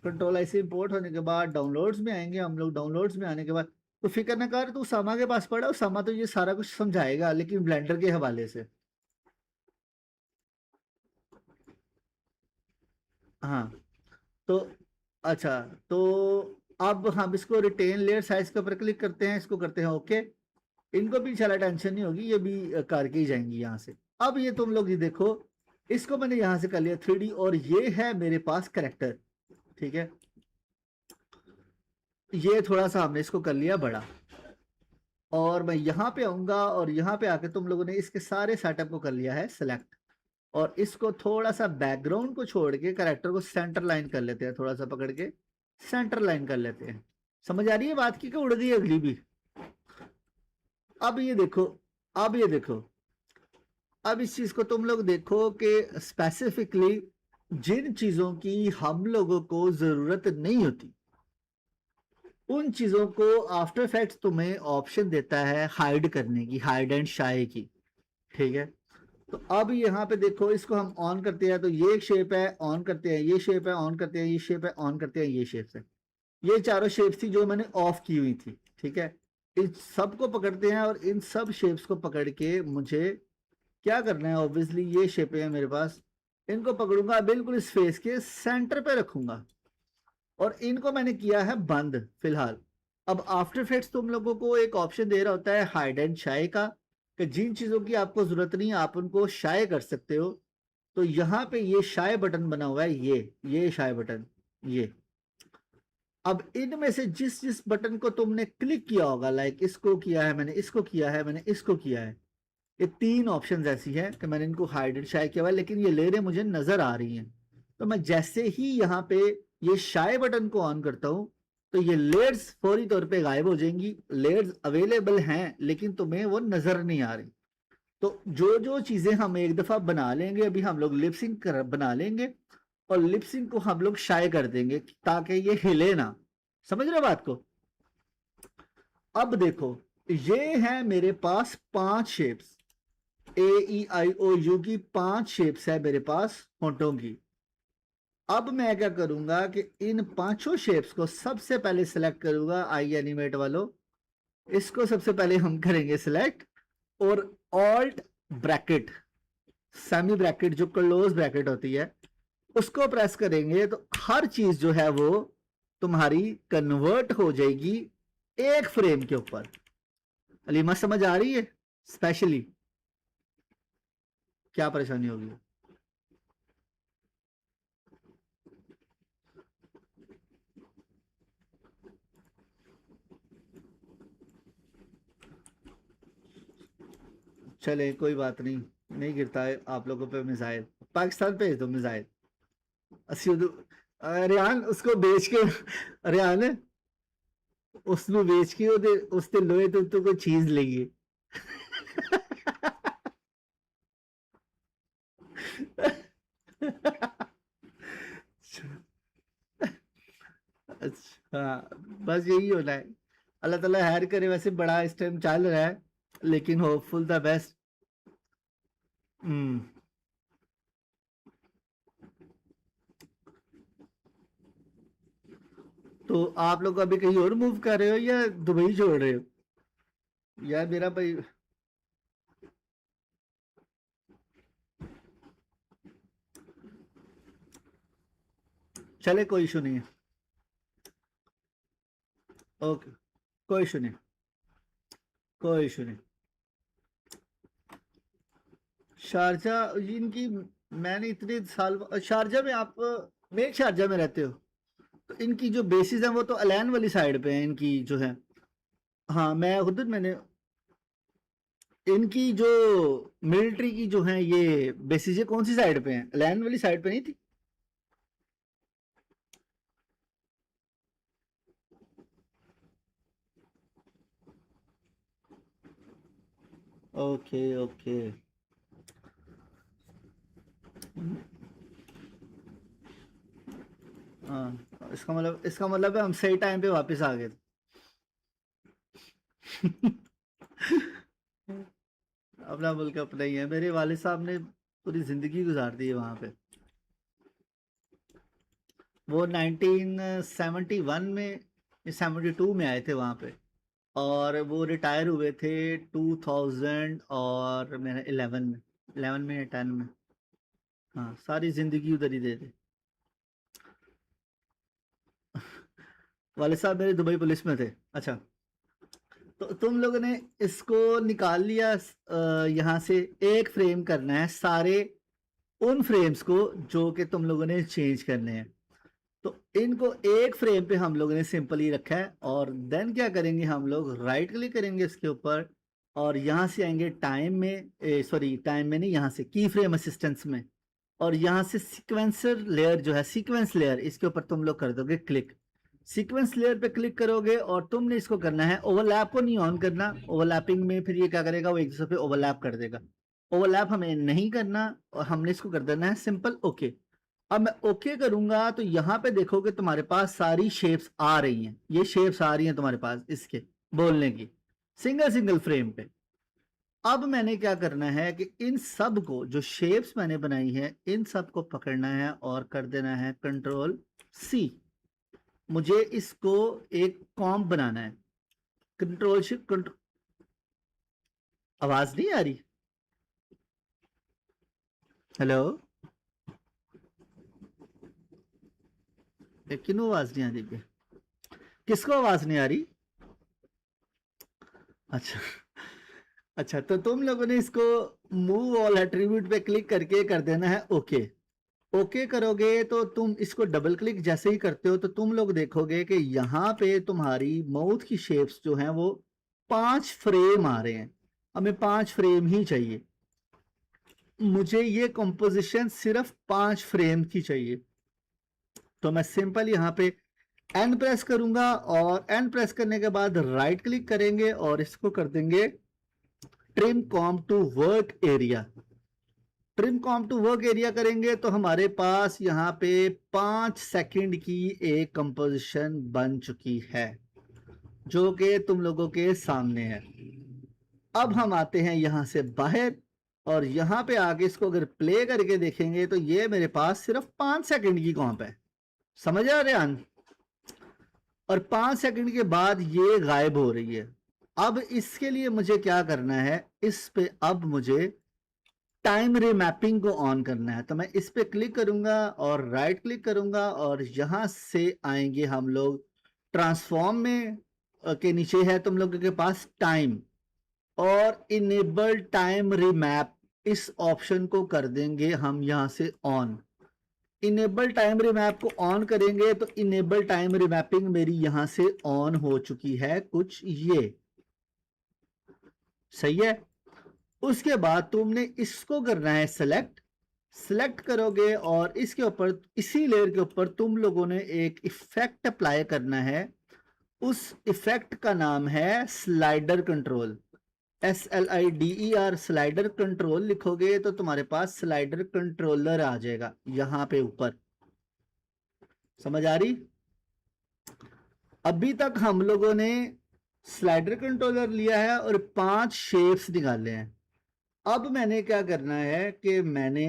कंट्रोल आई से इंपोर्ट होने के बाद डाउनलोड्स में आएंगे हम लोग। डाउनलोड्स में आने के बाद तो फिक्र ना कर, तू सामा के पास पड़ा, सामा तो ये सारा कुछ समझाएगा लेकिन ब्लेंडर के हवाले से। हाँ, तो अच्छा, तो अब हम इसको रिटेन लेयर साइज के ऊपर क्लिक करते हैं, इसको करते हैं ओके। इनको भी चला टेंशन नहीं होगी, ये भी करके ही जाएंगी यहाँ से। अब ये तुम लोग ये देखो, इसको मैंने यहाँ से कर लिया 3D, और ये है मेरे पास करेक्टर। ठीक है, ये थोड़ा सा हमने इसको कर लिया बड़ा, और मैं यहाँ पे आऊंगा, और यहाँ पे आके तुम लोगों ने इसके सारे सेटअप को कर लिया है सिलेक्ट। और इसको थोड़ा सा बैकग्राउंड को छोड़ के करेक्टर को सेंटर लाइन कर लेते हैं थोड़ा सा पकड़ के। सेंटर लाइन कर लेते हैं। समझ आ रही है बात की, कि उड़ गई अगली भी? अब ये देखो, अब ये देखो, अब इस चीज को तुम लोग देखो कि स्पेसिफिकली जिन चीजों की हम लोगों को जरूरत नहीं होती, उन चीजों को आफ्टर इफेक्ट्स तुम्हें ऑप्शन देता है हाइड करने की, हाइड एंड शाई की। ठीक है, तो अब यहाँ पे देखो, इसको हम ऑन करते हैं तो ये एक शेप है, ऑन करते हैं ये शेप है, ऑन करते हैं ये शेप है, ऑन करते हैं ये शेप है। ये चारों शेप्स थी जो मैंने ऑफ की हुई थी। ठीक है, इन सबको पकड़ते हैं और इन सब शेप्स को पकड़ के मुझे क्या करना है, ऑब्वियसली ये शेपें हैं मेरे पास, इनको पकड़ूंगा, बिल्कुल इस फेस के सेंटर पे रखूंगा और इनको मैंने किया है बंद फिलहाल। अब आफ्टर इफेक्ट्स तुम लोगों को एक ऑप्शन दे रहा होता है हाइड एंड शाई का, कि जिन चीजों की आपको जरूरत नहीं आप उनको शाये कर सकते हो। तो यहाँ पे ये शाये बटन बना हुआ है, ये शाये बटन, ये। अब इनमें से जिस जिस बटन को तुमने क्लिक किया होगा, लाइक इसको किया है मैंने, इसको किया है मैंने, इसको किया है, ये तीन ऑप्शंस ऐसी हैं कि मैंने इनको हाइड एंड शाये किया हुआ है, लेकिन ये लेयरें मुझे नजर आ रही हैं। तो मैं जैसे ही यहाँ पे ये शाये बटन को ऑन करता हूँ तो ये लेयर्स फौरी तौर पे गायब हो जाएंगी। लेयर्स अवेलेबल हैं लेकिन तुम्हें वो नजर नहीं आ रही। तो जो जो चीजें हम एक दफा बना लेंगे, अभी हम लोग लिपसिंक बना लेंगे और लिपसिंक को हम लोग शाये कर देंगे ताकि ये हिले ना। समझ रहे हो बात को? अब देखो, ये है मेरे पास 5 शेप्स, AEIOU की 5 शेप्स है मेरे पास होंठों की। अब मैं क्या करूंगा कि इन 5 शेप्स को सबसे पहले सिलेक्ट करूंगा, आई एनिमेट वालों, इसको सबसे पहले हम करेंगे सिलेक्ट, और ऑल्ट ब्रैकेट, सेमी ब्रैकेट जो क्लोज ब्रैकेट होती है उसको प्रेस करेंगे तो हर चीज जो है वो तुम्हारी कन्वर्ट हो जाएगी एक फ्रेम के ऊपर। अलीमा समझ आ रही है? स्पेशली क्या परेशानी होगी? चले कोई बात नहीं, नहीं गिरता है आप लोगों पे मिसाइल। पाकिस्तान भेज दो मिसाइल। रेहान उसको बेच के, रेहान उसको बेच के उसते लोए तो कोई चीज लेंगे। अच्छा, बस यही होना है। अल्लाह ताला हैर करे, वैसे बड़ा इस टाइम चल रहा है लेकिन होपफुल द बेस्ट। हम्म। तो आप लोग अभी कहीं और मूव कर रहे हो या दुबई छोड़ रहे हो? यार मेरा भाई, चले कोई इशू नहीं है। ओके, कोई इशू नहीं, कोई इशू नहीं। शारजा इनकी, मैंने इतने साल शारजा में, आप मेक शारजा में रहते हो तो इनकी जो बेसिस हैं वो तो अलैन वाली साइड पे हैं इनकी जो है। हाँ मैं खुद, मैंने इनकी जो मिलिट्री की जो है ये बेसिस कौन सी साइड पे हैं? अलैन वाली साइड पे नहीं थी? Okay okay. हाँ, इसका मतलब है हम सही टाइम पे वापस आ गए थे। अपना मुल्क अपना ही है। मेरे वालिद साहब ने पूरी जिंदगी गुजार दी है वहां पे। वो 1971 में, 72 में आए थे वहां पे और वो रिटायर हुए थे 2000 और मैंने 11 में, 11 में या 10 में। हाँ, सारी जिंदगी उधर ही दे दी। वालिद साहब मेरे दुबई पुलिस में थे। अच्छा, तो तुम लोगों ने इसको निकाल लिया, यहाँ से एक फ्रेम करना है सारे उन फ्रेम्स को जो कि तुम लोगों ने चेंज करने हैं। तो इनको एक फ्रेम पे हम लोगों ने सिंपल ही रखा है और देन क्या करेंगे, हम लोग राइट क्लिक करेंगे इसके ऊपर और यहाँ से आएंगे टाइम में, सॉरी टाइम में नहीं, यहाँ से की फ्रेम असिस्टेंस में, और यहाँ से सीक्वेंसर लेयर जो है, सीक्वेंस लेयर, इसके ऊपर तुम लोग कर दोगे क्लिक। सीक्वेंस लेयर पे क्लिक करोगे और तुमने इसको करना है, ओवरलैप को नहीं ऑन करना। ओवरलैपिंग में फिर ये क्या करेगा, वो एक दूसरे पे ओवरलैप कर देगा। ओवरलैप हमें नहीं करना और हमने इसको कर देना है सिंपल ओके। अब मैं ओके करूंगा तो यहाँ पे देखोगे तुम्हारे पास सारी शेप्स आ रही हैं, ये शेप्स आ रही हैं तुम्हारे पास इसके बोलने की, सिंगल सिंगल फ्रेम पे। अब मैंने क्या करना है कि इन सब को, जो शेप्स मैंने बनाई है, इन सब को पकड़ना है और कर देना है कंट्रोल सी। मुझे इसको एक कॉम्प बनाना है। कंट्रोल शिफ्ट कंट्रोल, आवाज नहीं आ रही? हेलो, लेकिन आवाज नहीं आ रही क्या? किसको आवाज नहीं आ रही? अच्छा अच्छा, तो तुम लोगों ने इसको मूव ऑल एट्रीब्यूट पे क्लिक करके कर देना है ओके। ओके करोगे तो तुम इसको डबल क्लिक जैसे ही करते हो तो तुम लोग देखोगे कि यहाँ पे तुम्हारी माउथ की शेप्स जो हैं वो 5 फ्रेम आ रहे हैं। हमें 5 फ्रेम ही चाहिए, मुझे ये कंपोजिशन सिर्फ 5 फ्रेम की चाहिए। तो मैं सिंपल यहाँ पे एन प्रेस करूंगा और एन प्रेस करने के बाद राइट क्लिक करेंगे और इसको कर देंगे trim comp to work area. Trim comp to work area करेंगे तो हमारे पास यहाँ पे 5 सेकंड की एक कंपोजिशन बन चुकी है जो कि तुम लोगों के सामने है। अब हम आते हैं यहां से बाहर और यहां पे आगे इसको अगर प्ले करके देखेंगे तो ये मेरे पास सिर्फ 5 सेकंड की कॉम्प है। समझ आ रहे हैं? और 5 सेकंड के बाद ये गायब हो रही है। अब इसके लिए मुझे क्या करना है, इस पे अब मुझे टाइम रीमैपिंग को ऑन करना है। तो मैं इस पे क्लिक करूंगा और राइट क्लिक करूंगा और यहां से आएंगे हम लोग ट्रांसफॉर्म में, के नीचे है तुम लोगों के पास टाइम और इनेबल टाइम रीमैप, इस ऑप्शन को कर देंगे हम यहां से ऑन। इनेबल टाइम रीमैप को ऑन करेंगे तो इनेबल टाइम रीमैपिंग मेरी यहां से ऑन हो चुकी है कुछ ये, सही है। उसके बाद तुमने इसको करना है सेलेक्ट। सेलेक्ट करोगे और इसके ऊपर, इसी लेयर के ऊपर तुम लोगों ने एक इफेक्ट अप्लाई करना है। उस इफेक्ट का नाम है slider control, SLIDER, slider control लिखोगे तो तुम्हारे पास स्लाइडर कंट्रोलर आ जाएगा यहां पे ऊपर। समझ आ रही? अभी तक हम लोगों ने स्लाइडर कंट्रोलर लिया है और 5 शेप्स निकाले हैं। अब मैंने क्या करना है कि मैंने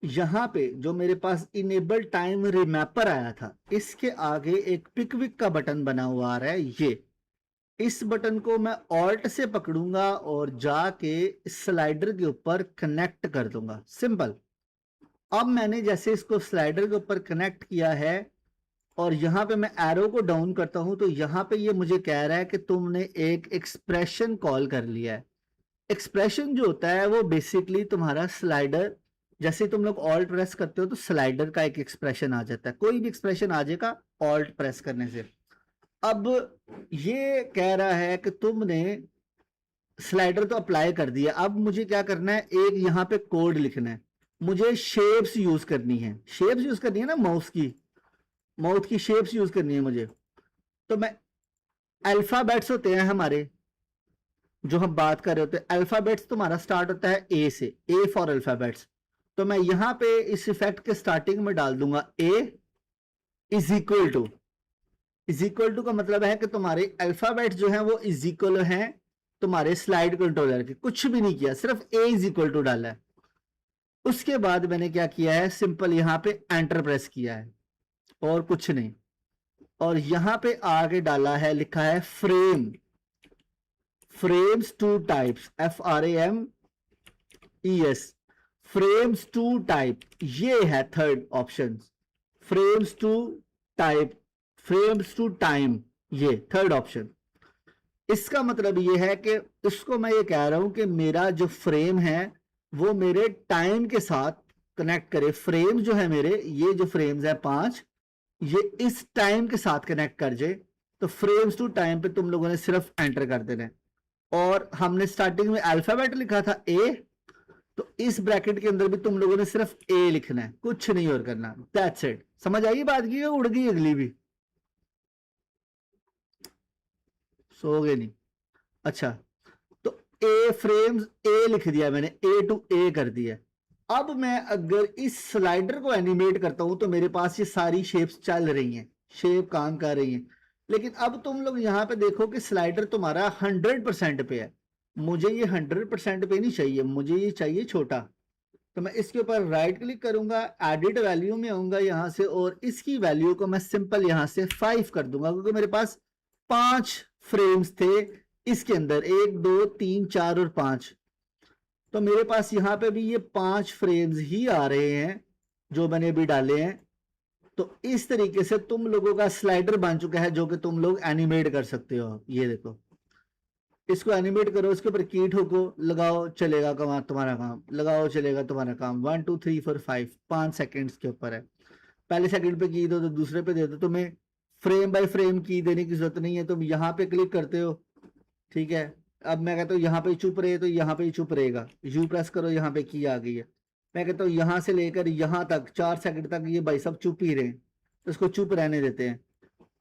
यहां पे जो मेरे पास इनेबल टाइम रिमैपर आया था, इसके आगे एक पिकविक का बटन बना हुआ आ रहा है, ये इस बटन को मैं ऑल्ट से पकड़ूंगा और जाके स्लाइडर के ऊपर कनेक्ट कर दूंगा, सिंपल। अब मैंने जैसे इसको स्लाइडर के ऊपर कनेक्ट किया है और यहां पे मैं एरो को डाउन करता हूं तो यहां पे ये मुझे कह रहा है कि तुमने एक एक्सप्रेशन कॉल कर लिया है। एक्सप्रेशन जो होता है वो बेसिकली तुम्हारा स्लाइडर, जैसे तुम लोग ऑल्ट प्रेस करते हो तो स्लाइडर का एक एक्सप्रेशन आ जाता है, कोई भी एक्सप्रेशन आ जाएगा ऑल्ट प्रेस करने से। अब ये कह रहा है कि तुमने स्लाइडर तो अप्लाई कर दिया, अब मुझे क्या करना है, एक यहाँ पे कोड लिखना है। मुझे शेप्स यूज करनी है, शेप्स यूज करनी है ना, माउथ की शेप्स यूज करनी है मुझे। तो मैं, अल्फाबेट्स होते हैं हमारे जो हम बात कर रहे होते हैं, अल्फाबेट्स तुम्हारा स्टार्ट होता है ए से, ए फॉर अल्फाबेट्स। तो मैं यहां पे इस इफेक्ट के स्टार्टिंग में डाल दूंगा A is equal to. Is equal to का मतलब है कि तुम्हारे अल्फाबेट्स जो हैं वो इज इक्वल हैं तुम्हारे स्लाइड कंट्रोलर के, कुछ भी नहीं किया, सिर्फ ए इज इक्वल टू डाला है। उसके बाद मैंने क्या किया है, सिंपल यहां पे एंटर प्रेस किया है और कुछ नहीं। और यहां पे आगे डाला है, लिखा है frame, frames to types, FRAMES, frames to type, ये है third option. Frames to type, frames to time, ये थर्ड ऑप्शन। इसका मतलब ये है कि इसको मैं ये कह रहा हूं कि मेरा जो फ्रेम है वो मेरे टाइम के साथ कनेक्ट करे। फ्रेम जो है मेरे, ये जो फ्रेम्स है 5, ये इस टाइम के साथ कनेक्ट कर जाए। तो फ्रेम्स टू टाइम पे तुम लोगों ने सिर्फ एंटर कर देना है। और हमने स्टार्टिंग में अल्फाबेट लिखा था ए, तो इस ब्रैकेट के अंदर भी तुम लोगों ने सिर्फ ए लिखना है, कुछ नहीं और करना। That's it. समझ आई बात की, उड़ गई अगली भी? सोओगे नहीं। अच्छा, तो ए फ्रेम्स ए लिख दिया मैंने, ए टू ए कर दिया। अब मैं अगर इस स्लाइडर को एनिमेट करता हूं तो मेरे पास ये सारी शेप्स चल रही हैं, शेप काम कर रही हैं। लेकिन अब तुम लोग यहाँ पे देखो कि स्लाइडर तुम्हारा 100% पे है। मुझे ये 100% पे नहीं चाहिए, मुझे ये चाहिए छोटा। तो मैं इसके ऊपर राइट क्लिक करूंगा, एडिट वैल्यू में आऊंगा यहाँ से, और इसकी वैल्यू को मैं सिंपल यहाँ से 5 कर दूंगा, क्योंकि मेरे पास 5 फ्रेम्स थे इसके अंदर, 1 2 3 4 और 5। तो मेरे पास यहाँ पे भी ये 5 फ्रेम्स ही आ रहे हैं जो मैंने अभी डाले हैं। तो इस तरीके से तुम लोगों का स्लाइडर बन चुका है जो कि तुम लोग एनिमेट कर सकते हो। ये देखो, इसको एनिमेट करो, इसके ऊपर की ठोको, लगाओ, चलेगा काम तुम्हारा काम, लगाओ चलेगा तुम्हारा काम। 1 2 3 4 5 5 सेकेंड्स के ऊपर है। पहले सेकंड पे की दो तो दूसरे पे दे दो। तुम्हें फ्रेम बाय फ्रेम की देने की जरूरत नहीं है, तुम यहाँ पे क्लिक करते हो, ठीक है। अब मैं कहता हूँ यहाँ पे चुप रहे तो यहाँ पे चुप रहेगा, यू प्रेस करो, यहाँ पे की आ गई है। मैं कहता हूँ यहाँ से लेकर यहाँ तक 4 सेकंड तक ये भाई सब चुप ही रहे, तो इसको चुप रहने देते हैं।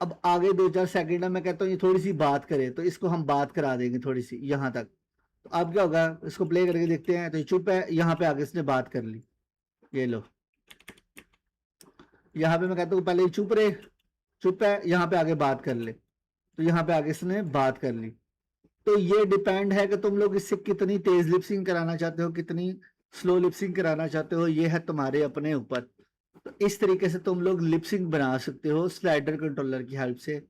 अब आगे 2-4 सेकंड में मैं कहता हूँ ये थोड़ी सी बात करे, तो इसको हम बात करा देंगे थोड़ी सी यहाँ तक। तो अब क्या होगा, इसको प्ले करके देखते हैं। तो ये चुप है, यहाँ पे आगे इसने बात कर ली, ये लो। यहाँ पे मैं कहता हूँ पहले चुप रहे, चुप है, यहाँ पे आगे बात कर ले, तो यहाँ पे आगे इसने बात कर ली। तो ये डिपेंड है कि तुम लोग इससे कितनी तेज लिपसिंग कराना चाहते हो, कितनी स्लो लिपसिंग कराना चाहते हो, ये है तुम्हारे अपने ऊपर। तो इस तरीके से तुम लोग लिपसिंग बना सकते हो स्लाइडर कंट्रोलर की हेल्प से।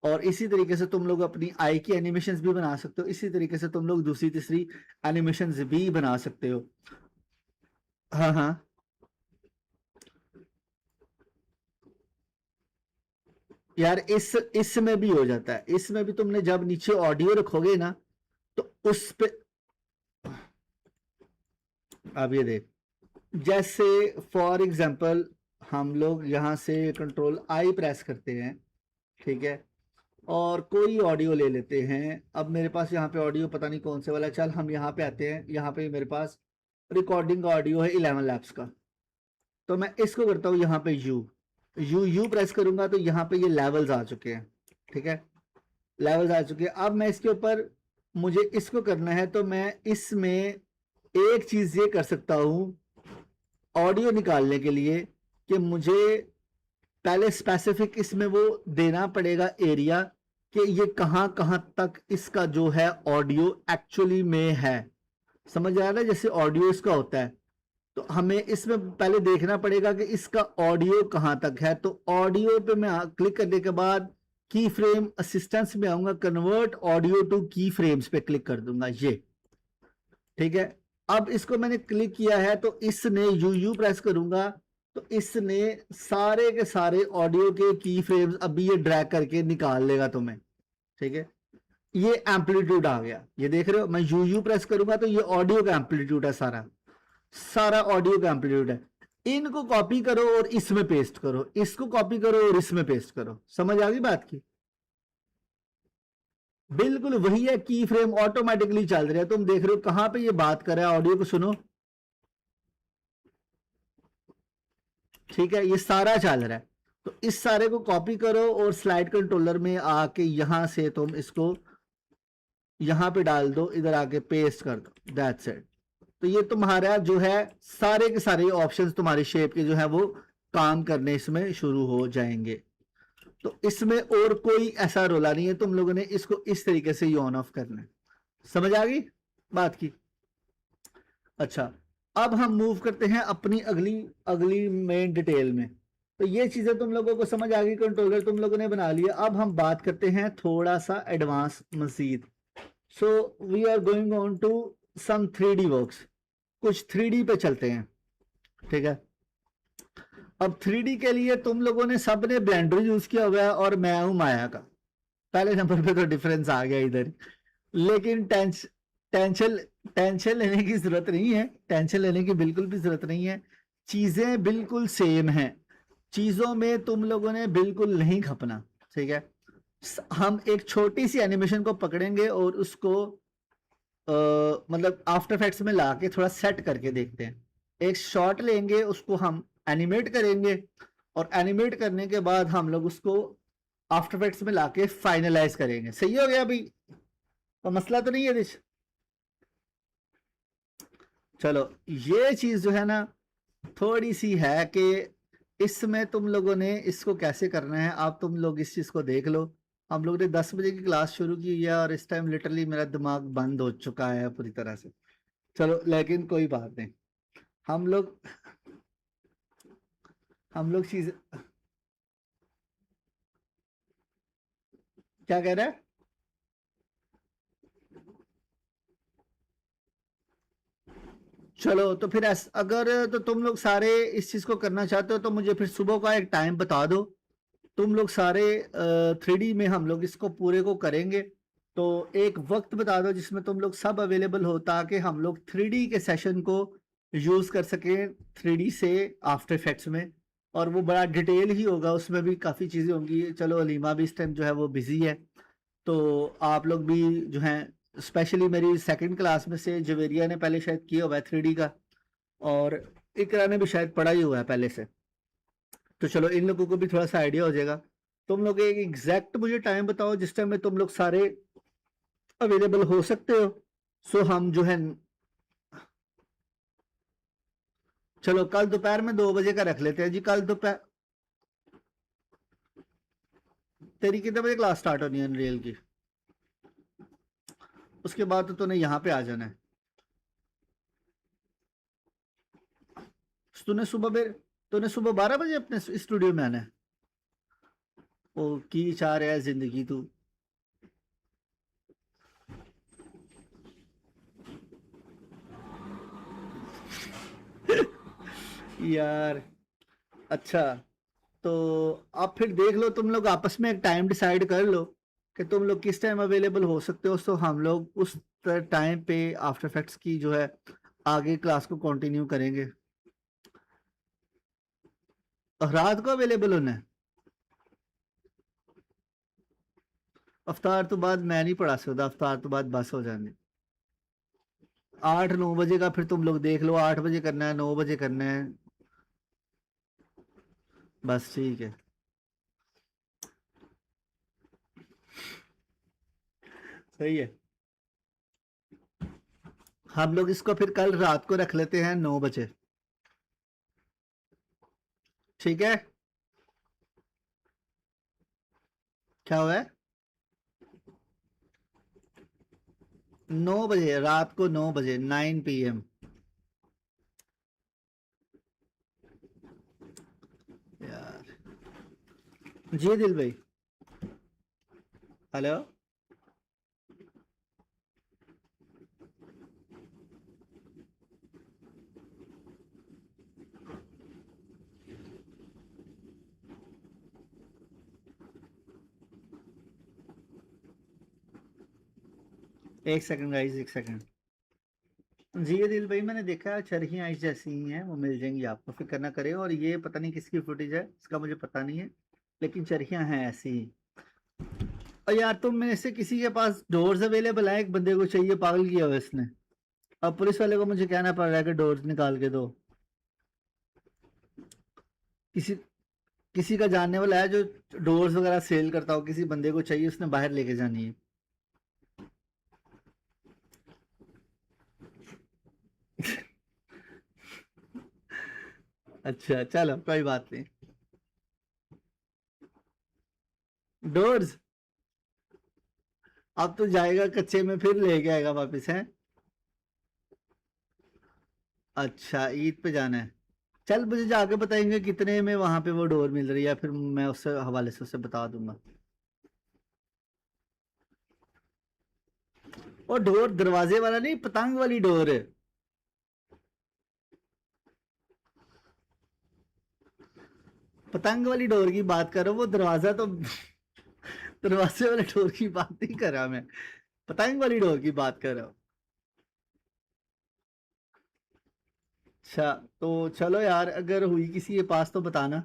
और इसी तरीके से तुम लोग अपनी आई की एनिमेशंस भी बना सकते हो, इसी तरीके से तुम लोग दूसरी तीसरी एनिमेशंस भी बना सकते हो। हाँ हाँ, यार इसमें भी हो जाता है, इसमें भी तुमने जब नीचे ऑडियो रखोगे ना तो उस पे, अब ये देख, जैसे फॉर एग्जांपल हम लोग यहाँ से कंट्रोल आई प्रेस करते हैं, ठीक है, और कोई ऑडियो ले लेते हैं। अब मेरे पास यहाँ पे ऑडियो पता नहीं कौन से वाला, चल हम यहाँ पे आते हैं, यहाँ पे मेरे पास रिकॉर्डिंग ऑडियो है 11 लैब्स का। तो मैं इसको करता हूँ यहाँ पे यू प्रेस करूंगा तो यहाँ पे ये लेवल्स आ चुके हैं, ठीक है, लेवल्स आ चुके हैं। अब मैं इसके ऊपर, मुझे इसको करना है तो मैं इसमें एक चीज ये कर सकता हूँ ऑडियो निकालने के लिए, कि मुझे पहले स्पेसिफिक इसमें वो देना पड़ेगा एरिया, कि ये कहाँ कहाँ तक इसका जो है ऑडियो एक्चुअली में है। समझ आ रहा है, जैसे ऑडियो इसका होता है तो हमें इसमें पहले देखना पड़ेगा कि इसका ऑडियो कहाँ तक है। तो ऑडियो पे मैं क्लिक करने के बाद की फ्रेम असिस्टेंस में आऊंगा, कन्वर्ट ऑडियो टू की फ्रेम्स पे क्लिक कर दूंगा, ये ठीक है। अब इसको मैंने क्लिक किया है तो इसने यू प्रेस करूंगा तो इसने सारे के सारे ऑडियो के की फ्रेम्स अभी ये ड्रैग करके निकाल लेगा तुम्हें, ठीक है। ये एम्पलीट्यूड आ गया, ये देख रहे हो, मैं यू प्रेस करूंगा तो ये ऑडियो का एम्पलीट्यूड है, सारा सारा ऑडियो का एम्पलीट्यूड है। इनको कॉपी करो और इसमें पेस्ट करो, इसको कॉपी करो और इसमें पेस्ट करो। समझ आ गई बात की? बिल्कुल वही है, की फ्रेम ऑटोमेटिकली चल रहा है। तुम देख रहे हो कहां पे ये बात कर रहा है, ऑडियो को सुनो, ठीक है, ये सारा चल रहा है। तो इस सारे को कॉपी करो और स्लाइड कंट्रोलर में आके यहां से तुम इसको यहां पे डाल दो, इधर आके पेस्ट कर दो, दैट्स इट। तो ये तुम्हारा जो है सारे के सारे ऑप्शंस तुम्हारी शेप के जो है वो काम करने इसमें शुरू हो जाएंगे। तो इसमें और कोई ऐसा रोला नहीं है, तुम लोगों ने इसको इस तरीके से ही ऑन ऑफ करना है। समझ आ गई बात की? अच्छा, अब हम मूव करते हैं अपनी अगली अगली मेन डिटेल में। तो ये चीजें तुम लोगों को समझ आ गई, कंट्रोलर तुम लोगों ने बना लिया। अब हम बात करते हैं थोड़ा सा एडवांस मजीद। So we are going on to some 3D works, कुछ 3D पे चलते हैं, ठीक है। अब 3D के लिए तुम लोगों ने सबने ब्लेंडर यूज किया हुआ है और मैं हूं माया का। पहले नंबर पे तो डिफरेंस आ गया इधर, लेकिन टेंशन टेंशन लेने की जरूरत नहीं है, टेंशन लेने की बिल्कुल भी जरूरत नहीं है। चीजें बिल्कुल सेम हैं, चीजों में तुम लोगों ने बिल्कुल नहीं खपना, ठीक है। हम एक छोटी सी एनिमेशन को पकड़ेंगे और उसको मतलब आफ्टर इफेक्ट्स में ला के थोड़ा सेट करके देखते हैं। एक शॉट लेंगे, उसको हम एनिमेट करेंगे और एनिमेट करने के बाद हम लोग उसको आफ्टर इफेक्ट्स में लाके फाइनलाइज करेंगे। सही हो गया अभी? तो मसला तो नहीं है दिश? चलो, ये चीज जो है ना थोड़ी सी है कि इसमें तुम लोगों ने इसको कैसे करना है, आप तुम लोग इस चीज को देख लो। हम लोग ने 10 बजे की क्लास शुरू की है और इस टाइम लिटरली मेरा दिमाग बंद हो चुका है पूरी तरह से। चलो, लेकिन कोई बात नहीं। हम लोग हम लोग चीज क्या कह रहा है? चलो तो फिर अगर तो तुम लोग सारे इस चीज को करना चाहते हो तो मुझे फिर सुबह का एक टाइम बता दो। तुम लोग सारे 3D में हम लोग इसको पूरे को करेंगे। तो एक वक्त बता दो जिसमें तुम लोग सब अवेलेबल हो, ताकि हम लोग 3D के सेशन को यूज कर सकें 3D से आफ्टर इफेक्ट्स में। और वो बड़ा डिटेल ही होगा, उसमें भी काफ़ी चीज़ें होंगी। चलो, अलीमा भी इस टाइम जो है वो बिजी है, तो आप लोग भी जो हैं, स्पेशली मेरी सेकंड क्लास में से जवेरिया ने पहले शायद किया हुआ है 3D का, और इकरा ने भी शायद पढ़ा ही हुआ है पहले से। तो चलो, इन लोगों को भी थोड़ा सा आइडिया हो जाएगा। तुम लोग एक एग्जैक्ट मुझे टाइम बताओ जिस टाइम में तुम लोग सारे अवेलेबल हो सकते हो। सो हम जो है, चलो कल दोपहर में 2 बजे का रख लेते हैं जी। कल दोपहर तेरी कितने बजे क्लास स्टार्ट होनी है अनरियल की? उसके बाद तो तूने यहाँ पे आ जाना है। तूने सुबह में तूने सुबह 12 बजे अपने स्टूडियो में आना है। ओ की चाह रहा है जिंदगी तू? यार, अच्छा, तो आप फिर देख लो, तुम लोग आपस में एक टाइम डिसाइड कर लो कि तुम लोग किस टाइम अवेलेबल हो सकते हो। तो हम लोग उस टाइम पे आफ्टर इफेक्ट्स की जो है आगे क्लास को कंटिन्यू करेंगे। और रात को अवेलेबल होना है? अफ्तार तो बाद मैं नहीं पढ़ा सकता, अफ्तार तो बाद बस हो जाने। 8-9 बजे का फिर तुम लोग देख लो, 8 बजे करना है, 9 बजे करना है। बस ठीक है। सही है। हम लोग इसको फिर कल रात को रख लेते हैं 9 बजे। ठीक है? क्या हुआ है? 9 बजे, रात को 9 बजे, 9 PM। यार, जी दिल भाई। हेलो। एक सेकंड गाइस, एक सेकंड। जी दिल भाई, मैंने देखा चरखी आइस जैसी ही हैं, वो मिल जाएंगी आपको, फिक्र ना करें। और ये पता नहीं किसकी फुटेज है, इसका मुझे पता नहीं है, लेकिन चरखियां हैं ऐसी ही। और यार, तुम में से किसी के पास डोर्स अवेलेबल है? एक बंदे को चाहिए, पागल किया हुआ इसने। अब पुलिस वाले को मुझे कहना पड़ रहा है कि डोर्स निकाल के दो। किसी किसी का जानने वाला है जो डोर्स वगैरह सेल करता हो, किसी बंदे को चाहिए, उसने बाहर लेके जानी है। अच्छा, चलो कोई बात नहीं। डोर्स? अब तो जाएगा कच्चे में, फिर लेके आएगा वापस है? अच्छा, ईद पे जाना है। चल, मुझे जाके बताएंगे कितने में वहां पे वो डोर मिल रही है, फिर मैं उससे हवाले से उसे बता दूंगा। और डोर दरवाजे वाला नहीं, पतंग वाली डोर है। पतंग वाली डोर की बात करो, वो दरवाजा तो दरवाजे वाले डोर की बात नहीं कर रहा मैं, पतंग वाली डोर की बात कर रहा हूँ। अच्छा, तो चलो यार, अगर हुई किसी के पास तो बताना।